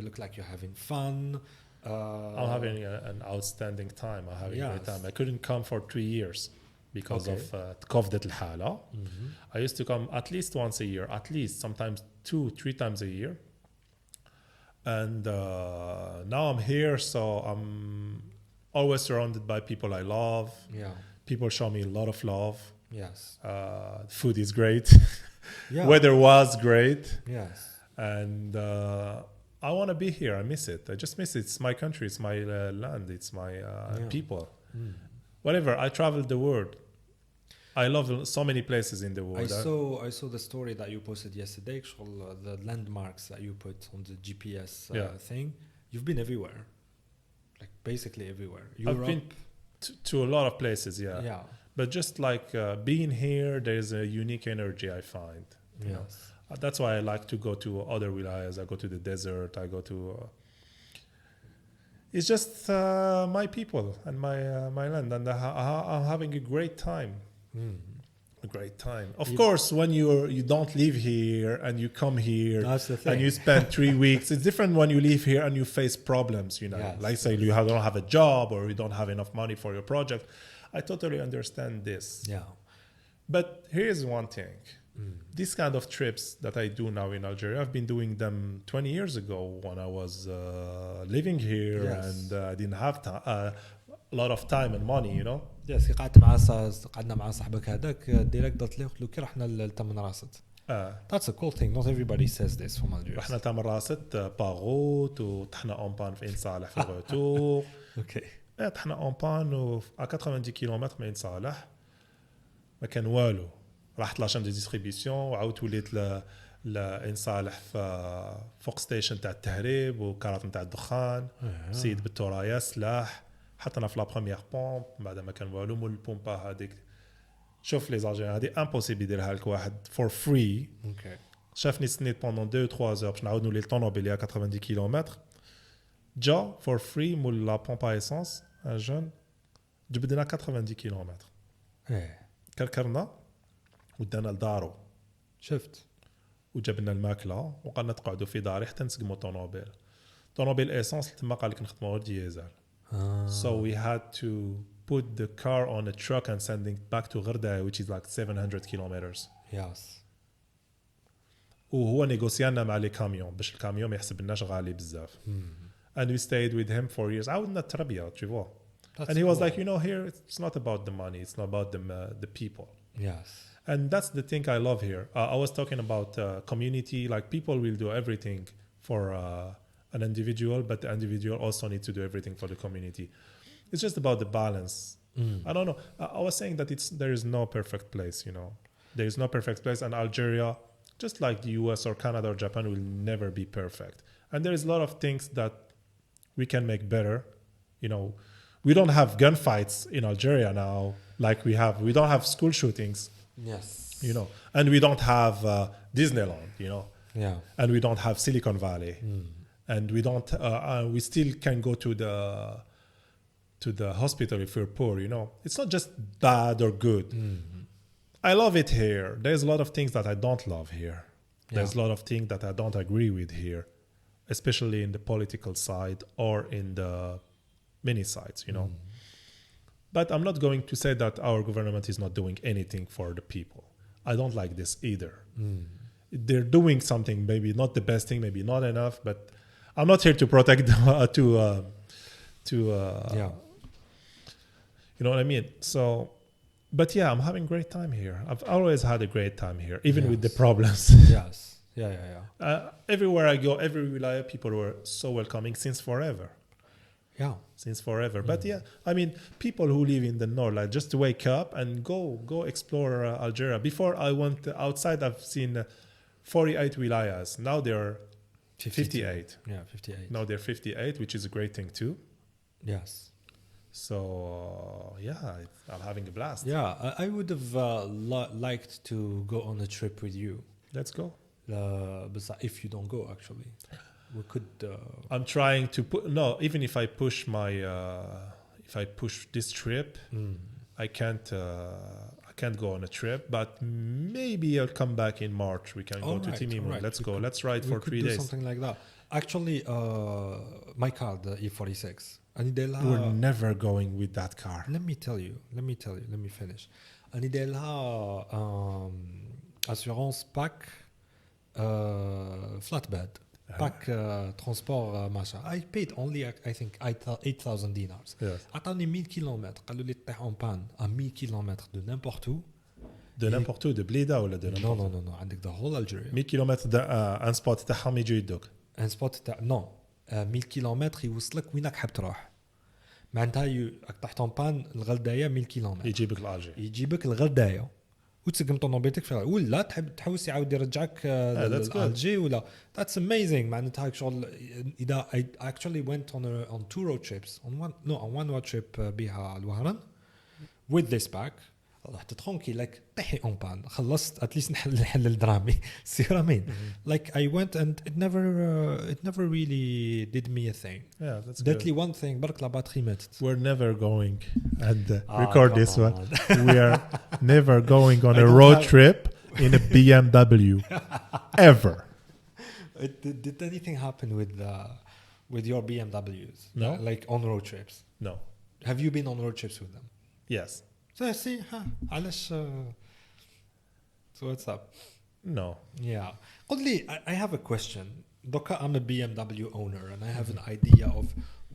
Speaker 1: look like you're having fun.
Speaker 2: I'm having an outstanding time. I'm having a great time. I couldn't come for 3 years. Because of كوفدة الحالة. I used to come at least once a year, at least sometimes 2-3 times a year. And now I'm here, so I'm always surrounded by people I love.
Speaker 1: Yeah.
Speaker 2: People show me a lot of love.
Speaker 1: Yes.
Speaker 2: Food is great.
Speaker 1: Yeah.
Speaker 2: Weather was great.
Speaker 1: Yes.
Speaker 2: And I want to be here. I miss it. I just miss it. It's my country. It's my land. It's my people. Whatever. I traveled the world. I love so many places in the world.
Speaker 1: I saw the story that you posted yesterday. The landmarks that you put on the GPS thing. You've been everywhere, like basically everywhere. Europe.
Speaker 2: I've been to a lot of places. Yeah. But just like being here, there's a unique energy I find. You know? That's why I like to go to other wilayas. I go to the desert. I go to. It's just my people and my land, and I'm having a great time. A great time. Of course, when you don't live here and you come here and you spend 3 weeks, it's different when you live here and you face problems. You know, like say you don't have a job or you don't have enough money for your project. I totally understand this.
Speaker 1: Yeah.
Speaker 2: But here's one thing. These kind of trips that I do now in Algeria, I've been doing them 20 years ago when I was living here and I didn't have a lot of time and money, you know.
Speaker 1: Yes, قعدنا مع صاحبك هذاك ديريكت قلت له كي رحنا لتمن راست. That's a cool thing. Not everybody says this from Algeria.
Speaker 2: رحنا تمن راست باغوت وطحنا اون بان في عين صالح في الروتور.
Speaker 1: اوكي.
Speaker 2: طحنا اون بان و 90 كيلومتر من عين صالح. ما كان والو. رحت لاشام دي ديستريبيسيون وعاودت وليت لعين صالح فوق ستيشن تاع التهريب وكارات نتاع الدخان. سيد بالتورايا سلاح. حطنا في لا بروميير بومب بعد ما كان والو مول البومبا هذيك شوف لي زالجيريان هذه امبوسيبل يديرها لك واحد فور فري
Speaker 1: اوكي
Speaker 2: شافني سنيت بوندون 2 3 باش نعاود نولي الطونوبيل يا 90 كيلومتر جا فور فري مول لا بومبا ايسونس ان جون جبدنا 90 كيلومتر كركرنا ودانا لدارو
Speaker 1: شفت
Speaker 2: وجبنا الماكله وقعدنا نقعدوا في داري حتى نسقموا طونوبيل ايسونس تما قال لك نخدموا غير ديزل. So we had to put the car on a truck and send it back to Gherda, which is like 700 kilometers.
Speaker 1: Yes.
Speaker 2: وهو نيغوسيانا مع لي كاميون باش الكاميون ما يحسبناش غالي بزاف. And we stayed with him for years. عاودنا التربية, tu vois. And he was like, you know, here it's not about the money, it's not about the people.
Speaker 1: Yes.
Speaker 2: And that's the thing I love here. I was talking about community, like people will do everything for an individual, but the individual also needs to do everything for the community. It's just about the balance. I don't know. I was saying that there is no perfect place, you know. There is no perfect place, and Algeria, just like the US or Canada or Japan, will never be perfect. And there is a lot of things that we can make better. You know, we don't have gunfights in Algeria now, like we don't have school shootings.
Speaker 1: Yes.
Speaker 2: You know, and we don't have Disneyland, you know.
Speaker 1: Yeah.
Speaker 2: And we don't have Silicon Valley. And we don't we still can go to the hospital if we're poor, you know. It's not just bad or good. I love it here. There's a lot of things that I don't love here. There's a lot of things that I don't agree with here, especially in the political side or in the many sides, you know. But I'm not going to say that our government is not doing anything for the people. I don't like this either. They're doing something, maybe not the best thing, maybe not enough, but I'm not here to protect you know what I mean? So, but yeah, I'm having a great time here. I've always had a great time here, even with the problems.
Speaker 1: Yes. Yeah.
Speaker 2: Everywhere I go, every wilaya, people were so welcoming since forever.
Speaker 1: Yeah.
Speaker 2: Since forever. But yeah, I mean, people who live in the north, like just wake up and go explore Algeria. Before I went outside, I've seen 48 wilayas. Now they're 58.
Speaker 1: Yeah, 58.
Speaker 2: Now they're 58, which is a great thing too.
Speaker 1: Yes.
Speaker 2: So yeah, I'm having a blast.
Speaker 1: Yeah, I would have liked to go on a trip with you.
Speaker 2: Let's go.
Speaker 1: But if you don't go, actually, we could.
Speaker 2: I'm trying to put even if I push this trip, I can't go on a trip. But maybe I'll come back in March. We can go to Timimou.
Speaker 1: Right.
Speaker 2: Let's go. Let's ride for 3 days.
Speaker 1: Something like that. Actually, my car, the E46.
Speaker 2: We're never going with that car.
Speaker 1: Let me tell you. Let me finish. أنا داير لها assurance pack flatbed pack transport machin. I paid only I think 8,000 dinars.
Speaker 2: Yes.
Speaker 1: عطاني 1000 كيلومتر قالوا لي تطيح اون بان à 1000 كيلومتر de n'importe où.
Speaker 2: De n'importe où, de بليده ولا de n'importe où.
Speaker 1: Non, عندك the whole Algeria.
Speaker 2: 100 كيلومتر ان سبوت تاعهم يجوا يدوك.
Speaker 1: ان سبوت تاع 1000 كيلومتر يوصلك وينك حاب تروح. معناتها طحت اون بان الغلدايه 1000 كيلومتر
Speaker 2: يجيبك الالجي.
Speaker 1: يجيبك الغلدايه وتسقم طوموبيلتك فيها ولا تحب تحوس يعاود يرجعك للالجي ولا that's amazing معناتها شغل اذا I actually went on 2 road trips on one road trip بها الوهران with this pack رحت ترونكي like طيحي اون بان خلصت اتليست نحل الدرامي سيرامين like I went and it never really did me a thing.
Speaker 2: Yeah, that's
Speaker 1: that
Speaker 2: good.
Speaker 1: لي one thing برك لا باتري ماتت.
Speaker 2: We're never going and record this
Speaker 1: come
Speaker 2: one. We are never going on a road trip in a BMW ever.
Speaker 1: Did anything happen with your BMWs?
Speaker 2: No.
Speaker 1: Like on road trips?
Speaker 2: No.
Speaker 1: Have you been on road trips with them?
Speaker 2: Yes.
Speaker 1: So see, علاش so what's up?
Speaker 2: No.
Speaker 1: Yeah. قل لي I have a question. Doka, I'm a BMW owner and I have an idea of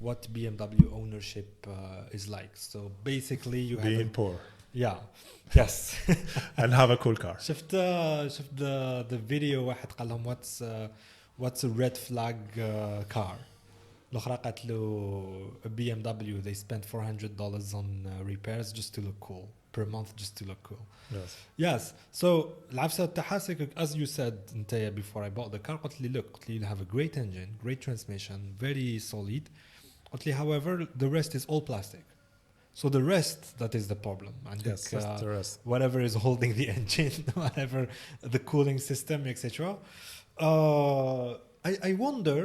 Speaker 1: what BMW ownership is like. So basically you have
Speaker 2: Being poor
Speaker 1: yeah. Yes.
Speaker 2: and have a cool car.
Speaker 1: شفت the video واحد قال لهم what's a red flag car. الأخرى قالت له a BMW they spent $400 on repairs just to look cool per month just to look cool. Yes. So العفسة تحاسك as you said انت before I bought the car قلت لي look you have a great engine great transmission very solid قلت لي however the rest is all plastic. So the rest that is the problem. And
Speaker 2: yes, that's the rest.
Speaker 1: Whatever is holding the engine, whatever the cooling system, etc. I wonder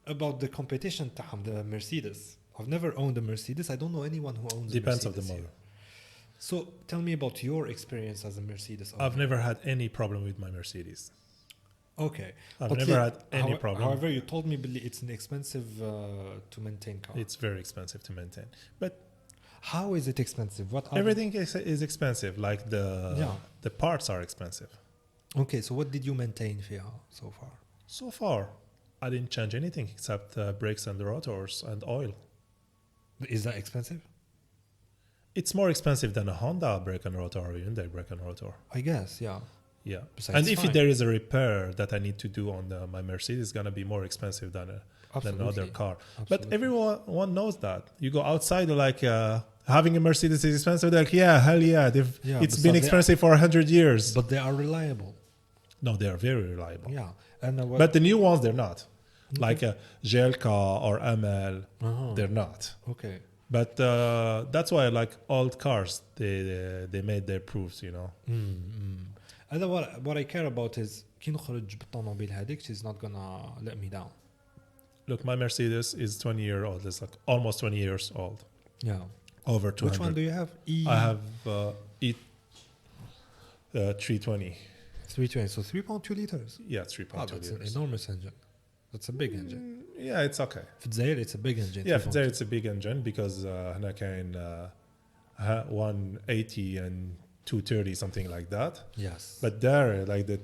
Speaker 1: about the competition تاعهم the Mercedes. I've never owned a Mercedes. I don't know anyone who owns a Mercedes.
Speaker 2: Depends of the model.
Speaker 1: So tell me about your experience as a Mercedes owner.
Speaker 2: I've never had any problem with my Mercedes.
Speaker 1: Okay.
Speaker 2: I've never had any problem.
Speaker 1: However, you told me it's an expensive to maintain car.
Speaker 2: It's very expensive to maintain. But
Speaker 1: how is it expensive?
Speaker 2: Everything is expensive. Like the parts are expensive.
Speaker 1: Okay, so what did you maintain فيها so far?
Speaker 2: So far, I didn't change anything except brakes and rotors and oil.
Speaker 1: Is that expensive?
Speaker 2: It's more expensive than a Honda brake and rotor or Hyundai brake and rotor.
Speaker 1: I guess, yeah.
Speaker 2: Yeah.
Speaker 1: Besides
Speaker 2: and if there is a repair that I need to do on my Mercedes, it's going to be more expensive than another car.
Speaker 1: Absolutely.
Speaker 2: But everyone knows that. You go outside, like having a Mercedes is expensive. They're like, yeah, hell yeah. It's been expensive for 100 years.
Speaker 1: But they are reliable.
Speaker 2: No, they are very reliable.
Speaker 1: Yeah. And
Speaker 2: but the new ones, they're not. Like a GLK or ML, they're not.
Speaker 1: Okay.
Speaker 2: But that's why I like old cars. They made their proofs, you know.
Speaker 1: And what I care about is كي نخرج بالطوموبيل هذيك she's not gonna let me down.
Speaker 2: Look, my Mercedes is 20 years old. It's like almost 20 years old.
Speaker 1: Yeah.
Speaker 2: Over 200.
Speaker 1: Which one do you have?
Speaker 2: I have E320.
Speaker 1: 320, so 3.2 liters.
Speaker 2: Yeah, 3.2
Speaker 1: That's
Speaker 2: liters.
Speaker 1: an enormous engine. That's a big engine.
Speaker 2: Yeah, it's okay.
Speaker 1: في الجزائر it's a big engine.
Speaker 2: Yeah, في الجزائر it's a big engine because هنا كاين 180 and 230 something like that.
Speaker 1: Yes.
Speaker 2: But there like the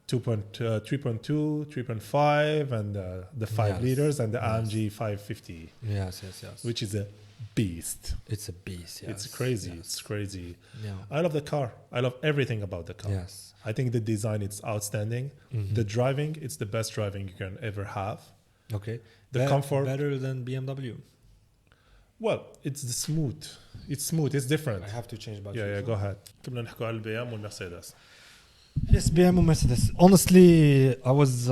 Speaker 2: 3.2, 3.5 and the 5 liters and the AMG 550.
Speaker 1: Yes.
Speaker 2: Which is a beast.
Speaker 1: It's a beast, yes.
Speaker 2: It's crazy.
Speaker 1: Yes.
Speaker 2: It's crazy.
Speaker 1: Yeah.
Speaker 2: I love the car. I love everything about the car.
Speaker 1: Yes.
Speaker 2: I think the design it's outstanding. The driving, it's the best driving you can ever have.
Speaker 1: Okay.
Speaker 2: The comfort
Speaker 1: better than BMW.
Speaker 2: Well, it's the smooth. It's smooth. It's different.
Speaker 1: I have to change back.
Speaker 2: Yeah, go ahead. كنا نحكوا على البي ام والمرسيدس.
Speaker 1: Yes, BMW Mercedes. Honestly, I was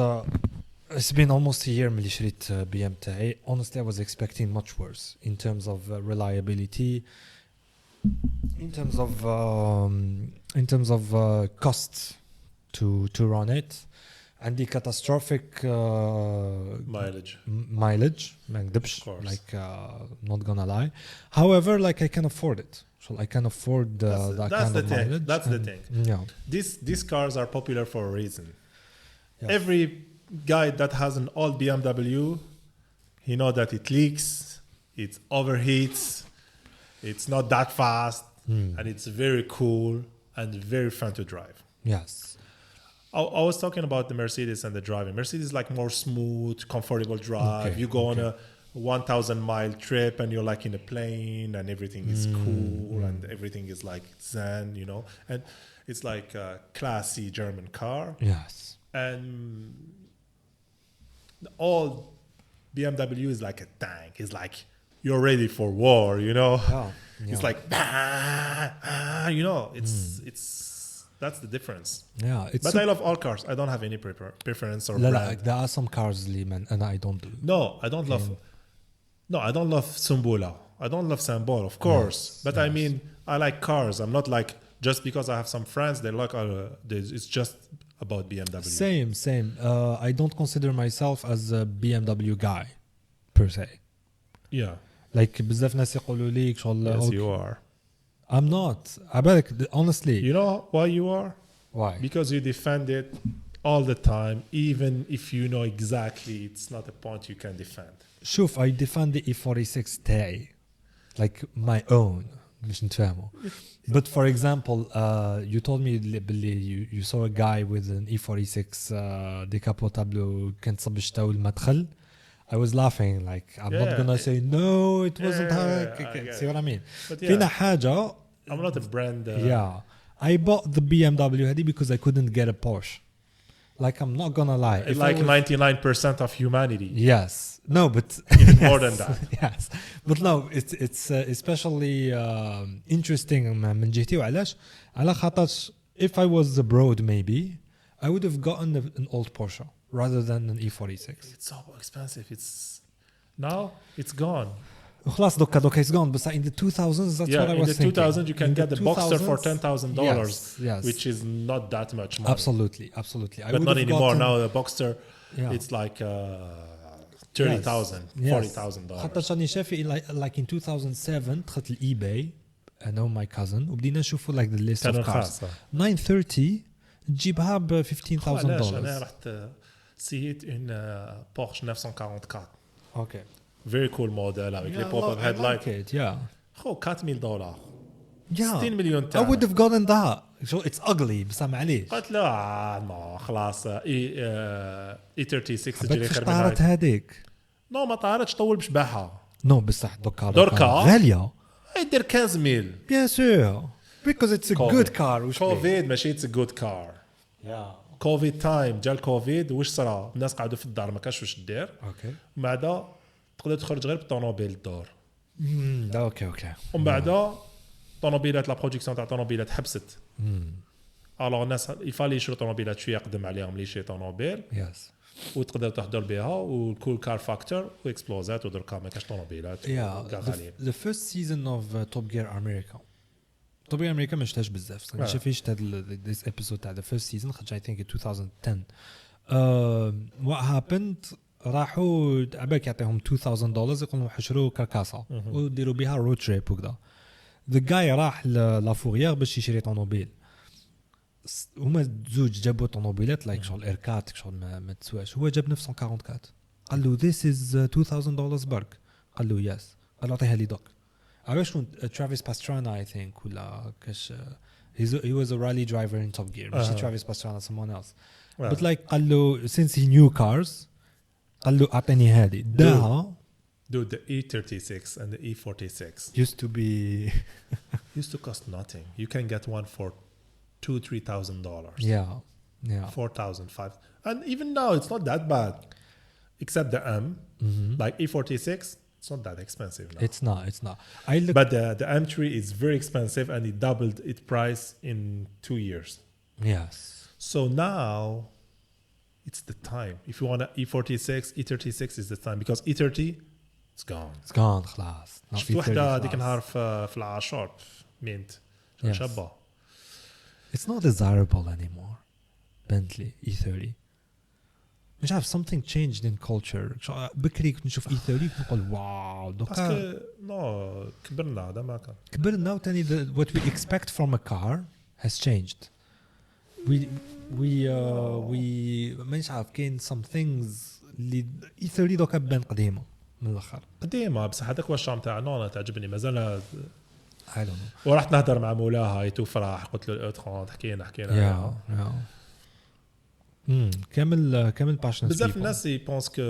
Speaker 1: it's been almost a year ملي شريت BM تاعي. Honestly, I was expecting much worse in terms of reliability, in terms of cost to run it. عندي catastrophic mileage ما نكذبش, like not gonna lie. However, like I can afford it. So I can afford that kind of mileage.
Speaker 2: That's the thing.
Speaker 1: Yeah.
Speaker 2: These cars are popular for a reason.
Speaker 1: Yes.
Speaker 2: Every guy that has an old BMW, he knows that it leaks, it overheats, it's not that fast, and it's very cool and very fun to drive.
Speaker 1: Yes.
Speaker 2: I was talking about the Mercedes and the driving. Mercedes is like more smooth, comfortable drive.
Speaker 1: Okay.
Speaker 2: You go on a 1,000-mile trip and you're like in a plane and everything is cool and everything is like zen, you know. And it's like a classy German car.
Speaker 1: Yes.
Speaker 2: And the old BMW is like a tank. It's like you're ready for war, you know. It's like you know, it's that's the difference.
Speaker 1: Yeah, it's
Speaker 2: But I love all cars. I don't have any preference or
Speaker 1: لا
Speaker 2: brand.
Speaker 1: there are some cars اللي and I don't do.
Speaker 2: No, I don't love Sumbula. I don't love Sambol, of course. But I mean, I like cars. I'm not like just because I have some friends they like it's just about BMW.
Speaker 1: Same. I don't consider myself as a BMW guy per se.
Speaker 2: Yeah.
Speaker 1: Like بزاف ناس يقولوا لي شغل
Speaker 2: Yes, you are.
Speaker 1: I'm not. عبالك honestly.
Speaker 2: You know why you are?
Speaker 1: Why?
Speaker 2: Because you defend it all the time, even if you know exactly it's not a point you can defend.
Speaker 1: شوف I defend the E46 تاعي like my own مش نتفاهموا. But for example, you told me باللي you saw a guy with an E46 decapotable كان تصب الشتاء المدخل. I was laughing like I'm not gonna say no it wasn't see what I mean. فينا حاجة
Speaker 2: I'm not a brand.
Speaker 1: I bought the BMW هذه because I couldn't get a Porsche. Like I'm not gonna lie.
Speaker 2: It's like 99% of humanity.
Speaker 1: Yes. No, but
Speaker 2: even more than that.
Speaker 1: Yes. But no, it's especially interesting من جهتي وعلاش على خاطرش if I was abroad maybe I would have gotten an old Porsche rather than an E46.
Speaker 2: It's so expensive. Now it's gone.
Speaker 1: خلاص دوكا it's gone. But in the 2000s, that's what I was thinking.
Speaker 2: In the 2000s, you can get the Boxster for $10,000,
Speaker 1: yes,
Speaker 2: which is not that much money.
Speaker 1: Absolutely.
Speaker 2: But not anymore. Now the Boxster, it's like $30,000, $40,000.
Speaker 1: حتى راني شافي like in 2007 دخلت الايباي انا وماي كازن وبدينا نشوفوا like the list of cars 930 تجيبها ب $15,000.
Speaker 2: انا رحت سيت ان بورش 944.
Speaker 1: اوكي.
Speaker 2: Very cool model avec les pop-up headlights. خو $4,000. 60 مليون
Speaker 1: I would have gotten that. So it's ugly بس معليش.
Speaker 2: قلت له ما خلاص E36
Speaker 1: تجري خير من هاي. هذيك.
Speaker 2: نو ما طارتش طول بشباحة.
Speaker 1: نو بصح
Speaker 2: دركا
Speaker 1: غالية.
Speaker 2: يدير 15,000.
Speaker 1: Bien sûr. Because it's a good car.
Speaker 2: كوفيد ماشي it's a good car. كوفيد تايم جا الكوفيد وش صرا الناس قعدوا في الدار ما كاش واش دير.
Speaker 1: اوكي.
Speaker 2: من بعد تقدر تخرج غير بالطوموبيل الدور.
Speaker 1: اوكي.
Speaker 2: ومن بعد طوموبيلات لا برودكسيون تاع طوموبيلات حبست. الوغ الناس يفالي يشرو طوموبيلات شويه يقدم عليهم لي شي طوموبيل.
Speaker 1: يس.
Speaker 2: وتقدر تحضر بها والكول كار فاكتور واكسبلوزات ودركا ما كاش طوموبيلات.
Speaker 1: The first season of Top Gear America. Top Gear America ما شفتهاش بزاف. ما شفتش هذا this episode تاع the first season خرج I think in 2010. What happened راحوا عباك يعطيهم $2,000 يقولوا حشروا كركاسة وديروا بها رود تريب وكذا. The guy راح لافوريير باش يشري طوموبيل. هما زوج جابوا طوموبيلات لايك شغل ايركات شغل ما تسواش. هو جاب 944 قال له this is $2,000 برك. قال له yes. قال له اعطيها لي دوك. عرفت شكون ترافيس باسترانا I think ولا كاش he was a rally driver in Top Gear. ماشي ترافيس باسترانا someone else. But like قال له since he knew cars قال له اعطيني هذه داها.
Speaker 2: Dude, the E36 and the E46
Speaker 1: used
Speaker 2: to cost nothing. You can get one for $2,000-$3,000.
Speaker 1: Yeah.
Speaker 2: 4,000, 5,000. And even now, it's not that bad. Except the M, like E46, it's not that expensive now.
Speaker 1: It's not.
Speaker 2: But the M3 is very expensive and it doubled its price in 2 years.
Speaker 1: Yes.
Speaker 2: So now, it's the time. If you want an E46, E36 is the time. Because E30, it's gone.
Speaker 1: خلاص.
Speaker 2: شفت وحدة ديك النهار في العاشور مينت شابة.
Speaker 1: It's not desirable anymore. Bentley E30. مش عارف something changed in culture. بكري كنت نشوف E30 نقول واو
Speaker 2: دوكا نو كبرنا هذا ما كان
Speaker 1: كبرنا وتاني what we expect from a car has changed. we مش عارف كاين some things اللي E30 دوكا بان قديمة من الآخر
Speaker 2: قديمة بس هذاك واش الشام تاع نونا تعجبني مازال.
Speaker 1: I don't know.
Speaker 2: ورحت نهضر مع مولاها يتوفرح قلت له الأوتخون حكينا
Speaker 1: كامل passionate
Speaker 2: بزاف الناس يبونس كو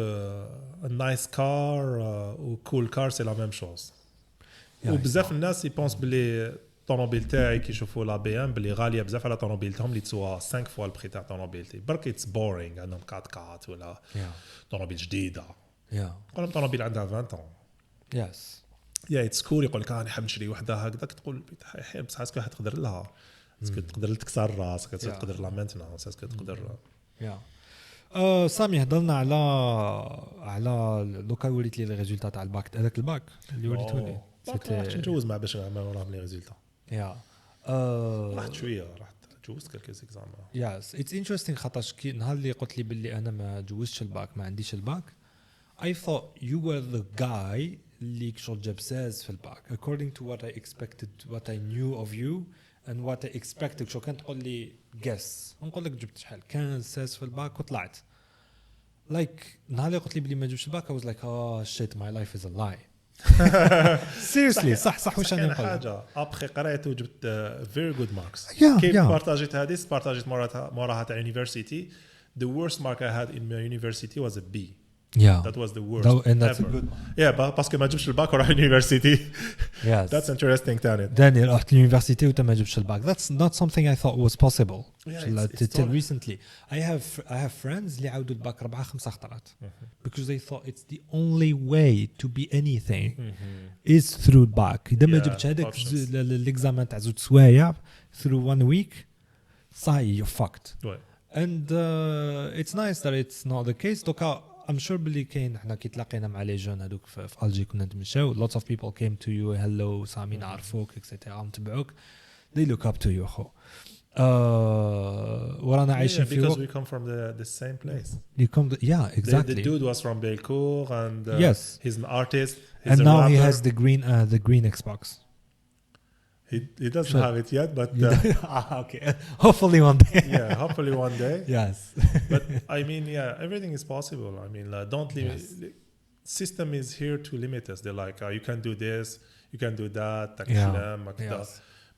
Speaker 2: نايس كار وكول كار سي لا ميم شوز. وبزاف الناس يبونس بلي الطوموبيل تاعي كي يشوفوا لا بي ام بلي غاليه بزاف على طوموبيلتهم اللي تسوى 5 فوا البري تاع طوموبيلتي برك اتس بورينغ عندهم 4 ولا طوموبيل جديده.
Speaker 1: قولهم
Speaker 2: طوموبيل عندها 20 ans
Speaker 1: يس
Speaker 2: يا اتس كول يقول لك انا حاب نشري وحده هكذاك تقول حيل بصح اسكو تقدر لها اسكو تقدر تكسر راسك تقدر لا مينتنانس اسكو تقدر
Speaker 1: يا سامي هضرنا على دوكا وريت لي لي ريزولطات تاع الباك هذاك الباك اللي وريتوني
Speaker 2: راح نجوز مع باش نعمل وراهم لي ريزولطا
Speaker 1: يا
Speaker 2: رحت شويه رحت جوزت كلكي زيكزام
Speaker 1: يس اتس انتريستينغ خاطرش كي نهار اللي قلت لي باللي انا ما جوزتش الباك ما عنديش الباك I thought you were the guy اللي شغل جاب ساز في الباك according to what I expected what I knew of you and what I expected شو كان تقول لي guess نقول لك جبت شحال كان ساز في الباك وطلعت like نهار اللي قلت لي بلي ما جبتش الباك I was like oh shit my life is a lie seriously صح واش انا نقول
Speaker 2: حاجه ابخي قريت وجبت very good marks
Speaker 1: كيف
Speaker 2: بارطاجيت هذه بارطاجيت موراها تاع يونيفرسيتي the worst mark I had in my university was a B.
Speaker 1: Yeah,
Speaker 2: that was the worst
Speaker 1: and that's
Speaker 2: ever.
Speaker 1: a good
Speaker 2: yeah باسكو ما جبتش الباك وراح يونيفرسيتي
Speaker 1: yes
Speaker 2: that's interesting تاني
Speaker 1: دانيال رحت اليونيفرسيتي وما جبتش الباك that's not something I thought was possible till recently I have friends اللي عاودوا الباك 4-5 خطرات because they thought it's the only way to be anything is through the back إذا ما جبتش هذاك الاكزامان تاع زوج سوايع through 1 week صاي you're fucked and it's nice that it's not the case دوكا I'm sure بلي كاين حنا كي تلاقينا مع لي جون هذوك في الجي كنا نتمشاو lots of people came to you hello سامي نعرفوك etc نتبعوك they look up to you خو ورانا عايشين في
Speaker 2: because we come from the same place
Speaker 1: you come yeah exactly
Speaker 2: the dude was from Belcourt and
Speaker 1: yes
Speaker 2: he's an artist
Speaker 1: and now he has the green Xbox
Speaker 2: he doesn't have it yet but
Speaker 1: okay hopefully one day
Speaker 2: yeah hopefully one day
Speaker 1: yes
Speaker 2: but I mean yeah everything is possible I mean don't limit system is here to limit us they're like you can do this you can do that
Speaker 1: yes.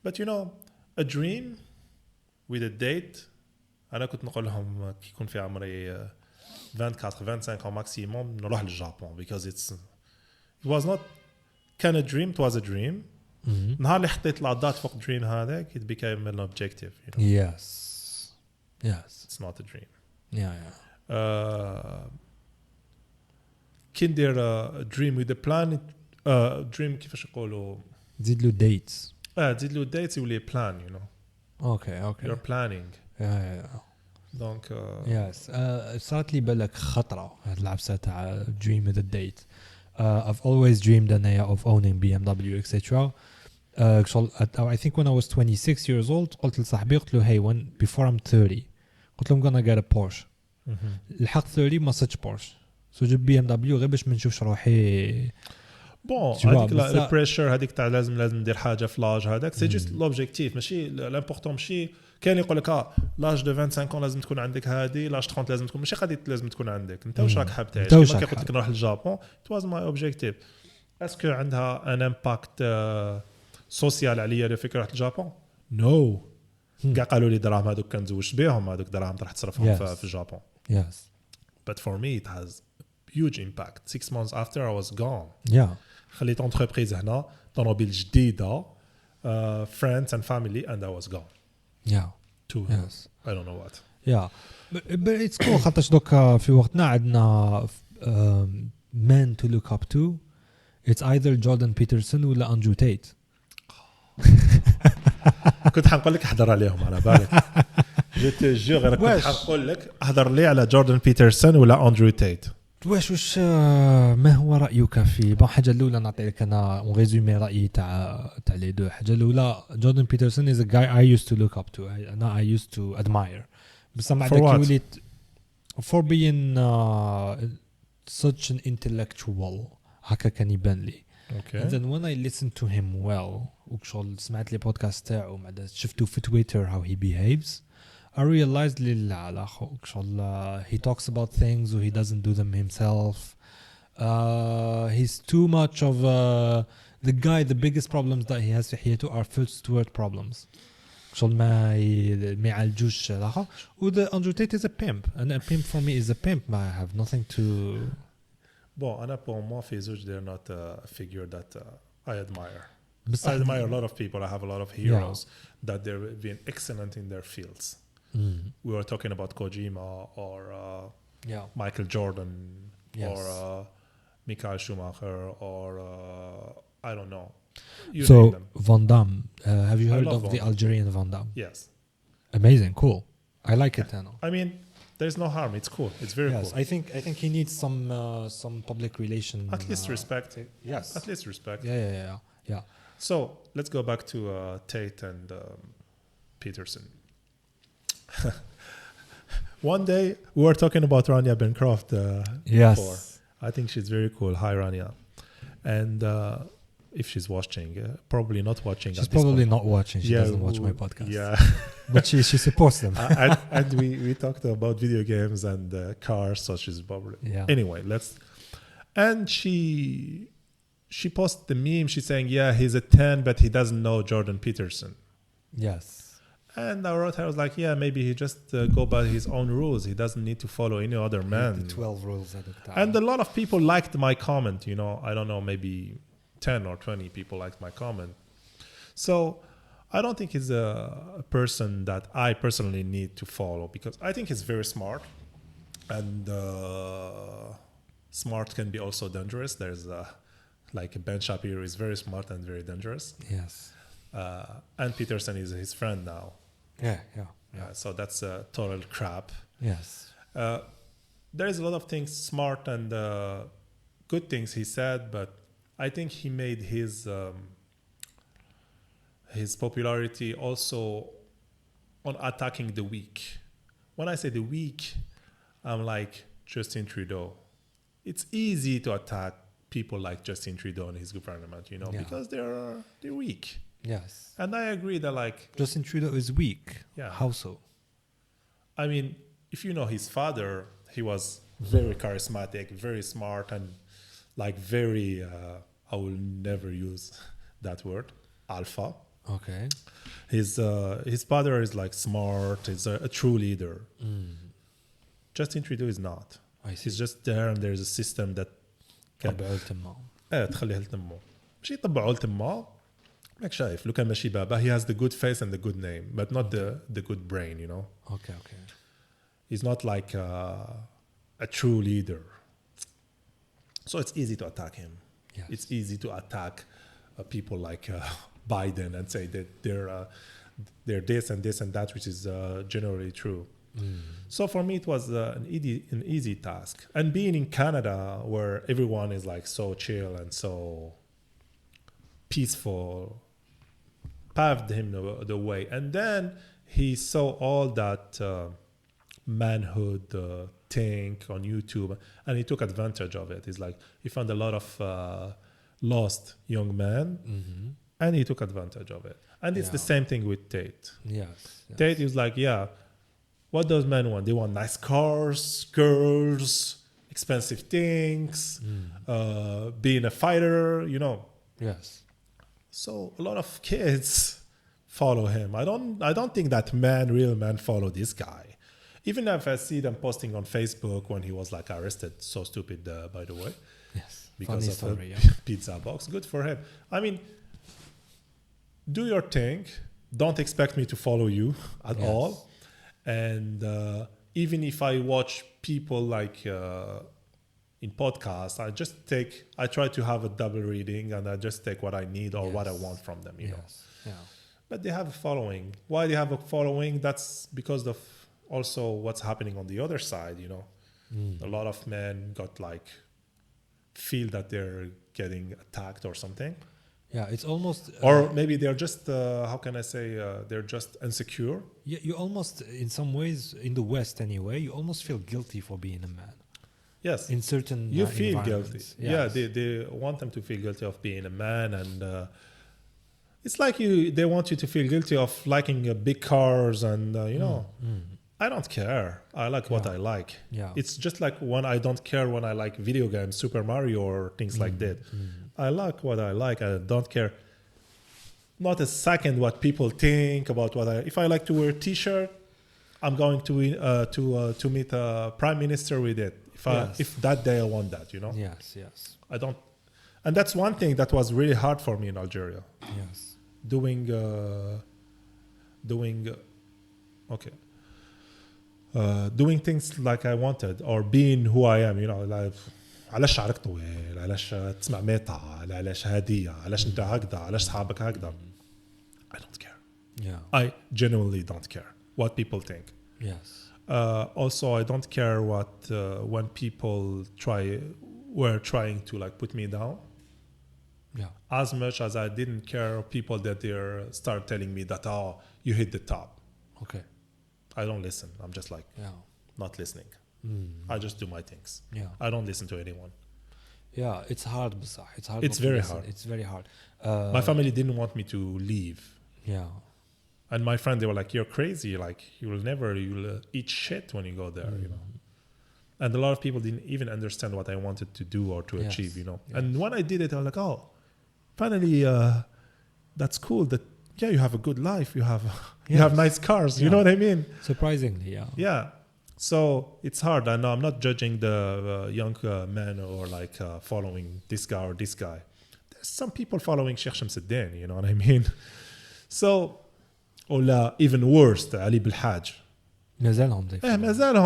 Speaker 2: but you know a dream with a date انا كنت نقول لهم كي يكون في عمري 24 25 ماكسيموم نروح للجابون because it was not كان a dream it was a dream نهار اللي حطيت العضات فوق دريم هذاك it became an objective you know?
Speaker 1: yes
Speaker 2: it's not a dream
Speaker 1: yeah
Speaker 2: كي ندير dream with a plan dream كيفاش يقولوا
Speaker 1: تزيد له dates
Speaker 2: تزيد له dates يولي plan you know
Speaker 1: okay
Speaker 2: you're planning
Speaker 1: yeah
Speaker 2: donc
Speaker 1: yes صارت لي بالك خطرة هاد العبسة تاع dream with a date I've always dreamed of owning BMW etc I think when I was 26 years old قلت لصاحبي قلت له hey when before I'm 30 قلت له I'm gonna get a Porsche الحق 30 ما صدش Porsche so جيب BMW غير باش ما نشوفش روحي
Speaker 2: بون هذيك البريشر هذيك تاع لازم ندير حاجه في لاج هذاك سي جوست لوبجيكتيف ماشي لامبورطون ماشي كاين يقول لك لاج دو 25 لازم تكون عندك هذه لاج 30 لازم تكون ماشي قضيه لازم تكون عندك انت واش راك حاب تعيش كيما كي قلت لك نروح للجابون it was my objective اسكو عندها ان امباكت سوسيال عليا لو فكره رحت للجابون نو كاع قالوا لي دراهم هذوك كنزوج بهم هذوك دراهم راح تصرفهم في الجابون
Speaker 1: yes
Speaker 2: but for me it has huge impact 6 months after I was gone
Speaker 1: yeah
Speaker 2: خليت انتربريز هنا طوموبيل جديده friends and family and I was gone
Speaker 1: yeah
Speaker 2: to
Speaker 1: yes
Speaker 2: I don't know what
Speaker 1: yeah but it's cool خاطرش دوكا في وقتنا عندنا men to look up to it's either Jordan Peterson ولا أندرو تيت
Speaker 2: كنت حنقول لك احضر عليهم على بالك جيت جوغ كنت حنقول لك احضر لي على جوردن بيترسون ولا أندرو تيت
Speaker 1: واش ما هو رايك في الحاجه الاولى نعطي لك انا ريزومي رايي تاع لي دو الحاجه الاولى جوردن بيترسون از ا جاي اي يوزد تو لوك اب تو انا اي يوزد تو ادماير بس ما عندك وليت for being such an intellectual هكا كان يبان لي
Speaker 2: okay
Speaker 1: and then when I listened to him well وشغل سمعت لي بودكاست تاعو بعد شفتو في تويتر how he behaves I realized للعلا he talks about things or he doesn't do them himself he's too much of the guy the biggest problems that he has في حياته are first word problems ما يعالجوش لاخا وذا Andrew Tate is a pimp and a pimp for me is a pimp I have nothing to
Speaker 2: bon أنا pour moi في زوج they're not a figure that I admire I admire a lot of people I have a lot of heroes that they're being excellent in their fields we were talking about Kojima or Michael Jordan or Michael Schumacher or I don't know. You name
Speaker 1: So
Speaker 2: them.
Speaker 1: Van Damme, have you
Speaker 2: I
Speaker 1: heard
Speaker 2: love
Speaker 1: of
Speaker 2: Van
Speaker 1: the
Speaker 2: Damme.
Speaker 1: Algerian Van Damme?
Speaker 2: Yes.
Speaker 1: Amazing, cool. I like it, Tano.
Speaker 2: I mean, there's no harm. It's cool. It's very
Speaker 1: Yes,
Speaker 2: cool.
Speaker 1: I think he needs some public relation.
Speaker 2: At least respect.
Speaker 1: Yes.
Speaker 2: At least respect.
Speaker 1: Yeah.
Speaker 2: So let's go back to Tate and Peterson. One day we were talking about Rania Bancroft
Speaker 1: Yes.
Speaker 2: before. I think she's very cool. Hi, Rania. And if she's watching, probably not watching.
Speaker 1: She's probably not watching. She doesn't watch my podcast.
Speaker 2: Yeah.
Speaker 1: But she supports them.
Speaker 2: and we talked about video games and cars, so she's probably.
Speaker 1: Yeah.
Speaker 2: Anyway, and she posted the meme. She's saying, yeah, he's a 10, but he doesn't know Jordan Peterson.
Speaker 1: Yes.
Speaker 2: And I wrote her, I was like, yeah, maybe he just go by his own rules. He doesn't need to follow any other man.
Speaker 1: The 12 rules at the time.
Speaker 2: And a lot of people liked my comment, I don't know, maybe 10 or 20 people liked my comment. So I don't think he's a person that I personally need to follow, because I think he's very smart. And smart can be also dangerous. There's like Ben Shapiro is very smart and very dangerous.
Speaker 1: Yes.
Speaker 2: And Peterson is his friend now.
Speaker 1: Yeah.
Speaker 2: So that's total crap.
Speaker 1: Yes.
Speaker 2: There is a lot of things smart and good things he said, but I think he made his popularity also on attacking the weak. When I say the weak, I'm like Justin Trudeau. It's easy to attack people like Justin Trudeau and his government, because they're weak.
Speaker 1: Yes.
Speaker 2: And I agree that
Speaker 1: Justin Trudeau is weak.
Speaker 2: Yeah.
Speaker 1: How so?
Speaker 2: I mean, if you know his father, he was very charismatic, very smart, and very, I will never use that word, alpha.
Speaker 1: Okay.
Speaker 2: His father is smart, he's a true leader. Justin Trudeau is not.
Speaker 1: I see.
Speaker 2: He's just there, and there's a system that
Speaker 1: طبعوا لتما.
Speaker 2: تخليه لتمه. ماشي يطبعوا لتما. ماك شايف لو كان ماشي بابا, he has the good face and the good name, but not the good brain,
Speaker 1: Okay.
Speaker 2: He's not like a true leader. So it's easy to attack him.
Speaker 1: Yes.
Speaker 2: It's easy to attack people like Biden and say that they're this and this and that, which is generally true. So for me, it was an easy task. And being in Canada, where everyone is so chill and so peaceful, paved him the way. And then he saw all that manhood thing on YouTube, and he took advantage of it. It's he found a lot of lost young men, and he took advantage of it. And it's the same thing with Tate.
Speaker 1: Yes.
Speaker 2: Tate is what does men want? They want nice cars, girls, expensive things, being a fighter,
Speaker 1: Yes.
Speaker 2: So a lot of kids follow him. I don't think that real men follow this guy. Even if I see them posting on Facebook when he was arrested, so stupid, by the way.
Speaker 1: Yes.
Speaker 2: Because
Speaker 1: Funny
Speaker 2: of
Speaker 1: story,
Speaker 2: a pizza box. Good for him. I mean, do your thing. Don't expect me to follow you at all. And even if I watch people in podcasts, I try to have a double reading, and I just take what I need or what I want from them, you know.
Speaker 1: Yeah.
Speaker 2: But they have a following. Why they have a following? That's because of also what's happening on the other side, A lot of men got feel that they're getting attacked or something.
Speaker 1: Yeah, it's almost...
Speaker 2: or maybe they're just, how can I say, they're just insecure.
Speaker 1: You almost, in some ways, in the West anyway, you almost feel guilty for being a man.
Speaker 2: Yes.
Speaker 1: In certain
Speaker 2: you feel guilty.
Speaker 1: Yes.
Speaker 2: Yeah, they want them to feel guilty of being a man, and it's they want you to feel guilty of liking big cars, and I don't care. I like what I like.
Speaker 1: Yeah.
Speaker 2: It's just when I don't care when I like video games, Super Mario or things like that. I like what I like. I don't care not a second what people think about if I like to wear a t-shirt, I'm going to meet a prime minister with it. If that day I want that,
Speaker 1: Yes.
Speaker 2: I don't. And that's one thing that was really hard for me in Algeria.
Speaker 1: Yes.
Speaker 2: Doing things like I wanted, or being who I am, علاش شعرك طويل علاش تسمع ميتا علاش هاديه علاش انت هكذا علاش صحابك هكذا I don't care
Speaker 1: Yeah.
Speaker 2: I genuinely don't care what people think
Speaker 1: Yes.
Speaker 2: also I don't care what when people were trying to like put me down
Speaker 1: Yeah.
Speaker 2: as much as I didn't care of people that they start telling me that oh you hit the top
Speaker 1: Okay.
Speaker 2: I don't listen I'm just like
Speaker 1: Yeah.
Speaker 2: not listening I just do my things
Speaker 1: Yeah.
Speaker 2: I don't listen to anyone
Speaker 1: Yeah. It's hard, بصح. It's hard.
Speaker 2: It's
Speaker 1: not to
Speaker 2: very
Speaker 1: listen.
Speaker 2: hard.
Speaker 1: It's very hard.
Speaker 2: my family didn't want me to leave
Speaker 1: Yeah.
Speaker 2: and my friend they were like you're crazy like you'll eat shit when you go there you know and a lot of people didn't even understand what I wanted to do or to achieve you know and when I did it I was like oh finally that's cool that you have a good life you have nice cars you know what I mean
Speaker 1: Surprisingly,
Speaker 2: yeah so it's hard and I'm not judging the young man or like following this guy or this guy there's some people following Sheikh Shamsuddin you know what I mean so or even worse Ali Belhaj
Speaker 1: مازالهم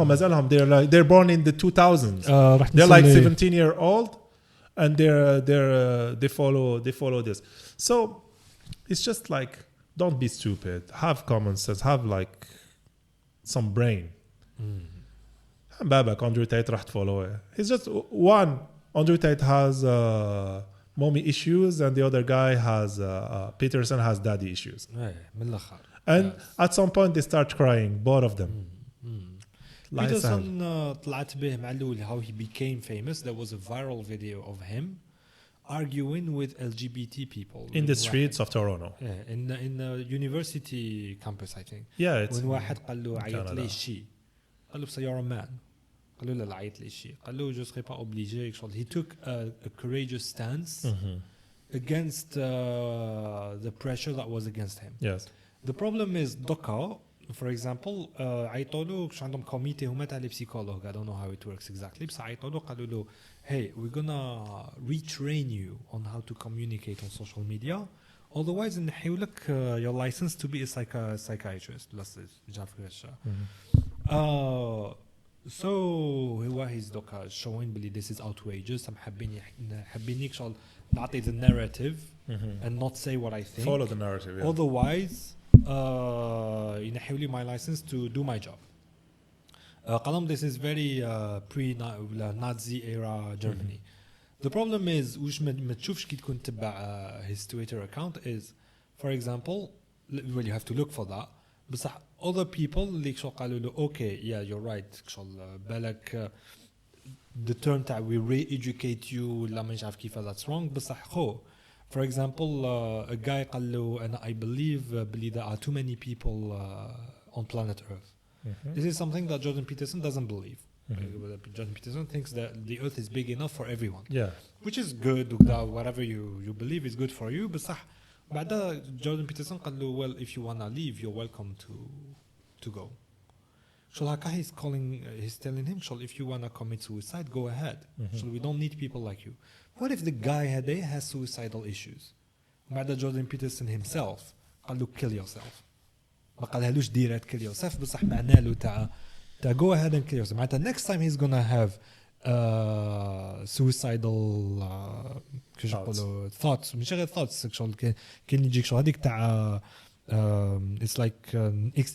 Speaker 2: مازالهم they're born in the 2000s they're like 17-year-old and they follow this so it's just like don't be stupid have common sense have like some brain بابك Andrew Tate راح تفولوه he's just one Andrew Tate has mommy issues and the other guy has Peterson has daddy issues
Speaker 1: من الآخر
Speaker 2: and at some point they start crying both of them
Speaker 1: Peterson طلعت به مع الأول how he became famous there was a viral video of him arguing with LGBT people
Speaker 2: in the streets of Toronto
Speaker 1: in the university campus I think
Speaker 2: it's
Speaker 1: when واحد قال له عيط لي شي قال له you're a man قال له لا عيط لي شي قال له je serai pas obligé he took a courageous stance against the pressure that was against him the problem is دوكا for example عيطوا له عندهم كوميتي هما تاع لي بسيكولوج I don't know how it works exactly بس عيطوا له قالوا له hey we're gonna retrain you on how to communicate on social media otherwise نحيو لك your license to be a psychiatrist so هو he's دوكا showing بلي this is outrageous حابين شغل نعطي the narrative and not say what I think
Speaker 2: follow the narrative
Speaker 1: otherwise ينحيوا لي my license to do my job قالهم this is very pre-Nazi era Germany the problem is وش ما تشوفش كي تكون تبع his Twitter account is for example well you have to look for that بصح other people اللي شو قالوا له okay yeah you're right شغل بالك the term تاع we re-educate you ولا ما نعرف كيف that's wrong بصح خو for example a guy قال له and I believe there are too many people on planet Earth this is something that Jordan Peterson doesn't believe Jordan Peterson thinks that the Earth is big enough for everyone which is good whatever you believe is good for you بصح بعدها Jordan Peterson قال له well if you wanna leave you're welcome to go so هكا he's telling him so if you wanna commit suicide go ahead so we don't need people like you what if the guy has suicidal issues بعد Jordan Peterson himself قال له kill yourself ما قالهالوش ديرات kill yourself بصح معناه له تاع go ahead and kill yourself معناتها next time he's gonna have suicidal كيش يقولوا thoughts مش غير thoughts شغل كاين يجيك شغل هذيك تاع it's like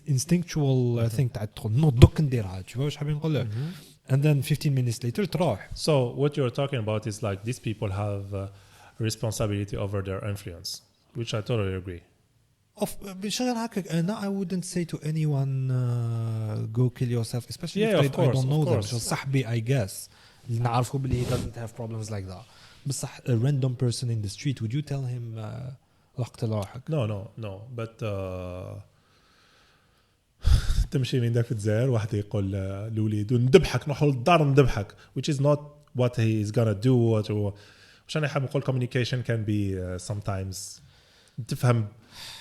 Speaker 1: instinctual thing تاع تدخل نوض دوك نديرها tu vois واش حابين نقول لك and then 15 minutes later تروح
Speaker 2: so what you're talking about is like these people have responsibility over their influence which I totally agree
Speaker 1: بشغل هكا أنا I wouldn't say to anyone go kill yourself especially if I don't know them صاحبي I guess اللي نعرفه بلي he doesn't have problems like that بصح a random person in the street would you tell him اقتل روحك
Speaker 2: no but تمشي من داك الجزائر واحد يقول لوليدو ندبحك نروحوا للدار ندبحك which is not what he is gonna do واش انا حاب نقول communication can be sometimes تفهم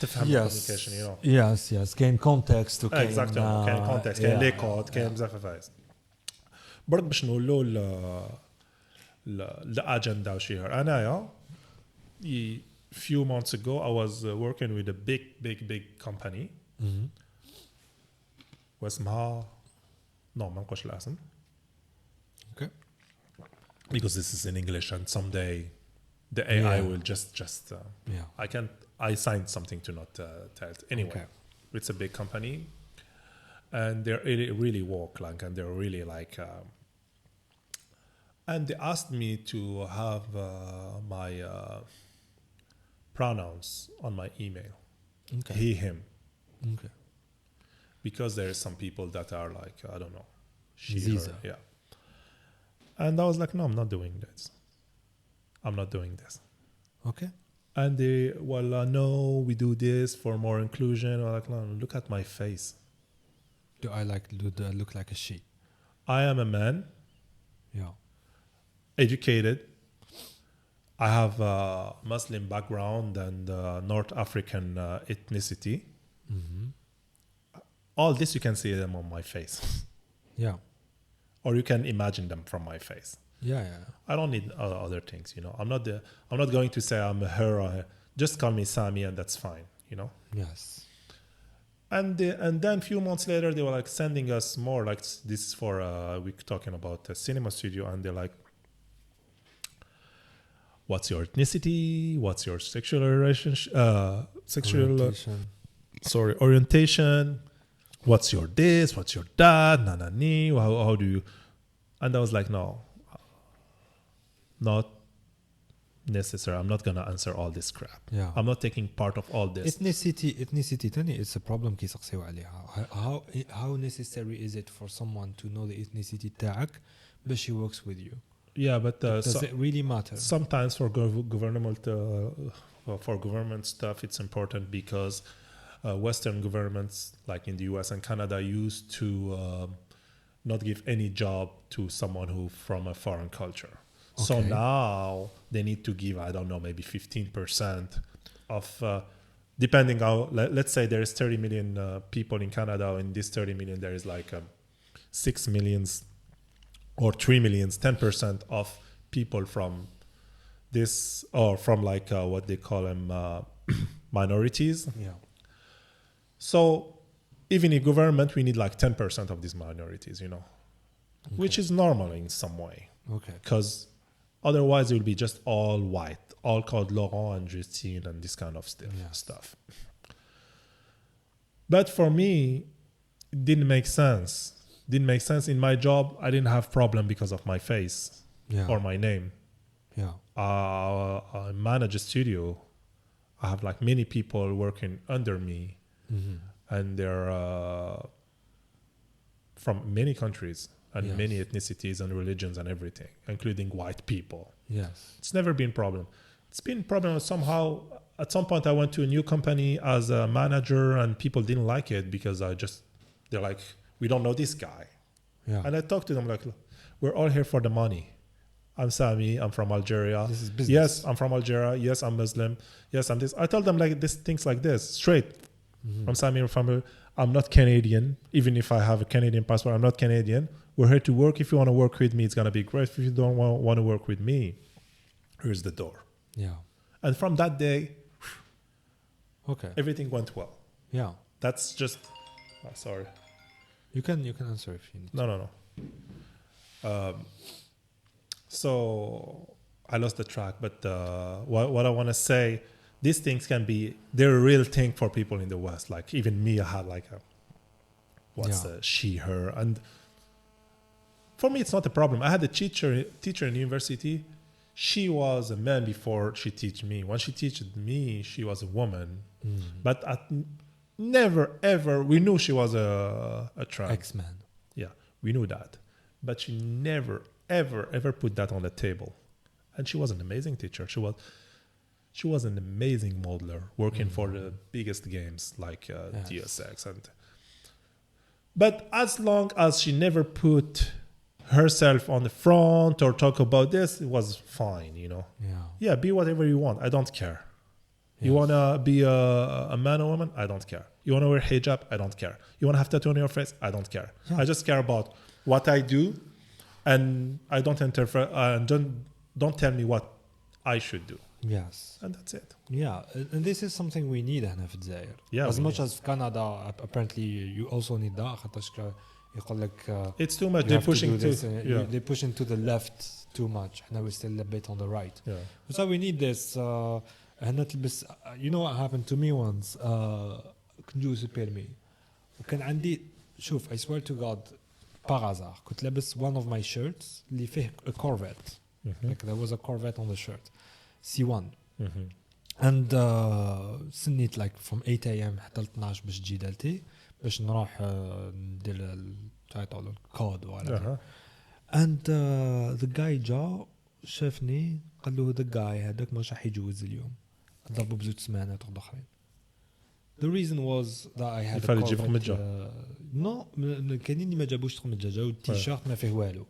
Speaker 2: communication you know
Speaker 1: yes كاين context
Speaker 2: وكاين كاين context كاين لي كود كاين بزاف فايز برك باش نقولوا الاجندا وشي انايا few months ago I was working with a big company واسمها ما نقولش الاسم
Speaker 1: okay
Speaker 2: because this is in English, and someday the AI
Speaker 1: Yeah.
Speaker 2: will just
Speaker 1: Yeah.
Speaker 2: I signed something to not tell it. Anyway,
Speaker 1: Okay.
Speaker 2: it's a big company, and they're really woke, like, and they're really like, and they asked me to have my pronouns on my email,
Speaker 1: Okay.
Speaker 2: he, him,
Speaker 1: Okay.
Speaker 2: because there is some people that are like, I don't know, she,
Speaker 1: Ziza.
Speaker 2: her, yeah. And I was like, no, I'm not doing this. I'm not doing this.
Speaker 1: Okay.
Speaker 2: And they, well, no, we do this for more inclusion. I'm like, no, look at my face.
Speaker 1: Do I look like a she?
Speaker 2: I am a man,
Speaker 1: Yeah.
Speaker 2: educated. I have a Muslim background and North African ethnicity.
Speaker 1: Mm-hmm.
Speaker 2: All this you can see them on my face,
Speaker 1: Yeah.
Speaker 2: or you can imagine them from my face.
Speaker 1: Yeah. Yeah.
Speaker 2: I don't need other things, you know. I'm not going to say I'm a her or her. Just call me Sammy, and that's fine, you know.
Speaker 1: Yes.
Speaker 2: And then a few months later, they were like sending us more. Like, this is for we're talking about a cinema studio, and they're like, "What's your ethnicity? What's your sexual relationship?
Speaker 1: Orientation.
Speaker 2: Orientation. What's your this? What's your that? Na na ni. How do you?" And I was like, "No, not necessary. I'm not gonna answer all this crap.
Speaker 1: Yeah.
Speaker 2: I'm not taking part of all this."
Speaker 1: ethnicity تاني it's a problem كيسقسيو عليها. How necessary is it for someone to know the ethnicity تاعك باش he works with you?
Speaker 2: Yeah, but
Speaker 1: Does it really matter?
Speaker 2: sometimes for government stuff, it's important because Western governments, like in the US and Canada, used to not give any job to someone who from a foreign culture. So
Speaker 1: Okay.
Speaker 2: now they need to give, I don't know, maybe 15% of, depending how, let's say there is 30 million people in Canada. In this 30 million, there is like 6 millions or 3 millions, 10% of people from this, or from like what they call them, minorities.
Speaker 1: Yeah.
Speaker 2: So even in government, we need like 10% of these minorities, you know, which is normal in some way.
Speaker 1: Okay.
Speaker 2: Because otherwise it will be just all white, all called Laurent and Justine and this kind of stuff. But for me, it didn't make sense. In my job, I didn't have problem because of my face
Speaker 1: Yeah.
Speaker 2: or my name.
Speaker 1: Yeah.
Speaker 2: I manage a studio. I have like many people working under me,
Speaker 1: Mm-hmm.
Speaker 2: and they're from many countries and
Speaker 1: Yes.
Speaker 2: many ethnicities and religions and everything, including white people.
Speaker 1: Yes.
Speaker 2: It's never been a problem. It's been a problem somehow. At some point, I went to a new company as a manager, and people didn't like it because they're like, we don't know this guy.
Speaker 1: Yeah.
Speaker 2: And I talked to them like, look, we're all here for the money. I'm Samy. I'm from Algeria.
Speaker 1: This is business.
Speaker 2: Yes, I'm from Algeria. Yes, I'm Muslim. Yes, I'm this. I told them like this, things like this, straight.
Speaker 1: Mm-hmm.
Speaker 2: I'm Samy. I'm not Canadian. Even if I have a Canadian passport, I'm not Canadian. We're here to work. If you want to work with me, it's going to be great. If you don't want to work with me, here's the door.
Speaker 1: Yeah.
Speaker 2: And from that day,
Speaker 1: Okay.
Speaker 2: everything went well.
Speaker 1: Yeah.
Speaker 2: That's just... sorry.
Speaker 1: You can answer if you need.
Speaker 2: No. So I lost the track. But what I want to say, these things can be... They're a real thing for people in the West. Like even me, I had like a... What's the she, her? And for me, it's not a problem. I had a teacher in university. She was a man before she taught me. When she taught me, she was a woman.
Speaker 1: Mm.
Speaker 2: But never, ever, we knew she was a trans.
Speaker 1: X-Man.
Speaker 2: Yeah, we knew that. But she never, ever put that on the table. And she was an amazing teacher. She was an amazing modeler, working for the biggest games like DSX. But as long as she never put herself on the front or talk about this, it was fine, you know. Yeah, be whatever you want. I don't care. You want to be a man or woman? I don't care. You want to wear hijab? I don't care. You want to have tattoo on your face? I don't care.
Speaker 1: Yeah.
Speaker 2: I just care about what I do, and I don't interfere. Don't tell me what I should do.
Speaker 1: Yes.
Speaker 2: And that's it.
Speaker 1: Yeah, and this is something we need هنا في الجزائر.
Speaker 2: Yeah,
Speaker 1: as
Speaker 2: we
Speaker 1: much
Speaker 2: need.
Speaker 1: as Canada apparently you also need that خاطرش يقول لك
Speaker 2: It's too much.
Speaker 1: you
Speaker 2: They're
Speaker 1: have to
Speaker 2: pushing
Speaker 1: do this,
Speaker 2: to.
Speaker 1: they push into the left too much. احنا we still a bit on the right.
Speaker 2: Yeah.
Speaker 1: So we need this. هنا تلبس. You know what happened to me once. كنت جوز البيرمي وكان عندي شوف I swear to God par hasard كنت لابس one of my shirts اللي فيه a Corvette. Like there was a Corvette on the shirt. C1. And سنيت like from 8 a.m. حتى 12 باش تجي دالتي باش نروح ندير تاعو الكود ولا. And the guy جا شافني قال له the guy هذاك مش راح يجوز اليوم ضربوا بزوج سمانات اخرين. The reason was that I had a Corvette. No, كاينين اللي ما جابوش تخمجة جاو التيشيرت ما فيه والو.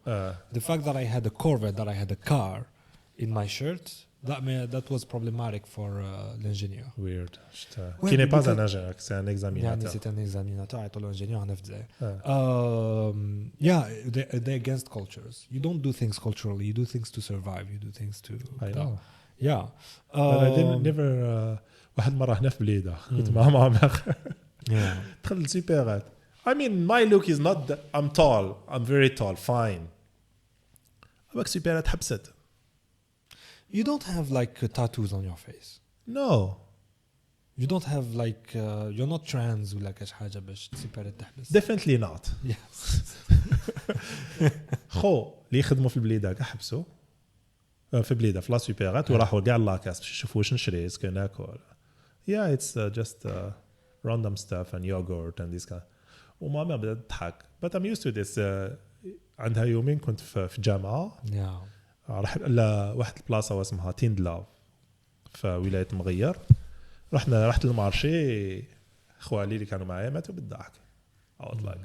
Speaker 1: The fact that I had a Corvette, that I had a car in my shirt, that was problematic for l'ingénieur.
Speaker 2: Weird. Qui n'est pas un ingénieur, c'est un examinateur.
Speaker 1: C'est un examinateur, et l'ingénieur en FZ. Yeah, they're against cultures. You don't do things culturally, you do things to survive, you do things to...
Speaker 2: I know.
Speaker 1: Yeah.
Speaker 2: But I didn't never... واحد مرة هنا في بليدة كنت مع ماما دخلت سيبيرات. I mean my look is not that I'm tall, I'm very tall, fine. أباك سيبيرات حبست.
Speaker 1: You don't have like tattoos on your face.
Speaker 2: No.
Speaker 1: You don't have like you're not trans ولا كاش حاجة باش سيبيرات تحبس.
Speaker 2: Definitely not.
Speaker 1: Yes.
Speaker 2: خو اللي يخدموا في البليدة كحبسوا في بليدة في لا سيبيرات وراحوا كاع لاكاس باش يشوفوا واش نشري اسكو ناكل. Yeah, it's just random stuff and yogurt and this kind. وماما بدأت تضحك. But I'm used to this. عندها يومين كنت في الجامعة.
Speaker 1: Yeah.
Speaker 2: رحت لواحد البلاصة اسمها تيندلاو في ولاية مغير. رحت للمارشي. خوالي اللي كانوا معايا ماتوا بالضحك. I was like,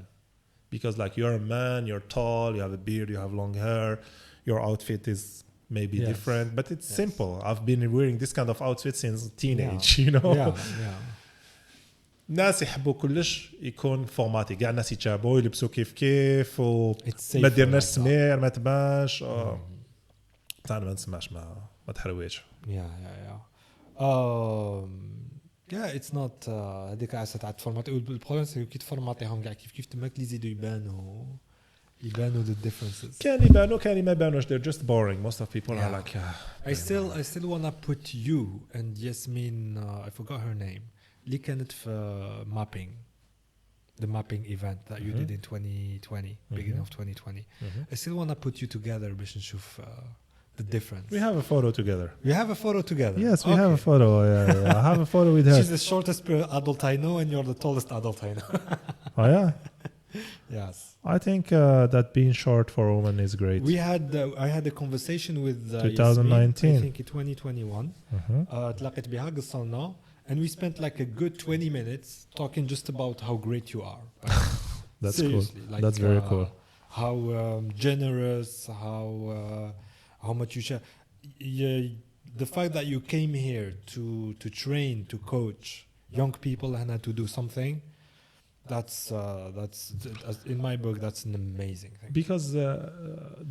Speaker 2: because like you're a man, you're tall, you have a beard, you have long hair, your outfit is maybe different, but it's simple. I've been wearing this kind of outfit since teenage, you know.
Speaker 1: Yeah.
Speaker 2: الناس يحبوا كلش يكون فورماتي كاع الناس يتشابهوا يلبسوا كيف وما ديرناش سمير ما تبانش تاع ما نسمعش ما تحرويش.
Speaker 1: Yeah, it's not هذيك عسى تاع الفورمات. البروبليم سي كي تفورماتيهم كاع كيف تماك لي يزيدوا يبانوا the differences.
Speaker 2: كان يبانوا كان ما يبانوش. They're just boring. Most of people are like
Speaker 1: I still wanna put you and Yasmin I forgot her name اللي كانت في mapping, the mapping event that you did in 2020, beginning of 2020. I still wanna put you together باش نشوف the difference.
Speaker 2: We have a photo together.
Speaker 1: We have a photo together.
Speaker 2: Yes, we have a photo. Yeah. I have a photo with her.
Speaker 1: She's the shortest adult I know, and you're the tallest adult I know.
Speaker 2: Oh yeah.
Speaker 1: Yes.
Speaker 2: I think that being short for a woman is great.
Speaker 1: I had a conversation with
Speaker 2: 2019.
Speaker 1: Yasmin, I think in 2021. تلاقيت بها قصرنا and we spent like a good 20 minutes talking just about how great you are.
Speaker 2: That's
Speaker 1: seriously,
Speaker 2: cool.
Speaker 1: Like,
Speaker 2: that's very cool.
Speaker 1: How generous, how much you share. The fact that you came here to train, to coach young people and to do something, that's in my book that's an amazing thing.
Speaker 2: Because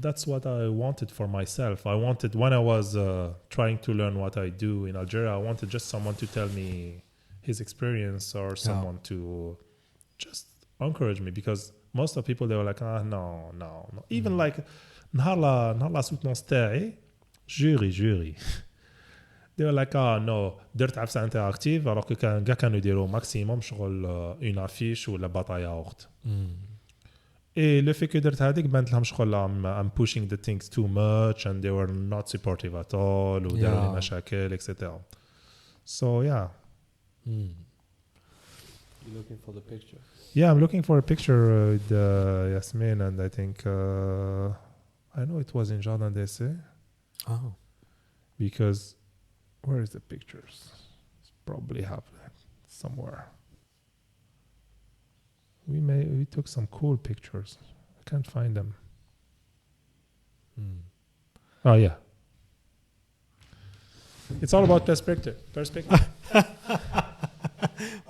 Speaker 2: that's what I wanted for myself. I wanted when I was trying to learn what I do in Algeria, I wanted just someone to tell me his experience or someone to just encourage me, because most of people they were like no. Even like نهار لا سوتونس تاعي جوري they were like no درت عفسه انتراكتيف alors que كانوا يديروا ماكسيموم شغل اون افيش ولا بطايا اخت. Et le fait que درت هذيك بانت لهم شغل I'm pushing the things too much and they were not supportive at all وداروا لي مشاكل etc. So yeah.
Speaker 1: You're looking for the picture?
Speaker 2: Yeah, I'm looking for a picture with Yasmin, and I think I know it was in Jardin d'Essai.
Speaker 1: Oh.
Speaker 2: Because where is the pictures? It's probably have that somewhere. We took some cool pictures. I can't find them. Oh yeah. It's all about perspective.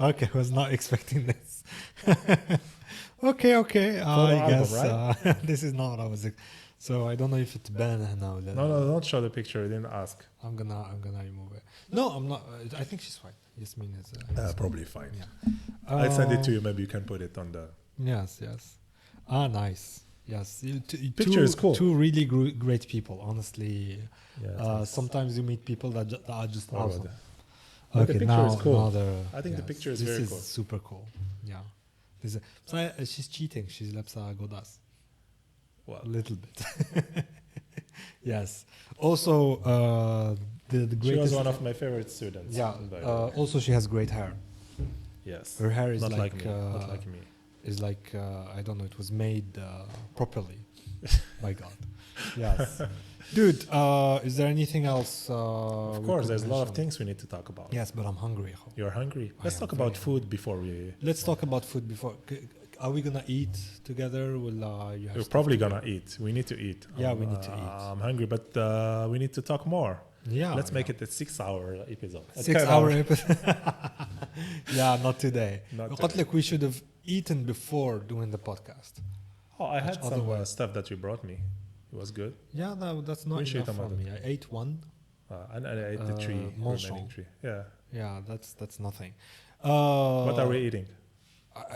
Speaker 1: Okay, I was not expecting this. Okay. I guess right? This is not what I was. So I don't know if it's banned now.
Speaker 2: No, don't show the picture. I didn't ask.
Speaker 1: I'm gonna remove it. No, I'm not. I think she's fine. Yasmin is
Speaker 2: probably fine.
Speaker 1: Yeah.
Speaker 2: I'll send it to you. Maybe you can put it on the.
Speaker 1: Yes. Nice. Yes,
Speaker 2: Picture is cool.
Speaker 1: Two really great people, honestly.
Speaker 2: Yeah,
Speaker 1: Sometimes you meet people that are just awesome.
Speaker 2: But the picture is cool. I think the picture is very cool.
Speaker 1: This is super cool. Yeah. She's cheating. She's لابسة godas.
Speaker 2: Well,
Speaker 1: A little bit. Yes. Also, the greatest.
Speaker 2: She was one of my favorite students.
Speaker 1: Yeah. Also, she has great hair.
Speaker 2: Yes.
Speaker 1: Her hair is
Speaker 2: not
Speaker 1: like
Speaker 2: me. Not like me.
Speaker 1: Is like I don't know. It was made properly. My God. Yes. Dude, is there anything else?
Speaker 2: Of course, there's a lot of things we need to talk about.
Speaker 1: Yes, but I'm hungry.
Speaker 2: You're hungry? Let's talk about food before we...
Speaker 1: Let's talk about food before... Are we going to eat together?
Speaker 2: We're probably going to eat. We need to eat.
Speaker 1: Yeah, we need to eat.
Speaker 2: I'm hungry, but we need to talk more.
Speaker 1: Yeah.
Speaker 2: Let's make it a 6-hour episode.
Speaker 1: 6-hour episode. Yeah, not today.
Speaker 2: Not today.
Speaker 1: We should have eaten before doing the podcast.
Speaker 2: Oh, I had some stuff that you brought me. It was good.
Speaker 1: Yeah, no, that's not enough for me. I ate one.
Speaker 2: And I ate the remaining three. Yeah.
Speaker 1: Yeah, that's nothing.
Speaker 2: What are we eating?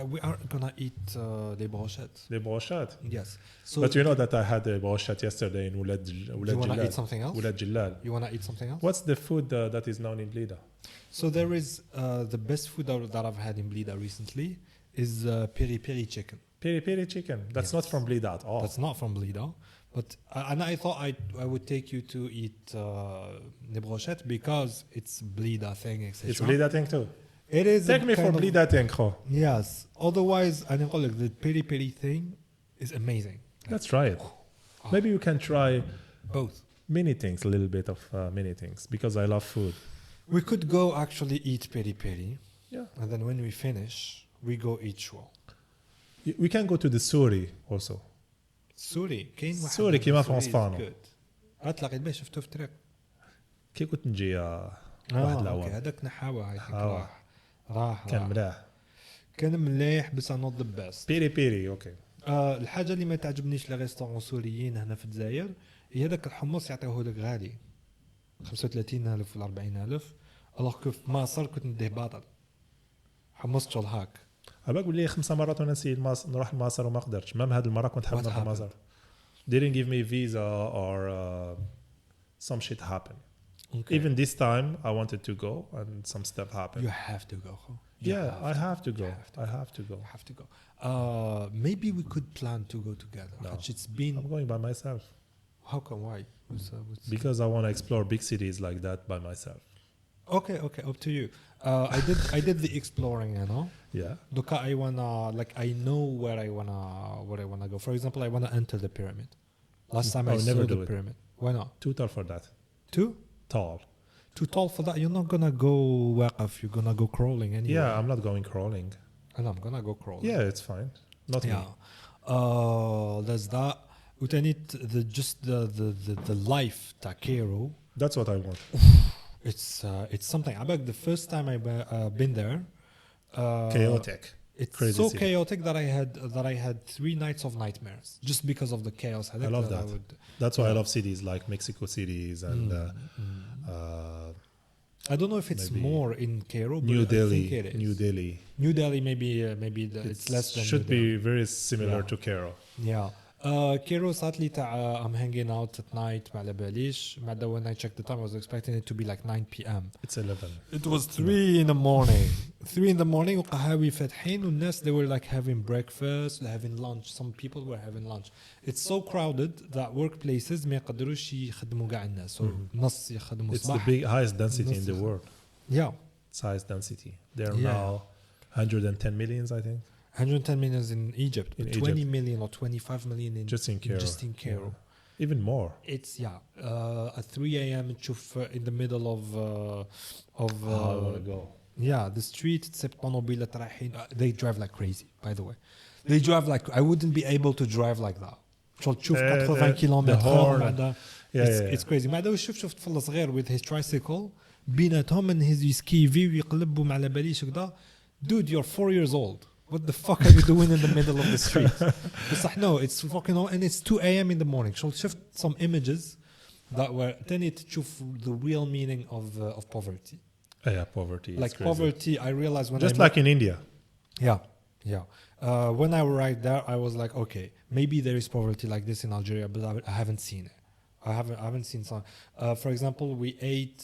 Speaker 1: We are gonna eat les brochettes.
Speaker 2: Les brochettes?
Speaker 1: Yes.
Speaker 2: So but you know that I had a brochette yesterday in Oulad Jillal.
Speaker 1: You wanna eat something else?
Speaker 2: Oulad Jillal.
Speaker 1: You wanna eat something else?
Speaker 2: What's the food that is known in Blida?
Speaker 1: So there is the best food that I've had in Blida recently is peri peri chicken.
Speaker 2: Peri peri chicken. That's not from Blida at all.
Speaker 1: That's not from Blida. But and I thought I would take you to eat les brochettes because it's Blida thing, etc.
Speaker 2: It's Blida thing too.
Speaker 1: It is.
Speaker 2: Take me for Blida thing, Kho.
Speaker 1: Yes. Otherwise, I think the peri peri thing is amazing.
Speaker 2: Let's try it. Maybe you can try
Speaker 1: both.
Speaker 2: Many things, a little bit of many things, because I love food.
Speaker 1: We could go actually eat peri peri.
Speaker 2: Yeah.
Speaker 1: And then when we finish, we go eat shwa.
Speaker 2: We can go to the Suri also.
Speaker 1: سوري كاين واحد
Speaker 2: سوري كيما فرنسفانو
Speaker 1: غتلاقي به شفتو في الطريق
Speaker 2: كي كنت نجي واحد
Speaker 1: العوام هذاك نحاوه راح كان مليح بس نوت ذا بيست
Speaker 2: بيري اوكي.
Speaker 1: الحاجه اللي ما تعجبنيش لي ريستورون سوريين هنا في الجزائر هي هذاك الحمص يعطيوه لك غالي 35000 ولا 40000 الوغ كو في مصر كنت نديه باطل حمص شغل هاك
Speaker 2: أباك بلي 5 مرات وانا نسيت نروح لمصر وما قدرتش. مام هاد المره كنت حاب نروح لمصر. Didn't give me visa or some shit happened. Okay. Even this time I wanted to go and some stuff happened.
Speaker 1: You have to go.
Speaker 2: I have to go. I have to go.
Speaker 1: Maybe we could plan to go together.
Speaker 2: No.
Speaker 1: It's been.
Speaker 2: I'm going by myself.
Speaker 1: How come? Why?
Speaker 2: Because I want to explore big cities like that by myself.
Speaker 1: Okay, up to you. I did the exploring, you know.
Speaker 2: Yeah.
Speaker 1: Look, I wanna I know where I wanna go. For example, I wanna enter the pyramid. Last time I saw the pyramid. Why not?
Speaker 2: Too tall for that.
Speaker 1: Too tall for that. You're not gonna go waqaf. You're gonna go crawling anyway.
Speaker 2: Yeah, I'm not going crawling.
Speaker 1: And I'm gonna go crawling.
Speaker 2: Yeah, it's fine. Not me.
Speaker 1: There's that. وتاني the life ta Cairo.
Speaker 2: That's what I want.
Speaker 1: It's something. I bet the first time I been there.
Speaker 2: Chaotic.
Speaker 1: It's crazy so city. Chaotic that I had 3 nights of nightmares just because of the chaos.
Speaker 2: I love that. That's why I love cities like Mexico cities and
Speaker 1: I don't know if it's more in Cairo.
Speaker 2: New
Speaker 1: but
Speaker 2: Delhi.
Speaker 1: I think it is.
Speaker 2: New Delhi.
Speaker 1: Maybe it's less than.
Speaker 2: Should be very similar to Cairo.
Speaker 1: Yeah. Cairo sadly I'm hanging out at night ما على باليش بعد when I checked the time I was expecting it to be like 9 p.m.
Speaker 2: It's 11.
Speaker 1: It was 3 in the morning. 3 in the morning وقهاوي فاتحين والناس they were like having breakfast having lunch. Some people were having lunch. It's so crowded that workplaces ما يقدروش يخدموا قاع الناس نص يخدموا
Speaker 2: صباح. It's the highest density in the world.
Speaker 1: Yeah.
Speaker 2: It's highest density. There are now 110 millions I think.
Speaker 1: 110 million in Egypt,
Speaker 2: in
Speaker 1: 20
Speaker 2: Egypt.
Speaker 1: million or 25 million in
Speaker 2: just in Cairo.
Speaker 1: Yeah.
Speaker 2: Even more.
Speaker 1: It's at 3 a.m. تشوف in the middle of
Speaker 2: I want to go.
Speaker 1: Yeah, the street تسيب طنوبيلات رايحين. They drive like crazy, by the way. They drive like I wouldn't be able to drive like that. تشوف 80 كيلومتر. It's crazy. ما عدا شفت طفل صغير with his tricycle بيناتهم من his سكيفي ويقلبوا على باليش كذا. Dude, you're 4 years old. What the fuck are you doing in the middle of the street? بصح no, it's fucking and it's 2 a.m. in the morning. So shift some images that were then it تشوف the real meaning of poverty.
Speaker 2: Yeah, poverty.
Speaker 1: Like poverty, I realized when
Speaker 2: just like in India.
Speaker 1: Yeah, Yeah. When I arrived there, I was like, okay, maybe there is poverty like this in Algeria, but I haven't seen it. I haven't seen some. For example, we ate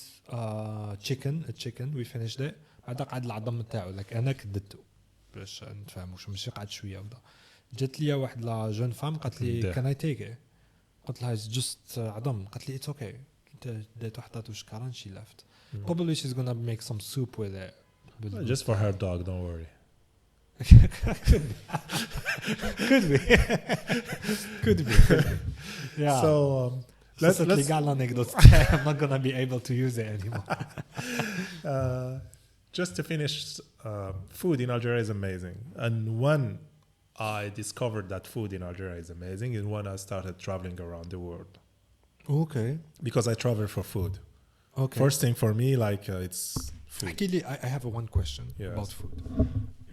Speaker 1: chicken. We finished it. بعدا قعد العظم تاعو like انا كدته باش نتفاهموا ماشي قعد شويه ودا. جات لي واحد لا جون فام قالت لي كان اي تيك. قلت لها جست عظم. قالت لي اتس اوكي. ديت وحطات وشكرا she left. Probably she's gonna make some soup with it.
Speaker 2: Just for her dog, don't worry.
Speaker 1: could be. could be. Yeah.
Speaker 2: So let's
Speaker 1: I'm not gonna be able to use it anymore.
Speaker 2: Just to finish, food in Algeria is amazing. And when I discovered that food in Algeria is amazing is when I started traveling around the world.
Speaker 1: Okay.
Speaker 2: Because I travel for food.
Speaker 1: Okay.
Speaker 2: First thing for me, like it's food.
Speaker 1: Actually, I have one question about food.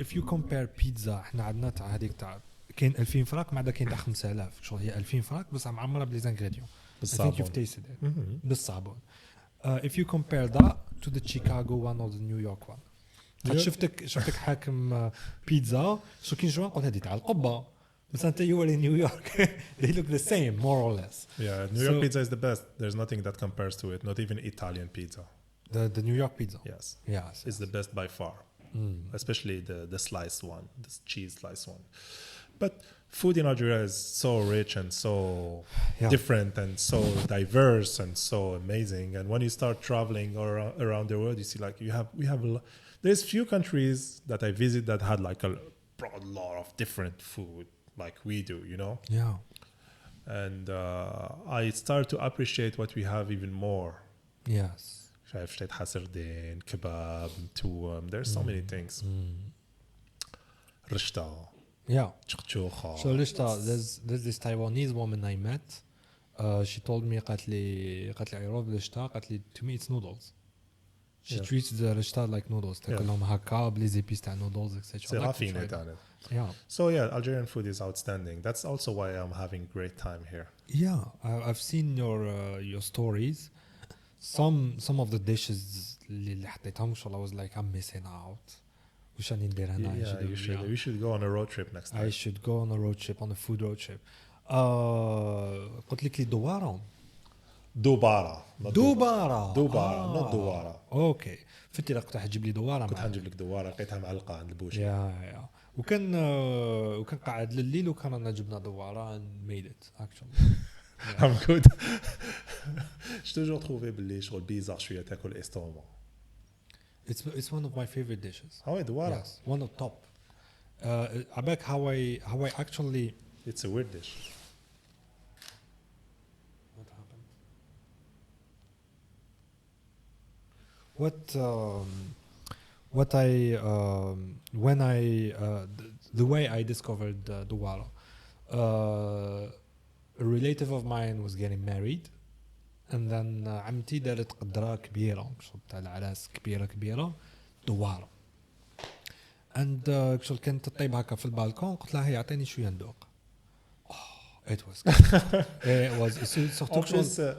Speaker 1: If you compare pizza, احنا عندنا تاع هذيك تاع كاين 2000 فرق ما عدا كاين تاع 5000 شغل هي 2000 فرق بس معمره بلي زانغريديون. I think you've tasted it. بالصابون. If you compare that to the Chicago one or the New York one. شفتك حاكم بيتزا شو كي نجوا نقول هذه تاع القبه بس انت you are in New York. They look the same more or less.
Speaker 2: Yeah, New York pizza is the best. There's nothing that compares to it, not even Italian pizza.
Speaker 1: The New York pizza.
Speaker 2: Yes.
Speaker 1: Yes.
Speaker 2: It's the best by far. Especially the sliced one, the cheese sliced one. But food in Algeria is so rich and so different and so diverse and so amazing. And when you start traveling around the world, you see like there's few countries that I visit that had like a broad lot of different food like we do, you know?
Speaker 1: Yeah.
Speaker 2: And I start to appreciate what we have even more.
Speaker 1: Yes.
Speaker 2: شايف شتيت حسردين كباب توم there's so many things رشتا
Speaker 1: yeah
Speaker 2: تشخشوخة
Speaker 1: so رشتا there's this Taiwanese woman I met she told me قالت لي عروض رشتا قالت لي to me it's noodles she treats the رشتا like noodles تاكلهم هكا بلي زيبيس تاع noodles etc.
Speaker 2: سي رافيني تاعنا. So yeah, Algerian food is outstanding. That's also why I'm having great time here.
Speaker 1: Yeah, I've seen your stories. Some of the dishes اللي حطيتهم I was like I'm missing out. وش راني ندير هنا؟
Speaker 2: Yeah, you should go on a road trip next time.
Speaker 1: I should go on a road trip, on a food road trip. قلت لك لي دوارة.
Speaker 2: دوبارة
Speaker 1: not
Speaker 2: دوارة.
Speaker 1: اوكي فتي كنت حتجيب لي دوارة.
Speaker 2: كنت حنجيب لك دوارة لقيتها معلقة عند البوشي.
Speaker 1: يا وكان قاعد لليل وكان انا جبنا دوارة and made it actually.
Speaker 2: I'm good. Je toujours trouvé باللي شغل بيزار شوية تاكل استوما.
Speaker 1: It's one of my favorite dishes.
Speaker 2: Oh, دوارة.
Speaker 1: Yes, one of top. عباك how I actually.
Speaker 2: It's a weird dish.
Speaker 1: What happened? What I when I the way I discovered دوارة. A relative of mine was getting married and then عمتي دارت قدرة كبيرة تاع العراس كبيرة دوارة and شغل كانت تطيب هكا في البالكون قلت لها يعطيني شوية ندوق. it was it was surtout شغل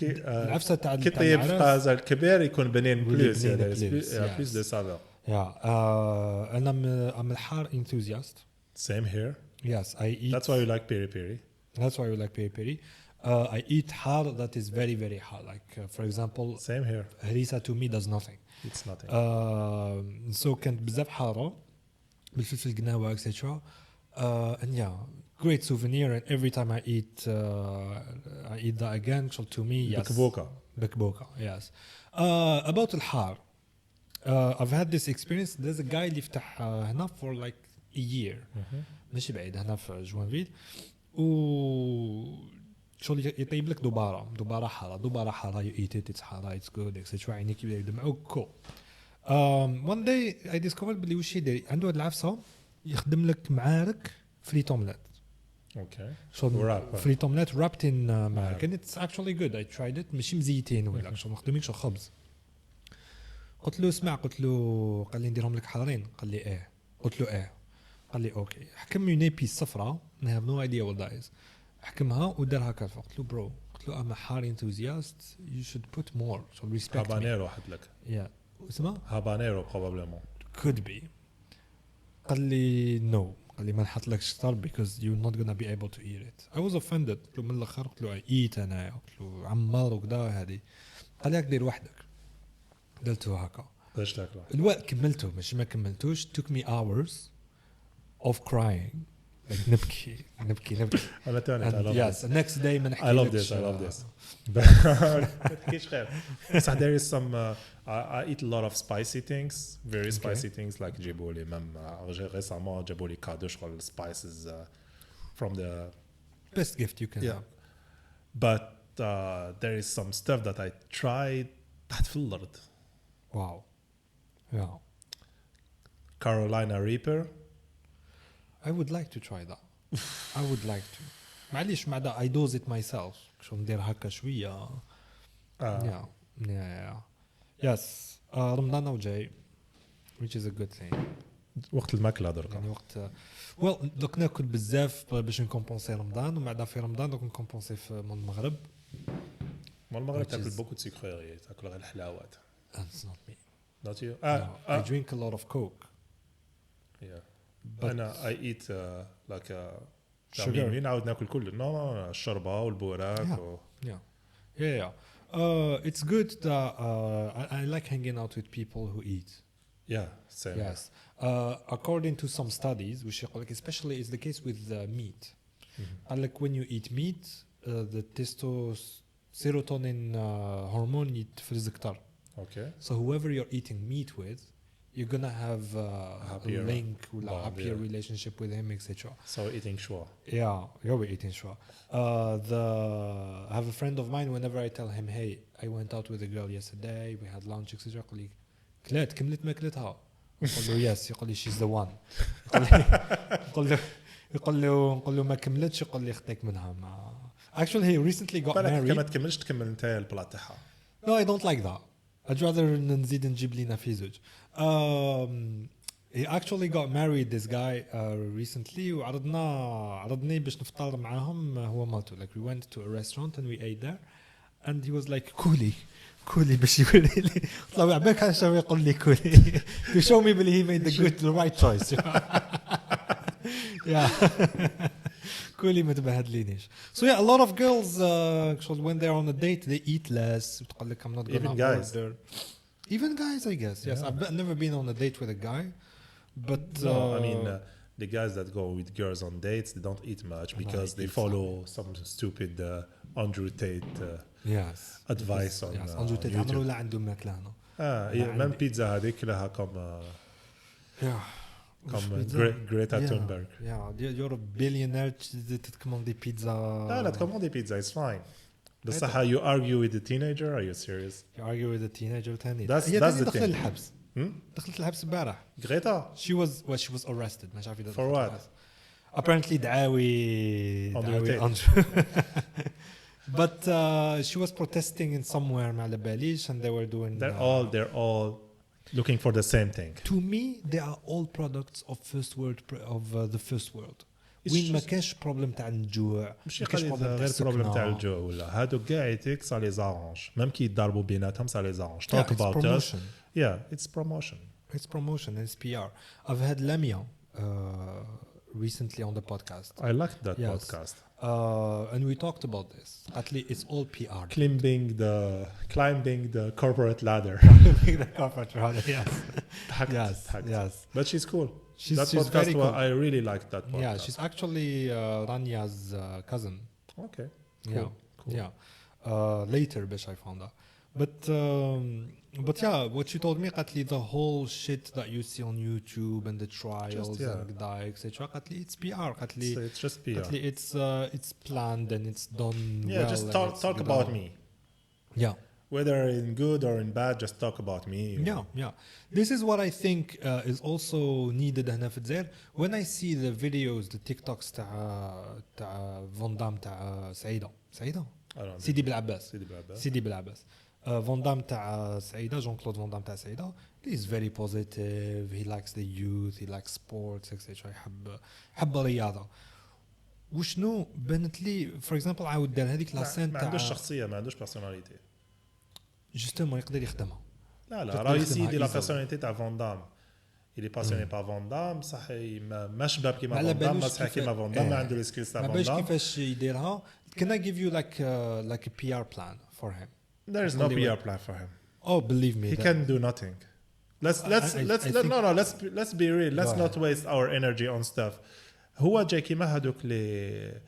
Speaker 1: العفسة تاع
Speaker 2: كي طيب في طازة الكبير يكون بنين بلوس بلوس دو سافور.
Speaker 1: أنا I'm a الحار enthusiast.
Speaker 2: Same here.
Speaker 1: Yes, I eat.
Speaker 2: That's why you like peri peri.
Speaker 1: That's why you like peri peri. I eat hard that is very very hard. Like for example,
Speaker 2: same here.
Speaker 1: harissa to me does nothing.
Speaker 2: It's nothing.
Speaker 1: So كانت بزاف حارة بالفلفل القناوة etc. And yeah, great souvenir. And every time I eat that again. So to me, yes. بكبوكة. Yes. About الحار, I've had this experience. There's a guy اللي فتح هنا for like a year. ماشي بعيد هنا في جوانفيل. شغل يطيب لك دوبارة حارة you eat it, it's حارة, it's good etc. عينيك يبدا يدمعوا cool. One day I discovered بلي وش يدير عنده هاد العفسة يخدم لك معارك فريت اومليت.
Speaker 2: Okay.
Speaker 1: شغل فريت اومليت wrapped in معارك and it's actually good. I tried it ماشي مزيتين ولا شغل مخدومين شغل خبز. قلت له اسمع قال لي نديرهم لك حارين. قال لي ايه. قلت له ايه. قال لي اوكي. حكم لي نيبي صفرة I have no idea what that is. حكمها ودارها كالفا. قلت له برو. قلت له I'm a hard enthusiast. You should put more. So respect me.
Speaker 2: Habanero حط لك.
Speaker 1: Yeah. اسمه
Speaker 2: Habanero probably.
Speaker 1: Could be. قال لي نو، قال لي ما نحطلكش كثر because you're not gonna be able to eat it. I was offended. قلت له من الاخر قلت له eat انايا، قلت له عمار وكذا هذه. قال لي دير وحدك. قلته هكا
Speaker 2: باش تاكل
Speaker 1: الوقت كملته، ماشي ما كملتوش. took me hours of crying like نبكي
Speaker 2: انا تاني I love
Speaker 1: yes the next day ما
Speaker 2: I love
Speaker 1: نحكيلكش.
Speaker 2: this I love this ما تحكيش خير صح. there is some I eat a lot of spicy things, very spicy things like جيبوا لي même récemment جابوا لي كادو شغل spices from the
Speaker 1: best gift you can have.
Speaker 2: but there is some stuff that I tried تحت في الأرض.
Speaker 1: wow yeah
Speaker 2: Carolina Reaper.
Speaker 1: I would like to try that. I would like to. معليش مع ده I dose it myself. شو ندير هكا شوية. yeah yes رمضان وجاي which is a good thing.
Speaker 2: وقت الماكلة دركا.
Speaker 1: يعني وقت well دوك ناكل بزاف باش نكمبونسي رمضان، ومع ده في رمضان دوك نكمبونسي في المغرب.
Speaker 2: ما المغرب تاكل بوكو سكريات، تاكل غير الحلاوات.
Speaker 1: That's not me.
Speaker 2: Not you.
Speaker 1: I drink a lot of Coke.
Speaker 2: Yeah.
Speaker 1: But
Speaker 2: أنا I eat like
Speaker 1: sugar.
Speaker 2: نعاود ناكل كله. No الشربة والبوراك.
Speaker 1: Yeah. It's good that I like hanging out with people who eat.
Speaker 2: Yeah, same.
Speaker 1: Yes. According to some studies, which especially is the case with meat. Like when you eat meat, the serotonin hormone يتفرز أكتر.
Speaker 2: Okay.
Speaker 1: So whoever you're eating meat with, you're gonna have a link, a happier relationship with him, etc.
Speaker 2: So eating shwa.
Speaker 1: Yeah, you're eating shwa. I have a friend of mine. Whenever I tell him, "Hey, I went out with a girl yesterday. We had lunch, etc." يقول لي كلات كملت ماكلتها. يقول له yes. يقول لي she's the one. يقول له ما كملتش. يقول لي خدك منها. ما actually he recently got married.
Speaker 2: كما تكملش تكمل انت البلاط تاعها.
Speaker 1: No, I don't like that. I'd rather نزيد نجيب لينا في زوج. He actually got married, this guy, recently. عرضني باش نفطر معاهم هو مالته. Like we went to a restaurant and we ate there, and he was like كولي باش يقول لي طلع عباك هالشيء يقول لي كولي to show me that he made the right choice. Yeah. كولي ما تبهدلينيش. So yeah, a lot of girls when they're on a date they eat less. تقول لك I'm not gonna order. Even guys, I guess. Yes, I've never been on a date with a guy, but
Speaker 2: no, I mean the guys that go with girls on dates, they don't eat much because they follow some stupid Andrew Tate advice on
Speaker 1: Andrew Tate عمره لا عنده ماكلة هنا.
Speaker 2: même pizza هذيك لها كم Greta Thunberg.
Speaker 1: Yeah, you're a billionaire. تتكمل pizza.
Speaker 2: لا تكمل pizza. It's fine. بصح you argue with a teenager? Are you serious?
Speaker 1: You argue with a teenager تاني.
Speaker 2: That's the thing.
Speaker 1: الحبس. دخلت الحبس امبارح.
Speaker 2: Greta?
Speaker 1: She was arrested. ما عارف
Speaker 2: For what?
Speaker 1: Apparently دعاوي But she was protesting in somewhere ما على باليش, and they were doing.
Speaker 2: They're all looking for the same thing.
Speaker 1: To me, they are all products of the first world. وين ما كاش بروبليم تاع الجوع،
Speaker 2: مش غير بروبليم تاع الجوع ولا هادو كاع يتيك سا لي زارونج، ميم كي يضربوا بيناتهم سا لي زارونج. Talk about us. Yeah, it's promotion.
Speaker 1: It's promotion and it's PR. I've had Lamia recently on the podcast.
Speaker 2: I liked that podcast.
Speaker 1: And we talked about this. At least it's all PR.
Speaker 2: Climbing the corporate ladder.
Speaker 1: Climbing the corporate ladder. Yes.
Speaker 2: But she's cool.
Speaker 1: She's
Speaker 2: podcast
Speaker 1: very cool.
Speaker 2: I really liked that podcast.
Speaker 1: Yeah, she's actually Ranya's cousin.
Speaker 2: Okay.
Speaker 1: Cool. Yeah. Later, I found out. But yeah, what she told me, Katli, the whole shit that you see on YouTube and the trials and etc. Katli, it's PR. Katli,
Speaker 2: it's just PR.
Speaker 1: Katli, it's planned and it's done.
Speaker 2: Yeah,
Speaker 1: well,
Speaker 2: just talk about me.
Speaker 1: Yeah.
Speaker 2: Whether in good or in bad, just talk about me.
Speaker 1: Yeah. This is what I think is also needed هنا في الجزائر. When I see the videos, the TikToks تاع فون دام تاع سعيدة سيدي بالعباس فون دام تاع سعيدة جون كلود فون دام تاع سعيدة. He is very positive. He likes the youth. He likes sports, etc. يحب الرياضة. وشنو بنت لي for example عاود دار هذيك لاسين تاع
Speaker 2: ما عندوش شخصية، ما عندوش بيرسوناليتي.
Speaker 1: جوستومون يقدر يخدمها.
Speaker 2: لا راه يسيدي لا بيرسوناليتي تاع فون دام. il est passionné par Van Damme صح ما شباب كيما
Speaker 1: على
Speaker 2: Van Damme ما
Speaker 1: بالوش
Speaker 2: صح كيما Van Damme ما عنده السكيلز تاع
Speaker 1: ما
Speaker 2: Van
Speaker 1: باش
Speaker 2: Damme.
Speaker 1: كيفاش يديرها. Can I give you like a PR plan for him?
Speaker 2: There is no PR plan for him.
Speaker 1: Oh, believe me.
Speaker 2: He can do nothing. Let's be real. Let's not waste our energy on stuff. هو جاي كيما هذوك لي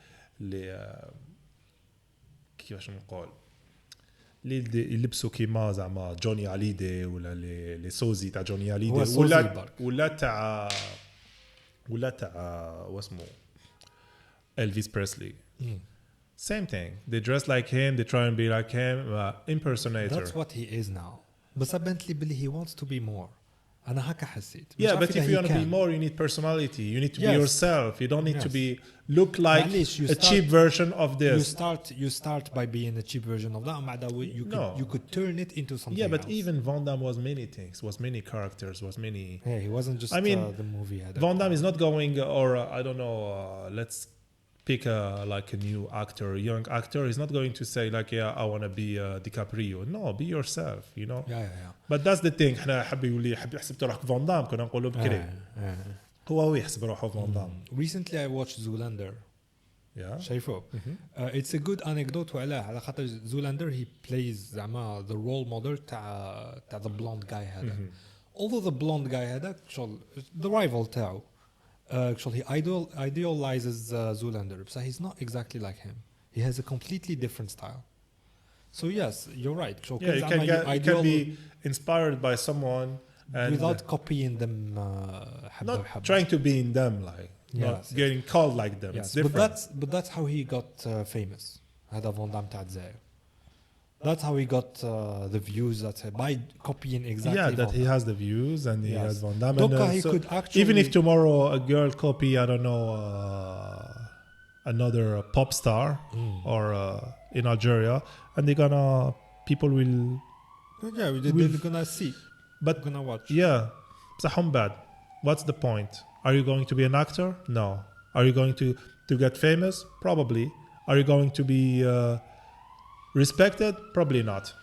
Speaker 2: كيفاش نقول اللي يلبسوا كيما زعما جوني عليدي ولا لي سوزي تاع جوني عليدي ولا تاع واسمو إلفيس بريسلي. Same thing. They dress like him. They try and be like him. Impersonator.
Speaker 1: That's what he is now. بس بنت لي بلي he wants to be more. أنا هكا حسيت.
Speaker 2: Yeah, but if you want to be more, you need personality. You need to be yourself. You don't need to be look like a cheap version of this.
Speaker 1: You start by being a cheap version of that. You could turn it into something.
Speaker 2: Yeah, but
Speaker 1: else.
Speaker 2: even Van Damme was many things. Was many characters. Was many.
Speaker 1: Yeah, he wasn't just. The movie.
Speaker 2: Van Damme is not going or I don't know. Let's pick like a new actor, a young actor. He's not going to say like, yeah, I want to be DiCaprio. No, be yourself. You know.
Speaker 1: Yeah.
Speaker 2: But that's the thing. حنا حب يولي حسبت روحك فان دام كنا نقولوا بكري. هو يحسب روحه فان دام.
Speaker 1: Recently I watched Zoolander.
Speaker 2: Yeah.
Speaker 1: شايفه. It's a good anecdote وعلاه على خاطر Zoolander he plays زعما the role model تاع the blonde guy هذا. Although the blonde guy هذا شغل the rival تاعو. Actually, he idealizes Zoolander, so he's not exactly like him. He has a completely different style. So yes, you're right. So
Speaker 2: yeah, you can be inspired by someone and
Speaker 1: without copying them.
Speaker 2: Not trying to be in them, like not getting called like them.
Speaker 1: Yes,
Speaker 2: it's different.
Speaker 1: But that's how he got famous. هذا Van Damme تاع الجزائر. That's how he got the views. That's by copying exactly.
Speaker 2: Yeah, that he has the views and he has Van Damme.
Speaker 1: He could actually,
Speaker 2: even if tomorrow a girl copy, I don't know, another pop star or in Algeria, and people will.
Speaker 1: Yeah, they're gonna see.
Speaker 2: But
Speaker 1: gonna watch.
Speaker 2: Yeah, بصحهم bad. What's the point? Are you going to be an actor? No. Are you going to get famous? Probably. Are you going to be respected? Probably not.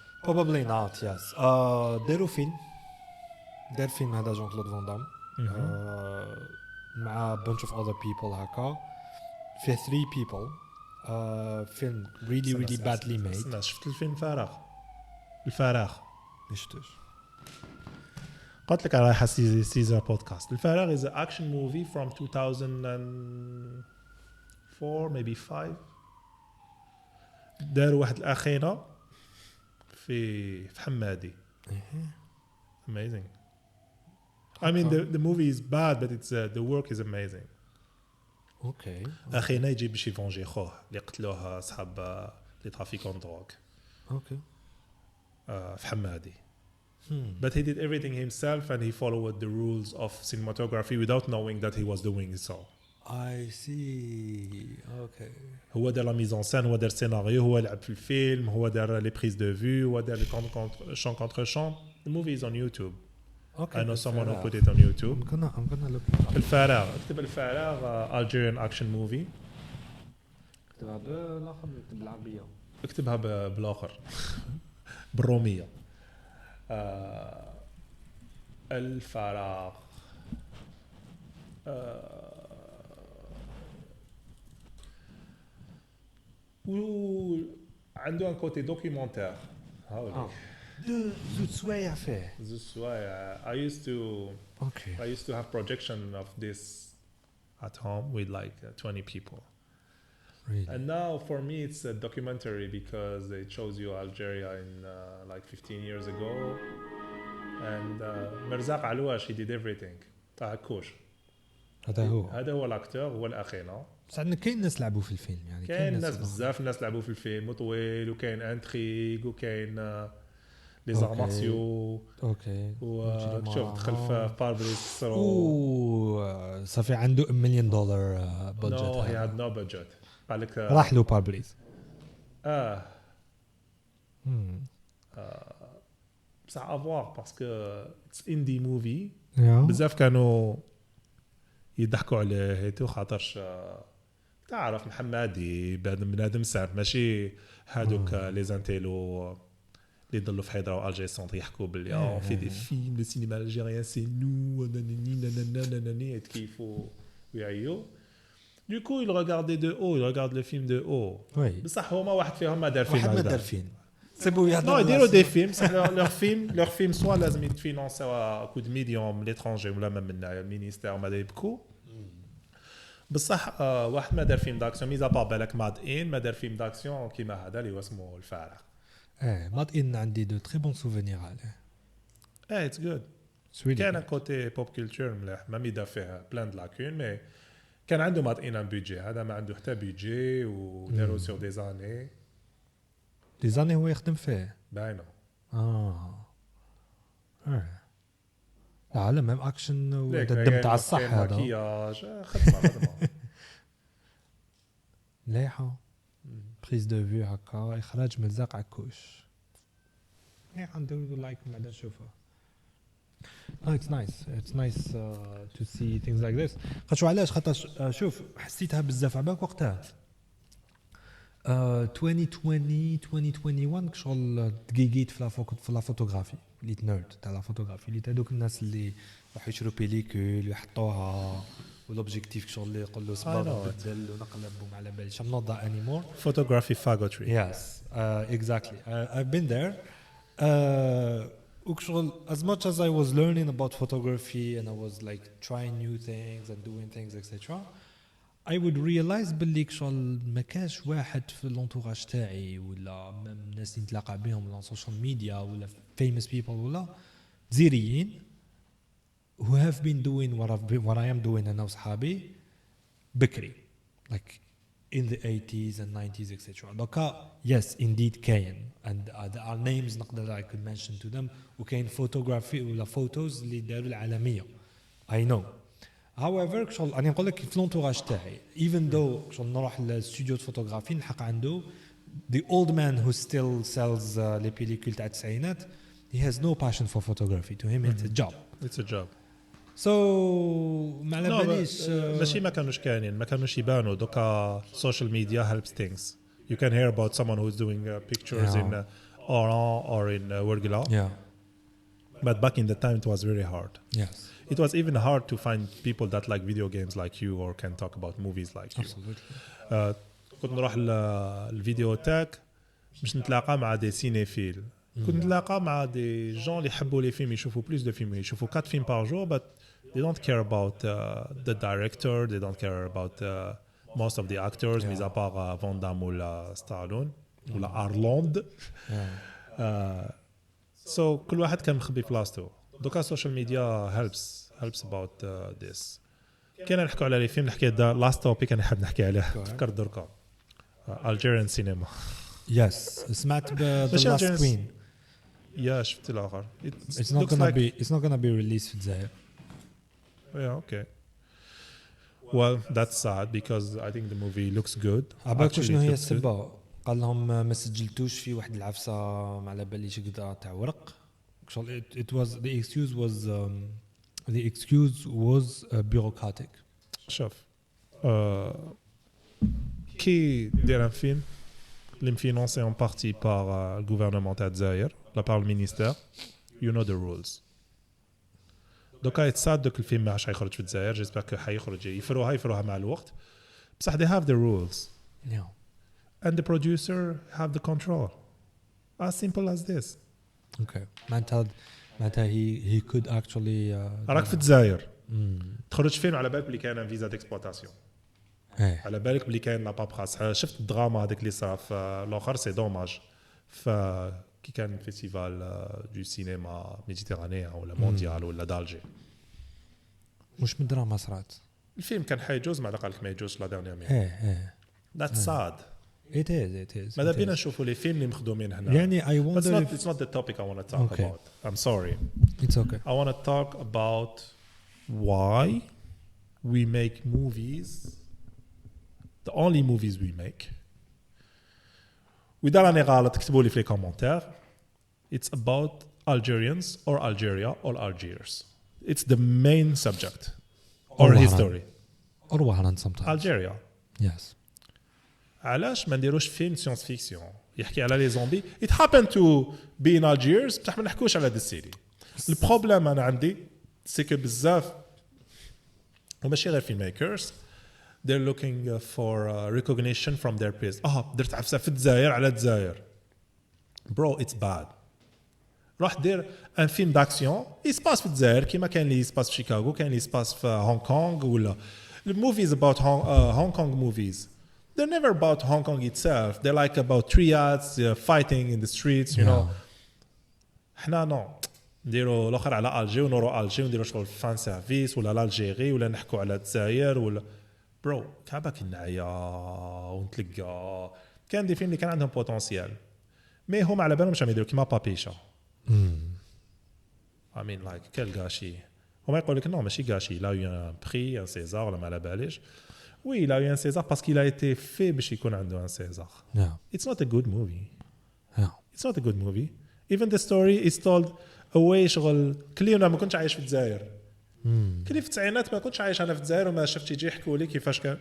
Speaker 1: Yes. داروا فيلم هذا جون كلود فان دام مع bunch of other people هكا فيه 3 people. فيلم really badly made.
Speaker 2: شفت الفيلم الفراغ
Speaker 1: ما شفتوش.
Speaker 2: قلت لك رايحه سيزر بودكاست. الفراغ is an action movie from 2004 maybe 5. داروا واحد الأخينة في حمادي. Amazing. I mean the movie is bad but it's the work is amazing.
Speaker 1: Okay.
Speaker 2: أخينا يجي باش يفونجي خوه اللي قتلوه أصحاب لي ترافيكون دروغ.
Speaker 1: Okay.
Speaker 2: في حمادي. But he did everything himself and he followed the rules of cinematography without knowing that he was doing so.
Speaker 1: I see. Okay.
Speaker 2: هو دار لا ميزون سين هو دار السيناريو هو لعب في الفيلم هو دار لي بريز دو فيو هو دار لي شون كونتر شون. The movie is on YouTube.
Speaker 1: Okay.
Speaker 2: I know someone who put it on YouTube.
Speaker 1: I'm gonna look it up.
Speaker 2: الفراغ اكتب الفراغ Algerian action movie.
Speaker 1: اكتبها بالاخر بالعربية.
Speaker 2: اكتبها بالاخر بالرومية. الفراغ. عنده un côté documentaire.
Speaker 1: زوج سوايع فيه.
Speaker 2: I used to have projection of this at home with like 20 people.
Speaker 1: Really?
Speaker 2: And now for me it's a documentary because it shows you Algeria in like 15 years ago. And Merzaq Alouache, he did everything. كوش. هذا هو الاكتور هو الاخينا.
Speaker 1: بس عندنا كاين ناس لعبوا في الفيلم يعني
Speaker 2: كاين ناس بزاف ناس لعبوا في الفيلم طويل وكاين انتريغ وكاين لي زارماسيو.
Speaker 1: اوكي.
Speaker 2: وشوف دخل في باربريس
Speaker 1: صافي عنده $1 مليون بادجت.
Speaker 2: No, he had no budget. قال لك
Speaker 1: راح له باربريس.
Speaker 2: بصح افوار باسكو اتس اندي موفي. بزاف كانوا يضحكوا عليه هيتو خاطرش تعرف محمدي بنادم سعر ماشي هادوك لي اللي يضلوا في حيدره والجيري سونتر يحكوا باللي في دي فيلم لو سينما الجيريان سي نو ناناني يتكيفوا ويعيوا. Du coup, il regardait de haut, il regarde le film de haut.
Speaker 1: Oui.
Speaker 2: بصح هما واحد فيهم ما دار فيلم.
Speaker 1: واحد ما دار فيلم. سي بو
Speaker 2: يهضروا. Non, يديروا دي فيلم. leur film soit لازم يتفينانسيو كود مليون من ليترونجي ولا من المينيستير ما يبكوا. بصح واحد ما دار فيلم داكسيون ميزا با بالك ماد ان ما دار فيلم داكسيون كيما هذا اللي هو اسمه الفارق.
Speaker 1: ماد ان عندي دو تري بون سوفينير عليه.
Speaker 2: اتس جود. كان كوتي بوب كولتور مليح ما ميدا فيه بلان د لاكون مي كان عنده ماد ان بودجي هذا ما عنده حتى بودجي وداروا سور دي زاني.
Speaker 1: دي زاني هو يخدم فيه.
Speaker 2: باينه.
Speaker 1: لا ميم اكشن والدم تاع الصح هذا.
Speaker 2: مكياج خدمه.
Speaker 1: مليحه. بريز دو فيو هكا اخراج ملزق عكوش. مليحه نديرو لايك بعدا نشوفها. It's nice to see things like this. خاطر علاش خاطر شوف حسيتها بزاف عباك وقتها 2020 2021 شغل دقيقيت في لا فوتوغرافي اللي نيرد تاع لا فوتوغرافي اللي هذوك الناس اللي راح يشرو بيليكول ويحطوها والاوبجيكتيف شغل اللي يقول له صبر بدل ونقلب وما على باليش I'm not that anymore.
Speaker 2: Photography faggotry.
Speaker 1: Yes, exactly. I've been there. As much as I was learning about photography and I was like trying new things and doing things etc. I would realize باللي شغل ما كاش واحد في الانتوراج تاعي ولا الناس اللي نتلاقى بهم على السوشيال ميديا ولا famous people ولا جزائريين who have been doing what I am doing أنا وصحابي بكري like in the 80s and 90s etc. دوكا yes indeed كاين and there are names نقدر I could mention to them وكاين photography ولا photos اللي داروا العالمية I know. however شغل أنا نقول لك في الانتوراج تاعي even though شغل نروح للاستوديو فوتوغرافي نلحق عنده the old man who still sells les pellicules تاع التسعينات he has no passion for photography to him it's a job. So ما على باليش
Speaker 2: ماشي ما كانوش كاينين ما كانوش يبانوا دوكا social media helps things. You can hear about someone who's doing pictures in Oran or in Wergela.
Speaker 1: Yeah.
Speaker 2: But back in the time it was very hard.
Speaker 1: Yes.
Speaker 2: It was even hard to find people that like video games like you or can talk about movies like you.
Speaker 1: Absolutely.
Speaker 2: كنت نروح للفيديوتاك باش نتلاقى مع دي سينيفيل. كنت نتلاقى مع دي جون اللي يحبوا لي فيلم يشوفوا بلوس دو فيلم يشوفوا 4 فيلم بار جور but they don't care about the director they don't care about most of the actors mis à part Van Damme ولا ستالون ولا أرلوند. So كل واحد كان مخبي بلاصتو. دوكا السوشيال ميديا helps about this. كنا نحكوا على لي فيلم نحكي دا لاست توبيك انا نحب نحكي عليه فكرت دركا Algerian cinema.
Speaker 1: Yes سمعت ب The Last Queen.
Speaker 2: يا شفت الآخر.
Speaker 1: It's not gonna be released في الجزائر.
Speaker 2: Yeah, okay. Well, that's sad because I think the movie looks good.
Speaker 1: عباك شنو هي السبة؟ قال لهم ما سجلتوش في واحد العفسة ما على باليش كذا تاع ورق. It was the excuse was bureaucratic.
Speaker 2: شوف كي دير ان فيلم اللي مفينونسي en partie par le gouvernement تاع الجزائر لا par le ministère you know the rules. دوكا يتصاد دوك الفيلم ما عادش حيخرج في الجزائر جيسبر كو حيخرج يفروها مع الوقت بصح they have the rules.
Speaker 1: Yeah.
Speaker 2: And the producer have the control. As simple as this.
Speaker 1: Okay. معناتها he could actually
Speaker 2: راك في الجزائر تخرج فيلم على بالك بلي كاين فيزا ديكسبلوطاسيون على بالك بلي كاين لا بابراس. شفت الدراما هذيك اللي صار في الاخر سي دوماج كي كان فيستيفال دو سينما ميديتيرانيان ولا مونديال ولا دالجي
Speaker 1: مش من دراما صرات
Speaker 2: الفيلم كان حيجوز ما قال لك ما يجوز لا ديرنيير مينوت. That's sad.
Speaker 1: It is.
Speaker 2: ماذا بينا نشوفوا لي فيلم اللي مخدومين هنا.
Speaker 1: يعني I wonder
Speaker 2: it's not the topic I want to talk about. I'm sorry.
Speaker 1: It's okay.
Speaker 2: I want to talk about why we make movies, the only movies we make. وإذا راني غلط اكتبوا لي في الكومنتار. It's about Algerians or Algeria or Algiers. It's the main subject or history.
Speaker 1: Or Wahran sometimes.
Speaker 2: Algeria.
Speaker 1: Yes.
Speaker 2: علاش ما نديروش فيلم ساينس فيكسيون يحكي على لي زومبي it happened to be in Algiers بصح ما نحكوش على هذه السيري. البروبليم انا عندي سيكو بزاف وماشي غير في ميكرز they're looking for recognition from their peers. درت عفسه في الجزائر على الجزائر bro it's bad. روح دير ان فيلم داكسيون يسباس في الجزائر كيما كان اللي يسباس في شيكاغو كان اللي يسباس في هونغ كونغ ولا الموفيز about Hong Kong movies they're never about Hong Kong itself they're like about triads fighting in the streets you know. حنا نو نديروا الاخر على الجي ونورو الجي ونديروا شغل فان سيرفيس ولا الجيري ولا نحكوا على الجزائر ولا برو كعبك النعيا ونتلقى كان دي فيلم اللي كان عندهم بوتنسيال مي هم على بالهم مش عم يديروا كيما بابيشا I mean like quel gâchis. هما يقول لك non ماشي gâchis. Il a eu un prix un César ولا ما على باليش. Oui il a eu un César parce qu'il a été fait باش يكون عنده un César.
Speaker 1: Yeah.
Speaker 2: It's not a good movie.
Speaker 1: Yeah.
Speaker 2: It's not a good movie. Even the story is told away شغل كلي انا ما كنتش عايش في الجزائر. كلي في التسعينات ما كنتش عايش انا في الجزائر وما شفت يجي يحكوا لي كيفاش كان.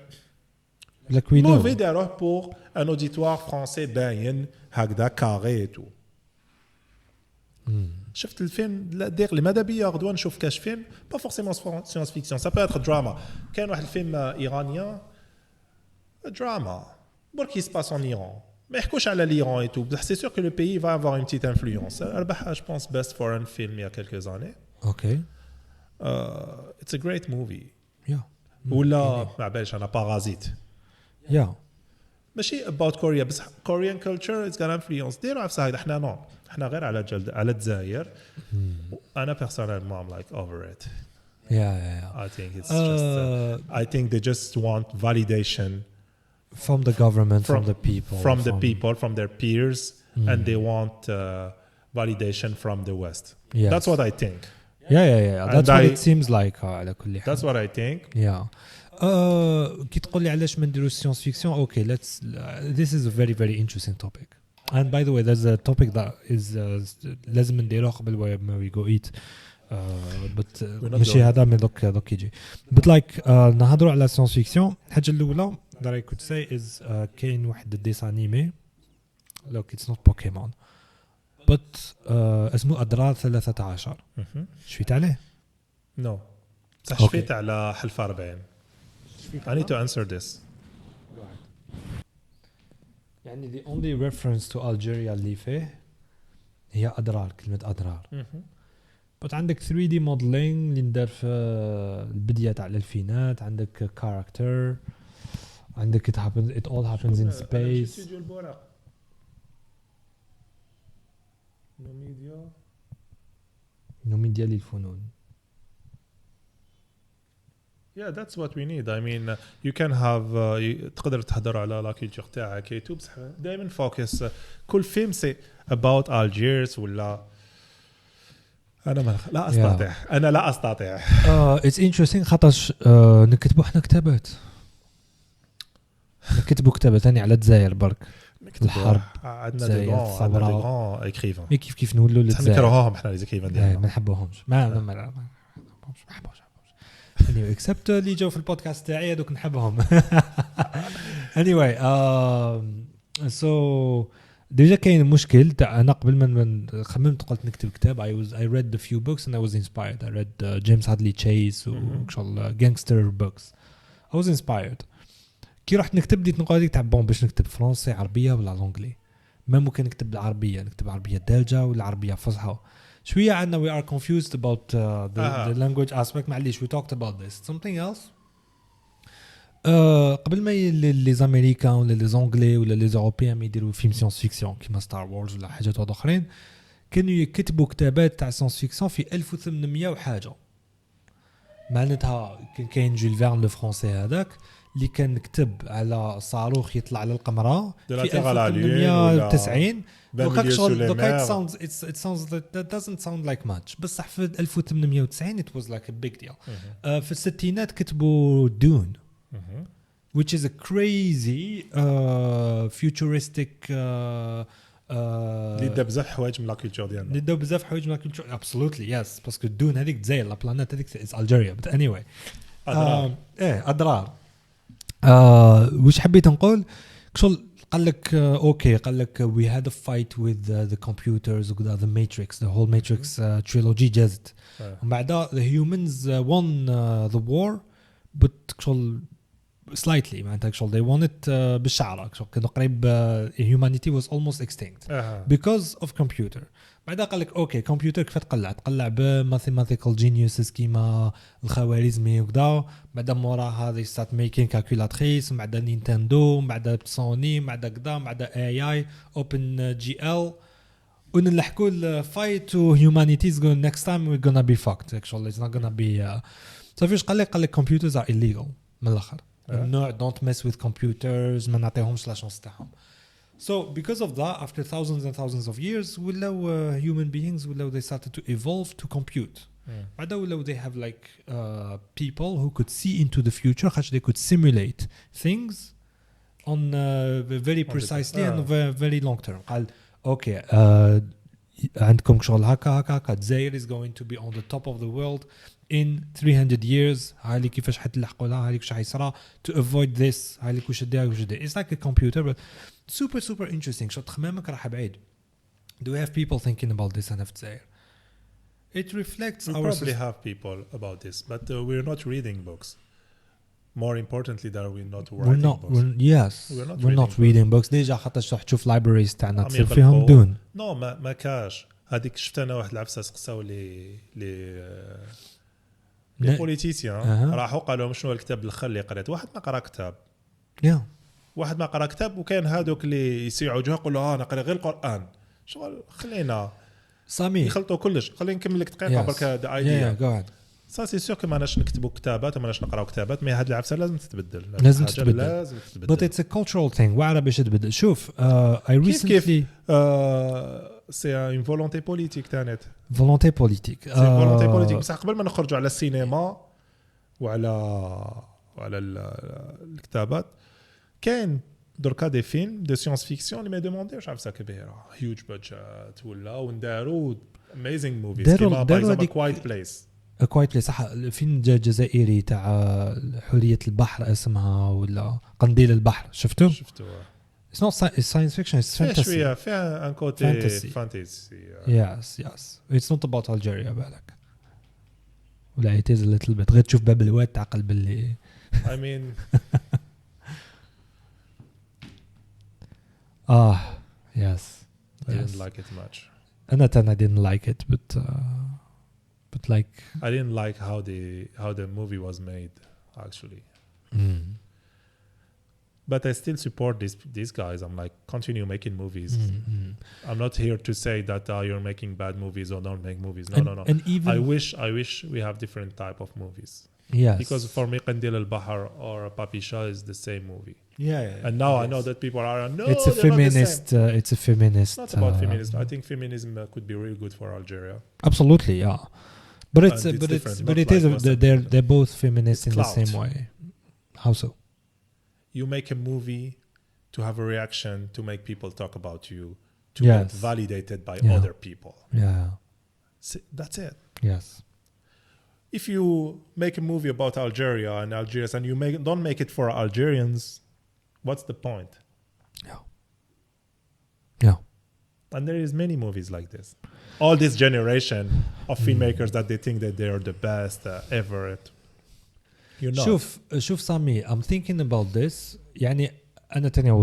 Speaker 1: Like we know.
Speaker 2: Mauvais داروه pour un auditoire français باين هكذا كاري تو. شفت الفيلم دير ماذا بيا غدوه نشوف كاش فيلم با فورسيمون سيونس فيكسيون سا بو اتر دراما. كان واحد الفيلم ايرانيان دراما برك يسباس ان ايران ما يحكوش على ليران اي تو بصح سي سور كو لو بيي فا افوار اون بتيت انفلونس. ربح جو بونس بيست فورين فيلم يا كيلكو زاني.
Speaker 1: اوكي
Speaker 2: اتس ا جريت موفي.
Speaker 1: يا
Speaker 2: ولا ما باليش انا بارازيت
Speaker 1: يا
Speaker 2: ماشي about Korea بس Korean culture it's got influence. ديروا عفسه هكذا احنا نو احنا غير على جلد على الجزائر. انا personally I'm like over it.
Speaker 1: Yeah.
Speaker 2: I think it's just I think they just want validation
Speaker 1: from the government, from the people,
Speaker 2: from their peers, and they want validation from the West.
Speaker 1: Yes.
Speaker 2: That's what I think.
Speaker 1: Yeah. That's what it seems like على كل حال.
Speaker 2: That's what I think.
Speaker 1: Yeah. كي تقول لي علاش ما نديرو سيونس فيكسيون okay this is a very very interesting topic and by the way there's a topic that is لازم نديروه قبل ما we go eat but ماشي هذا من دوك يجي but like نهضروا على سيونس فيكسيون. الحاجه الاولى that I could say is كاين واحد الديس انيمي look it's not Pokemon but اسمه أضرار 13 شفت عليه؟
Speaker 2: No صح شفت على حلف 40. I need to answer this.
Speaker 1: يعني the only reference to Algeria اللي فيه هي أضرار كلمة أضرار. but عندك 3D modeling اللي ندار في البداية تاع الألفينات. عندك character عندك it all happens in space. نوميديا للفنون.
Speaker 2: Yeah, that's what we need. I mean, you can have تقدر تهضر على لا كولتور تاعك يوتيوب بصح دائما فوكس كل فيلم سي about Algiers ولا انا لا استطيع.
Speaker 1: It's interesting خاطرش نكتبوا احنا كتابات. نكتبوا كتابات ثاني على الجزائر برك. الحرب
Speaker 2: عندنا دي غون ايكريفان.
Speaker 1: مي كيف نولوا للجزائر
Speaker 2: نكرهوهم احنا الايكريفان ديالنا.
Speaker 1: ما نحبوهمش ما نحبوش anyway except اللي جاوا في البودكاست تاعي هذوك نحبهم. anyway so ديجا كاين مشكل تاع انا قبل ما خممت قلت نكتب كتاب I read a few books and I was inspired. I read James Hadley Chase و شغل gangster books. I was inspired. كي رحت نكتب بديت نقول تاع بون باش نكتب فرنسي عربيه ولا لونجلي ما ممكن نكتب بالعربيه نكتب عربيه دارجه ولا عربيه فصحى شويه عندنا we are confused about the language aspect. معليش we talked about this something else. قبل ما لي زاميريكان ولا لي زونغلي ولا لي اوروبيان ما يديروا فيلم سيونس فيكسيون كيما ستار وورز ولا حاجات اخرين كانوا يكتبوا كتابات تاع سيونس فيكسيون في 1800 وحاجه. معناتها كاين جول فيرن الفرنسي هذاك اللي كان كتب على صاروخ يطلع على القمره في 1890 وكاك شغل it sounds that doesn't sound like much بصح في 1890 it was like a big deal. في الستينات كتبوا دون which is a crazy futuristic
Speaker 2: اللي دا بزاف حوايج من لا كولتور ديالنا
Speaker 1: اللي دا بزاف حوايج من لا كولتور absolutely yes باسكو دون هذيك الجزائر لا بلانيت هذيك is Algeria but anyway أضرار. واش حبيت نقول شغل قال لك اوكي قال لك we had a fight with the computers وكذا the matrix the whole matrix trilogy جازت ومن بعد the humans won the war but كشغل slightly معناتها كشغل they won it بالشعرة كشغل كانوا قريب humanity was almost extinct because of computer. بعدها قال لك اوكي كمبيوتر كيف تقلع بماثيماتيكال جينيوسز كيما الخوارزمي وكذا. بعد موراها they start making calculatrice بعد نينتندو بعد سوني بعد كذا بعد اي اوبن جي ال ونلحقوا الفايت و humanity is going next time we're gonna be fucked actually it's not gonna be so فيش قال لك computers are illegal من الاخر ممنوع don't mess with computers ما نعطيهمش لا شانس تاعهم. So because of that, after thousands and thousands of years, human beings they started to evolve to compute. They have like people who could see into the future, they could simulate things on very precisely and very long term. قال okay, عندكم شغل هكا الجزائر is going to be on the top of the world in 300 years. هاي كيفاش حتلحقوا لها هاي كيفاش حيصرا to avoid this هاي كيفاش دير. It's like a computer but super interesting. شو تخمامك راح بعيد. Do we have people thinking about this in الجزائر? It reflects
Speaker 2: we
Speaker 1: our
Speaker 2: probably have people about this but we're not reading books. More importantly that we're not writing books.
Speaker 1: We're not reading books. ديجا خاطر تشوف libraries تاعنا تصير فيهم دون.
Speaker 2: No ما كاش. هذيك شفت انا واحد العفسه سقساو لي بوليتيسيان راحوا قالوا لهم شنو الكتاب الاخر اللي قريت. واحد ما قرا كتاب واحد ما قرا كتاب وكان هذوك اللي يسيعوا وجهه يقولوا انا قري غير القران شغل خلينا
Speaker 1: سامي
Speaker 2: يخلطوا كلش. خلينا نكمل لك دقيقه برك هذا ايديا سا سي سيغ كو ماناش نكتبوا كتابات وماناش نقراو كتابات مي هذه العفسه لازم تتبدل
Speaker 1: but it's a cultural thing واعره باش تبدل. شوف I recently
Speaker 2: سي une volonté politique تانت
Speaker 1: volonté politique
Speaker 2: بس قبل ما نخرجوا على السينما وعلى الكتابات كاين دركا دي فيلم دو سيونس فيكسيون اللي ما دومونديوش عفسه كبيره هيوج بادجت ولا ونداروا اميزينغ موفيز كيما باغ كوايت بليس
Speaker 1: صح. الفيلم جزائري تاع حورية البحر اسمها ولا قنديل البحر شفته It's not science fiction it's fantasy
Speaker 2: فيها ان كوتي فانتسي
Speaker 1: yes it's not about Algeria بالك ولا it is a little bit غير تشوف باب الواد تعقل باللي
Speaker 2: I mean
Speaker 1: yes
Speaker 2: I didn't like it much.
Speaker 1: أنا didn't like it but like
Speaker 2: I didn't like how the movie was made actually. But I still support these guys. I'm like continue making movies. I'm not here to say that you're making bad movies or don't make movies. No.
Speaker 1: And even
Speaker 2: I wish we have different type of movies.
Speaker 1: Yes.
Speaker 2: Because for me Qandil al-Bahar or Papisha is the same movie.
Speaker 1: Yeah.
Speaker 2: And now I know that people are no.
Speaker 1: It's a feminist. It's a feminist.
Speaker 2: It's not about feminism. I think feminism could be really good for Algeria.
Speaker 1: Absolutely, yeah. But they're both feminists in the same way. How so?
Speaker 2: You make a movie to have a reaction, to make people talk about you, to get validated by other people.
Speaker 1: Yeah.
Speaker 2: That's it.
Speaker 1: Yes.
Speaker 2: If you make a movie about Algeria and Algiers and you don't make it for Algerians, what's the point?
Speaker 1: Yeah.
Speaker 2: And there is many movies like this. All this generation of filmmakers that they think that they are the best ever. You're not.
Speaker 1: شوف Samy, I'm thinking about this. يعني أنا تاني I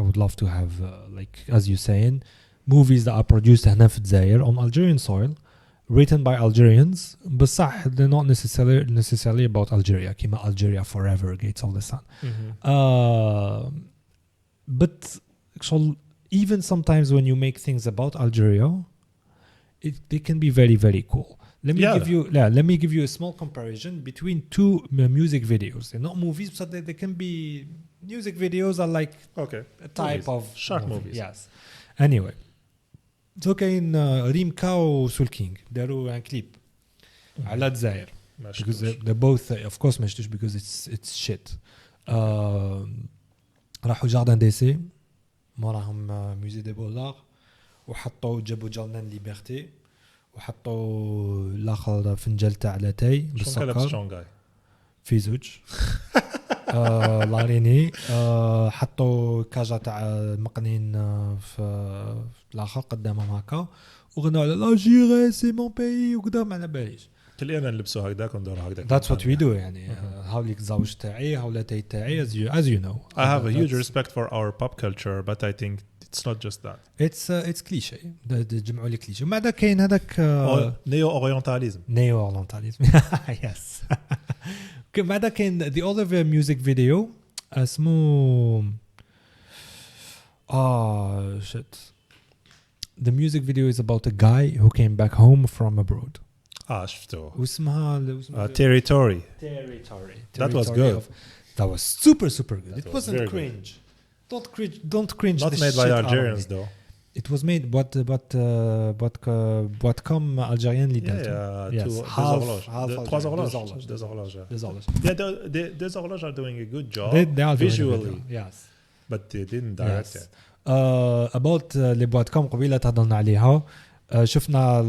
Speaker 1: would love to have like as you saying movies that are produced هنا في الجزائر on Algerian soil written by Algerians بصح they're not necessarily about Algeria كيما Algeria forever gates of the sun. But even sometimes when you make things about Algeria they can be very very cool. Let me give you a small comparison between two music videos. They're not movies, but they can be music videos are like a type of
Speaker 2: short movies.
Speaker 1: Yes. Anyway, so كاين ريمكا وسولكينغ داروا ان كليب على الجزائر because they're both of course ما شفتوش because it's shit. راحوا جاردن دي سي موراهم موزي دي بولار وحطوا جابوا جالنان ليبرتي وحطوا الاخر فنجان تاع لاتاي بالسكر
Speaker 2: شلون
Speaker 1: في زوج لاريني حطوا كاجا تاع مقنين في الاخر قدامهم هكا وغنوا على لا جيري سي مون بيي وكذا ما على باليش.
Speaker 2: تلقينا نلبسوا هكذاك وندوروا هكذاك.
Speaker 1: That's what we do يعني هاوليك الزوج تاعي هاولاتي تاعي as you know.
Speaker 2: I have a huge respect for our pop culture but I think it's not just that.
Speaker 1: It's cliché. جمعوا لي كليشيه. ومع ذاك كاين هذاك
Speaker 2: نيو اورينتاليزم.
Speaker 1: Yes. مع ذاك كاين the other music video اسمه shit. The music video is about a guy who came back home from abroad.
Speaker 2: شفتوه.
Speaker 1: واسمها
Speaker 2: Territory. That was good.
Speaker 1: That was super good. It
Speaker 2: was
Speaker 1: wasn't
Speaker 2: very
Speaker 1: cringe. Don't cringe.
Speaker 2: Not made by Algerians though.
Speaker 1: It was made what come Algerian اللي دارته.
Speaker 2: Yes. Trois horloges. Yeah, those horloges are doing a good job
Speaker 1: They are
Speaker 2: visually.
Speaker 1: Yes.
Speaker 2: But they didn't direct it.
Speaker 1: About les boîtes com قبيله تهضرنا عليها. شفنا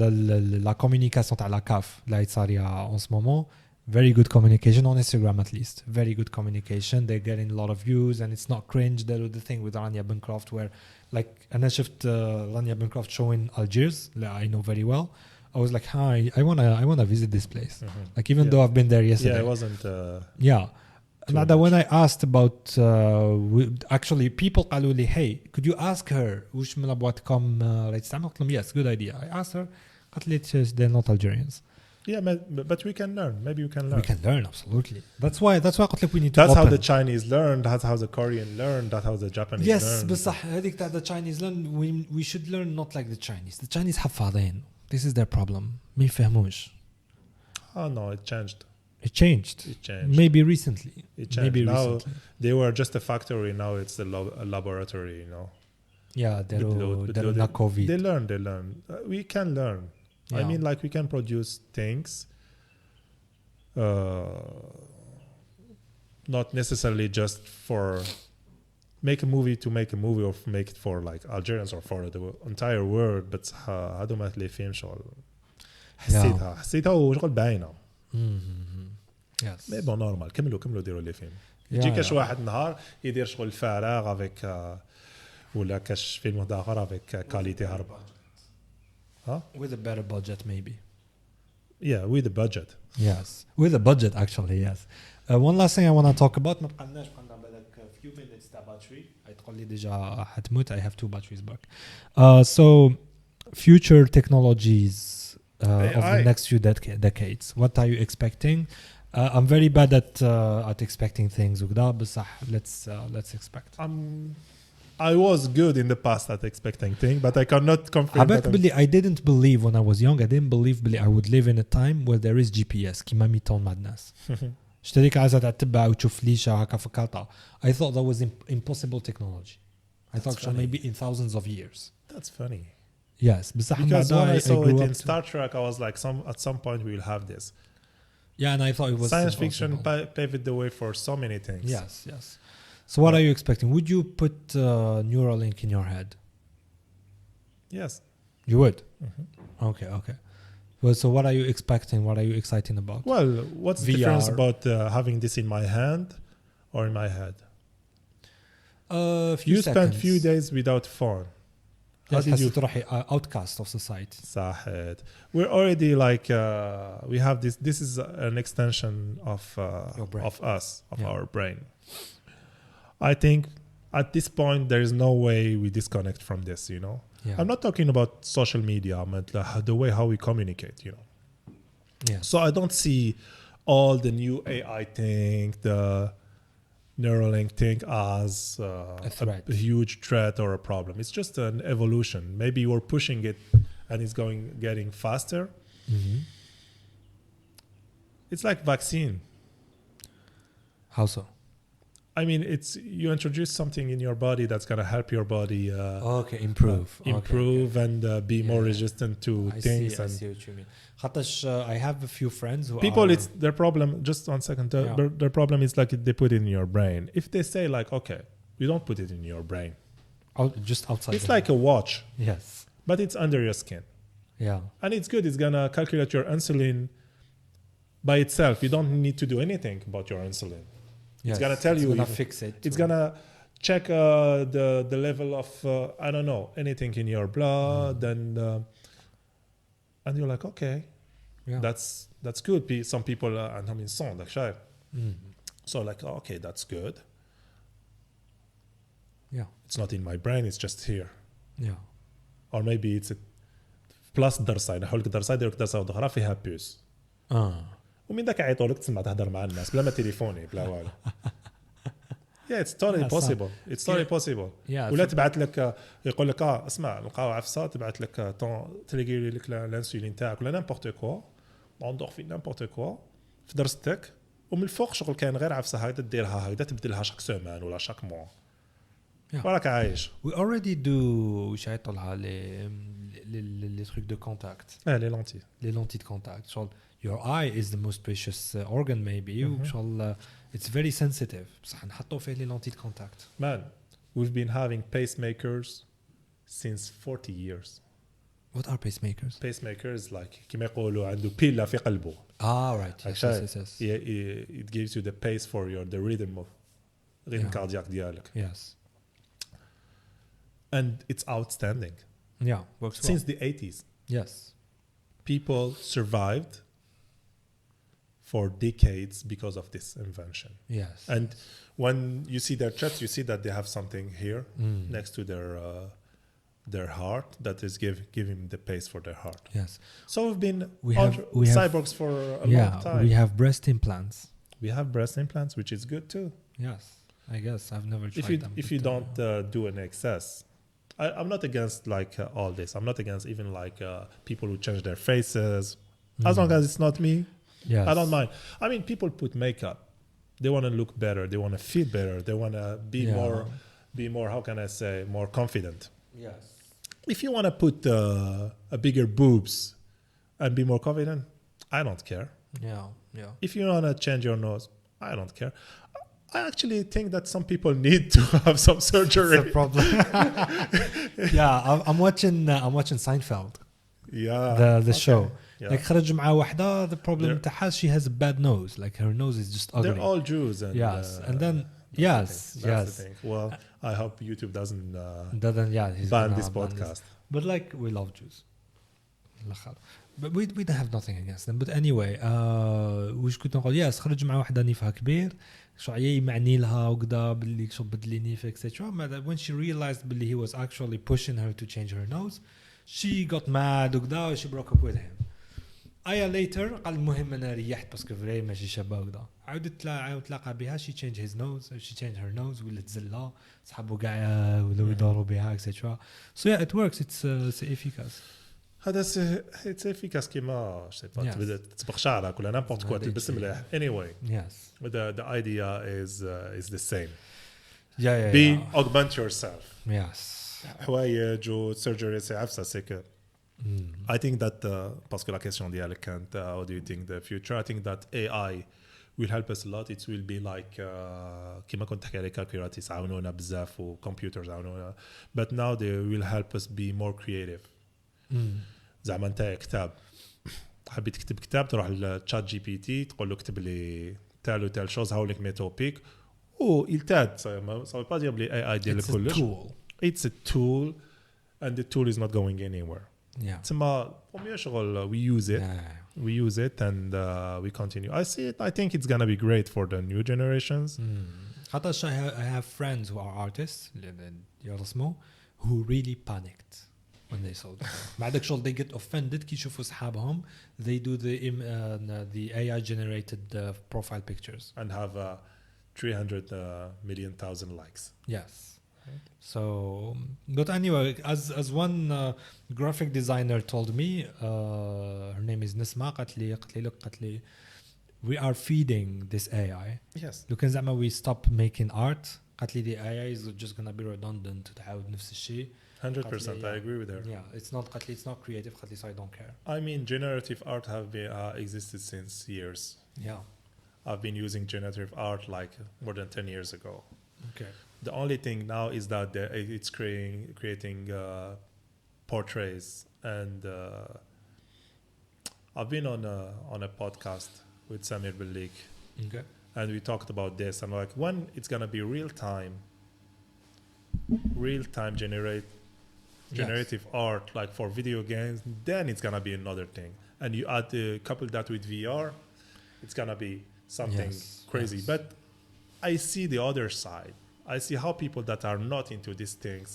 Speaker 1: la communication تاع la CAF اللي صاريه en ce moment. Very good communication on Instagram at least. Very good communication. They're getting a lot of views and it's not cringe. They do the thing with Rania Bancroft where like أنا شفت Rania Bancroft showing Algiers that I know very well. I was like, hi, I wanna visit this place. Like even though I've been there yesterday.
Speaker 2: Yeah, it wasn't.
Speaker 1: Yeah. And when I asked about actually people قالوا لي hey could you ask her وش من boîte.com تستعمل؟ قلت لهم yes good idea. I asked her قالت لي they're not Algerians.
Speaker 2: Yeah, but we can learn. Maybe we can learn.
Speaker 1: We can learn absolutely. That's why قلت لك we need to
Speaker 2: That's
Speaker 1: open.
Speaker 2: how the Chinese learn. That's how the Korean learn. That's how the Japanese learn.
Speaker 1: Yes بصح هذيك تاع the Chinese learn we should learn not like the Chinese. The Chinese حفاظين. This is their problem. ما يفهموش.
Speaker 2: Oh no, it changed.
Speaker 1: It changed. Maybe recently.
Speaker 2: It changed. Maybe now recently. They were just a factory. Now it's a laboratory. You know.
Speaker 1: Yeah, they're not COVID.
Speaker 2: They learn. We can learn. Yeah. I mean, like we can produce things. Not necessarily just for make a movie to make a movie or make it for like Algerians or for the entire world. But هادو ما تلي فيهم شغل. حسيتها وشغل باينة.
Speaker 1: Yes.
Speaker 2: Mais bon normal. كملوا ديروا لي فيلم. يجي كاش واحد نهار يدير شغل فراغ avec ولا كاش فيلم آخر avec كاليتي هربة.
Speaker 1: With a better budget maybe.
Speaker 2: Yeah, with a budget.
Speaker 1: Yes, with a budget actually. Yes. One last thing I want to talk about. ما بقناش بالك few minutes تاع battery. تقول لي ديجا حتموت. I have 2 batteries back. So future technologies of the next few decades. What are you expecting? I'm very bad at expecting things. بصح let's expect.
Speaker 2: I was good in the past at expecting things, but I cannot confirm that.
Speaker 1: I didn't believe when I was young. I didn't believe I would live in a time where there is GPS. كيما ميتون مع الناس. شتريك عايزة تتبع وتشوف ليشة هكا في كاطا. I thought that was impossible technology. I thought maybe in thousands of years.
Speaker 2: That's funny.
Speaker 1: Yes,
Speaker 2: because when I saw it in Star Trek, I was like, at some point we will have this.
Speaker 1: Yeah, and I thought it was
Speaker 2: science fiction paved the way for so many things.
Speaker 1: Yes. So what are you expecting? Would you put Neuralink in your head?
Speaker 2: Yes.
Speaker 1: You would? Mm-hmm. Okay. Well, so what are you expecting? What are you excited about?
Speaker 2: Well, what's the difference about having this in my hand or in my head? You spent few days without phone.
Speaker 1: How did you تروحي outcast of society?
Speaker 2: صحيت. We're already like we have this. This is an extension of us, of our brain. I think at this point there is no way we disconnect from this. You know, I'm not talking about social media. I meant the way how we communicate. You know.
Speaker 1: Yeah.
Speaker 2: So I don't see all the new AI thing, the Neuralink thing as a huge threat or a problem. It's just an evolution. Maybe we're pushing it and it's getting faster.
Speaker 1: Mm-hmm.
Speaker 2: It's like vaccine.
Speaker 1: How so?
Speaker 2: I mean, it's you introduce something in your body that's going to help your body improve and be more resistant to things.
Speaker 1: I see what you mean. I have a few friends who
Speaker 2: people, it's their problem. Just 1 second. Their problem is like they put it in your brain. If they say like, okay, you don't put it in your brain.
Speaker 1: Just outside.
Speaker 2: It's like a watch.
Speaker 1: Yes.
Speaker 2: But it's under your skin.
Speaker 1: Yeah.
Speaker 2: And it's good. It's going to calculate your insulin by itself. You don't need to do anything about your insulin. It's gonna tell you.
Speaker 1: It's gonna
Speaker 2: even-
Speaker 1: fix it.
Speaker 2: It's gonna check the level of I don't know, anything in your blood, and you're like, okay,
Speaker 1: Yeah.
Speaker 2: that's good. Some people عندهم insomnia داك شايف.
Speaker 1: Mm.
Speaker 2: So like, okay, that's good.
Speaker 1: Yeah.
Speaker 2: It's not in my brain, it's just here.
Speaker 1: Yeah.
Speaker 2: Or maybe it's a بلاس الدرسه ينحوا لك الدرسه يديروا لك درسه اخرى فيها بوس ومن ذاك يعيطوا لك تسمع تهضر مع الناس بلا ما تليفوني بلا والو. Yeah, it's totally
Speaker 1: Yeah,
Speaker 2: possible. It's totally
Speaker 1: Yeah.
Speaker 2: possible.
Speaker 1: Yeah.
Speaker 2: ولا تبعت لك يقول لك اسمع لقاو عفسه تبعت لك تلقي لك الانسولين تاعك ولا نيمبورت كوا اوندور في نيمبورت كوا في درستك ومن الفوق شغل كان غير عفسه هكذا ديرها هكذا تبدلها شاك سيمان ولا شاك موا.
Speaker 1: Yeah.
Speaker 2: وراك عايش.
Speaker 1: We already do واش يعيطوا les trucs de contact.
Speaker 2: لي لونتي.
Speaker 1: Les lentilles de contact. شغل your eye is the most precious organ maybe. وشغل it's very sensitive. بصح نحطوا فيه les lentilles de contact.
Speaker 2: Man, we've been having pacemakers since 40 years.
Speaker 1: What are pacemakers?
Speaker 2: Pacemakers like كما يقولوا عنده بيلا في قلبه.
Speaker 1: Right. Yes.
Speaker 2: It gives you the pace for the rhythm of rhythm cardiac ديالك.
Speaker 1: Yes.
Speaker 2: And it's outstanding.
Speaker 1: Yeah, works well.
Speaker 2: Since the 80s,
Speaker 1: Yes.
Speaker 2: people survived for decades because of this invention.
Speaker 1: Yes.
Speaker 2: And when you see their chest, you see that they have something here next to their heart that is giving the pace for their heart.
Speaker 1: Yes.
Speaker 2: So we've been
Speaker 1: We have
Speaker 2: cyborgs for a long time.
Speaker 1: we have breast implants.
Speaker 2: We have breast implants, which is good too.
Speaker 1: Yes. I guess I've never tried them.
Speaker 2: If you don't do an excess. I'm not against like all this. I'm not against even like people who change their faces. As long as it's not me,
Speaker 1: Yes.
Speaker 2: I don't mind. I mean, people put makeup. They want to look better. They want to feel better. They want to be more. How can I say, more confident?
Speaker 1: Yes.
Speaker 2: If you want to put a bigger boobs and be more confident, I don't care.
Speaker 1: Yeah.
Speaker 2: If you want to change your nose, I don't care. I actually think that some people need to have some surgery.
Speaker 1: That's a problem. Yeah, I'm watching Seinfeld.
Speaker 2: Yeah.
Speaker 1: The show.
Speaker 2: Yeah.
Speaker 1: Like خرج مع واحدة, the problem تاعها she has a bad nose. Like her nose is just ugly.
Speaker 2: They're all Jews. And,
Speaker 1: Yes. And then
Speaker 2: that's
Speaker 1: yes.
Speaker 2: the thing. Well, I hope YouTube doesn't
Speaker 1: He's
Speaker 2: ban
Speaker 1: gonna
Speaker 2: this
Speaker 1: ban
Speaker 2: podcast.
Speaker 1: But like we love Jews. But we don't have nothing against them. But anyway, واش كنت نقول yes خرج مع واحدة نيفها كبير شو عيي معني لها وكذا باللي شو بدلي نيف etc. When she realized باللي he was actually pushing her to change her nose, she got mad وكذا she broke up with him. later قال المهم انا ريحت باسكو فري ماشي شابه وكذا. عاود تلاقى بها she changed his nose, she changed her nose ولات زله صحابو كاع ولاو يدوروا بها etc. So yeah, it works. It's efficace.
Speaker 2: هذا it's efficace كيما je sais pas تبدا تصبغ شعرك ولا n'importe quoi تلبس مليح. Anyway.
Speaker 1: Yes.
Speaker 2: The idea is the same.
Speaker 1: Yeah.
Speaker 2: Augment yourself.
Speaker 1: Yes.
Speaker 2: حوايج و surgery c'est عفسة c'est que I think that parce que la question ديالك كانت how do you think the future? I think that AI will help us a lot. It will be like كما كنت تحكي على calculators يساعدونا بزاف و computers يساعدونا. But now they will help us be more creative. زعما انت كتاب حبيت تكتب كتاب تروح للتشات جي بي تي تقول له اكتب لي تال وتال شوز هاوليك مي توبيك او يلتاد ça veut pas dire بلي اي دير لك كلش. It's a tool and the tool is not going anywhere.
Speaker 1: Yeah.
Speaker 2: تسمى premier شغل we use it and we continue. I see it. I think it's gonna be great for the new generations.
Speaker 1: حتى I have friends who are artists يرسموا who really panicked when they saw that. بعدك شغل they get offended كي يشوفوا صحابهم they do the AI generated profile pictures
Speaker 2: and have 300 million thousand likes.
Speaker 1: Yes. So but anyway, as one graphic designer told me, her name is Nisma, قالت لي we are feeding this AI.
Speaker 2: Yes.
Speaker 1: لو كان زعما we stop making art قالت لي the AI is just gonna be redundant تعاود نفس الشيء.
Speaker 2: 100%. I agree with her.
Speaker 1: Yeah, it's not قالت لي it's not creative قالت لي so I don't care.
Speaker 2: I mean, generative art have been, existed since years.
Speaker 1: Yeah.
Speaker 2: I've been using generative art like more than 10 years ago.
Speaker 1: Okay.
Speaker 2: The only thing now is that it's creating portraits, and I've been on a podcast with Samir Bellik,
Speaker 1: Okay.
Speaker 2: and we talked about this. And like, when it's gonna be real time generative art, like for video games, then it's gonna be another thing. And you add couple that with VR, it's gonna be something crazy. But I see the other side. I see how people that are not into these things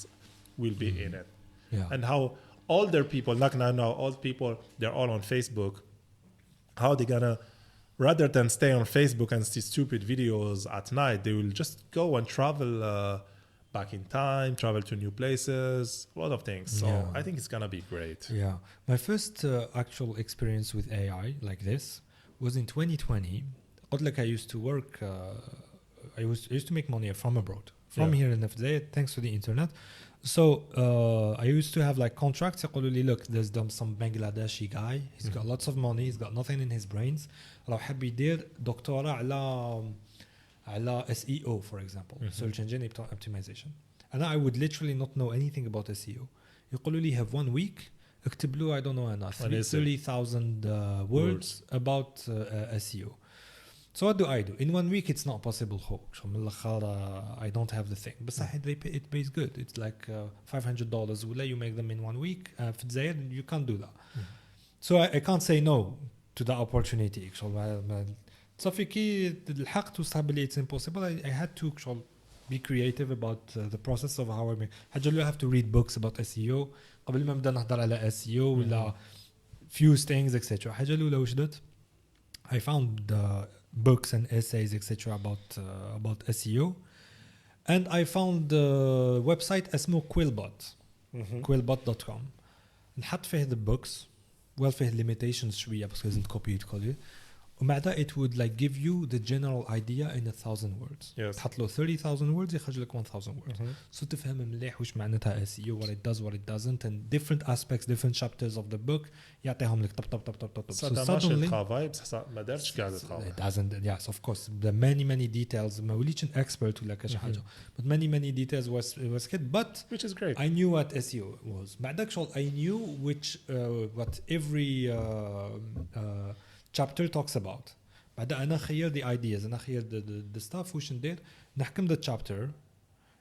Speaker 2: will be in it, and how older people, like now old people, they're all on Facebook. How they gonna, rather than stay on Facebook and see stupid videos at night, they will just go and travel back in time, travel to new places, a lot of things. So I think it's gonna be great.
Speaker 1: Yeah, my first actual experience with AI like this was in 2020. Like I used to work. I used to make money from abroad, from here in FZ, thanks to the internet. So I used to have like contracts. Look, there's some Bangladeshi guy. He's got lots of money. He's got nothing in his brains. لو حب يدير دكتوراه على SEO, for example, search engine optimization. And I would literally not know anything about SEO. يقولوا لي have 1 week. اكتب له I don't know أنا 30,000 words about SEO. So what do? In 1 week it's not possible. I don't have the thing. But it pays good. It's like $500. You make them in 1 week. You can't do that. So I can't say no to the opportunity. So it's impossible. I had to be creative about the process of how I make. I have to read books about SEO. قبل ما نبدأ نهضر على SEO ولا few things etc. حاجة الأولى وش درت؟ I found books and essays etc. about SEO, and I found the website اسمه quillbot.com. نحط فيه the books, فيه limitations شوية بس لازم تكوبي تكولي. ومع ذا it would like give you the general idea in 1,000 words. تحط له 30,000 words يخرج لك 1,000 words. So تفهم مليح وش معناتها SEO, what it does, what it doesn't, and different aspects, different chapters of the book يعطيهم لك طب.
Speaker 2: So suddenly ما دارش قاعد تخاف.
Speaker 1: It doesn't. Yes, of course. The many details. ما وليتش an expert ولا كذا حاجة. But many details was good. But
Speaker 2: which is great.
Speaker 1: I knew what SEO was. بعدك I knew what every chapter talks about. بعد أنا خير the ideas. أنا خير the stuff وش ندير نحكم the chapter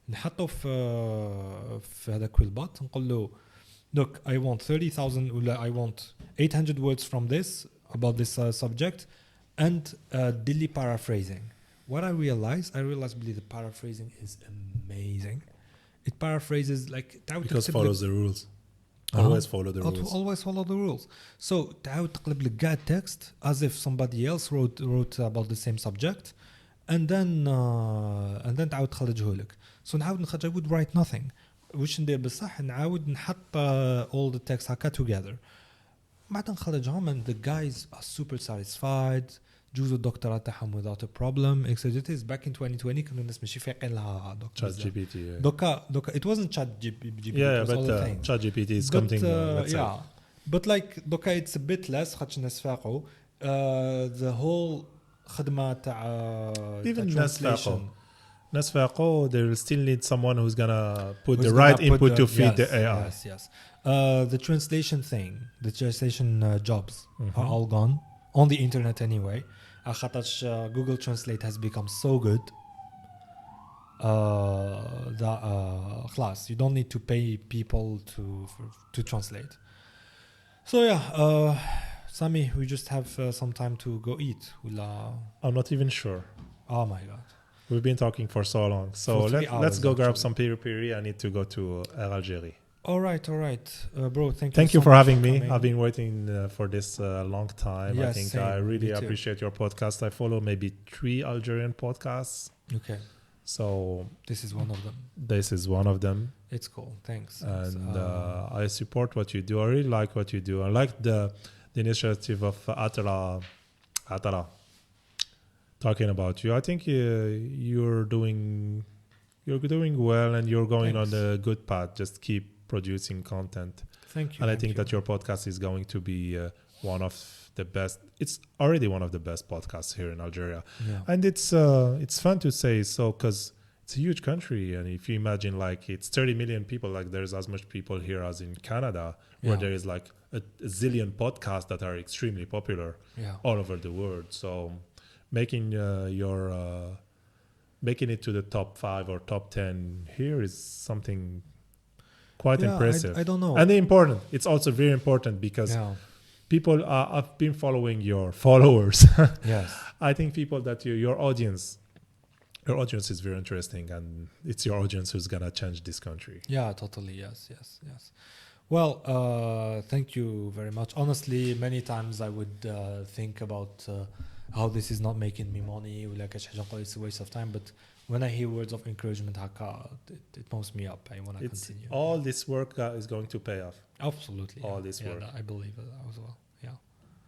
Speaker 1: نحطه في هذا Quillbot نقول له look I want 30,000 ولا I want 800 words from this about this subject and daily paraphrasing. What I realized really the paraphrasing is amazing. It paraphrases like
Speaker 2: because follows the rules. Always follow the rules.
Speaker 1: Always follow the rules. So تعاود تقلب لك قاعد text as if somebody else wrote about the same subject, and then تعاود تخرجه لك. So نعاود نخرج. I would write nothing. وش ندير بالصح نعاود نحط all the text هكا together. بعد نخرجهم and the guys are super satisfied. جوزوا الدكتوراه تاعهم without a problem. Exegetes back in 2020 كانوا الناس ماشي فايقين لها دكتور.
Speaker 2: ChatGPT.
Speaker 1: دوكا it wasn't ChatGPT.
Speaker 2: Yeah, but ChatGPT is something.
Speaker 1: Yeah, but like دوكا it's a bit less خاطش الناس فاقوا. The whole خدمة تاع
Speaker 2: even ناس فاقوا they will still need someone who's gonna put the right input to feed the AI.
Speaker 1: Yes. The translation thing, the translation jobs are all gone on the internet anyway. Google Translate has become so good that class you don't need to pay people to translate. So yeah, Samy, we just have some time to go eat.
Speaker 2: I'm not even sure.
Speaker 1: Oh my god,
Speaker 2: we've been talking for so long. So let's go grab some piri. I need to go to Algeria.
Speaker 1: All right, bro.
Speaker 2: Thank you for having me. I've been waiting for this long time.
Speaker 1: Yes,
Speaker 2: I think
Speaker 1: same.
Speaker 2: I really appreciate your podcast. I follow maybe 3 Algerian podcasts.
Speaker 1: Okay.
Speaker 2: So
Speaker 1: this is one of them. It's cool. Thanks.
Speaker 2: And I support what you do. I really like what you do. I like the initiative of Atara talking about you. I think you're doing well and you're going on a good path. Just keep producing content.
Speaker 1: Thank you.
Speaker 2: And I think that your podcast is going to be one of the best. It's already one of the best podcasts here in Algeria.
Speaker 1: Yeah.
Speaker 2: And it's fun to say so because it's a huge country. And if you imagine like it's 30 million people, like there's as much people here as in Canada, where there is like a zillion podcasts that are extremely popular all over the world. So making making it to the top 5 or top 10 here is something quite impressive.
Speaker 1: I don't know.
Speaker 2: And important. It's also very important because people have been following your followers.
Speaker 1: Yes.
Speaker 2: I think people that your audience is very interesting, and it's your audience who's gonna change this country.
Speaker 1: Yeah, totally. Yes. Well, thank you very much. Honestly, many times I would think about how this is not making me money, ولا كاش حاجة نقول it's a waste of time. But when I hear words of encouragement, it pumps me up. I want to continue.
Speaker 2: All this work is going to pay off.
Speaker 1: Absolutely.
Speaker 2: All this work.
Speaker 1: I believe it as well. Yeah.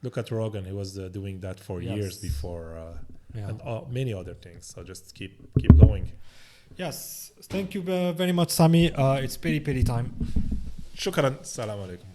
Speaker 2: Look at Rogan. He was doing that for years before, and many other things. So just keep going.
Speaker 1: Yes. Thank you very much, Samy. It's peri time.
Speaker 2: شكرا. السلام عليكم.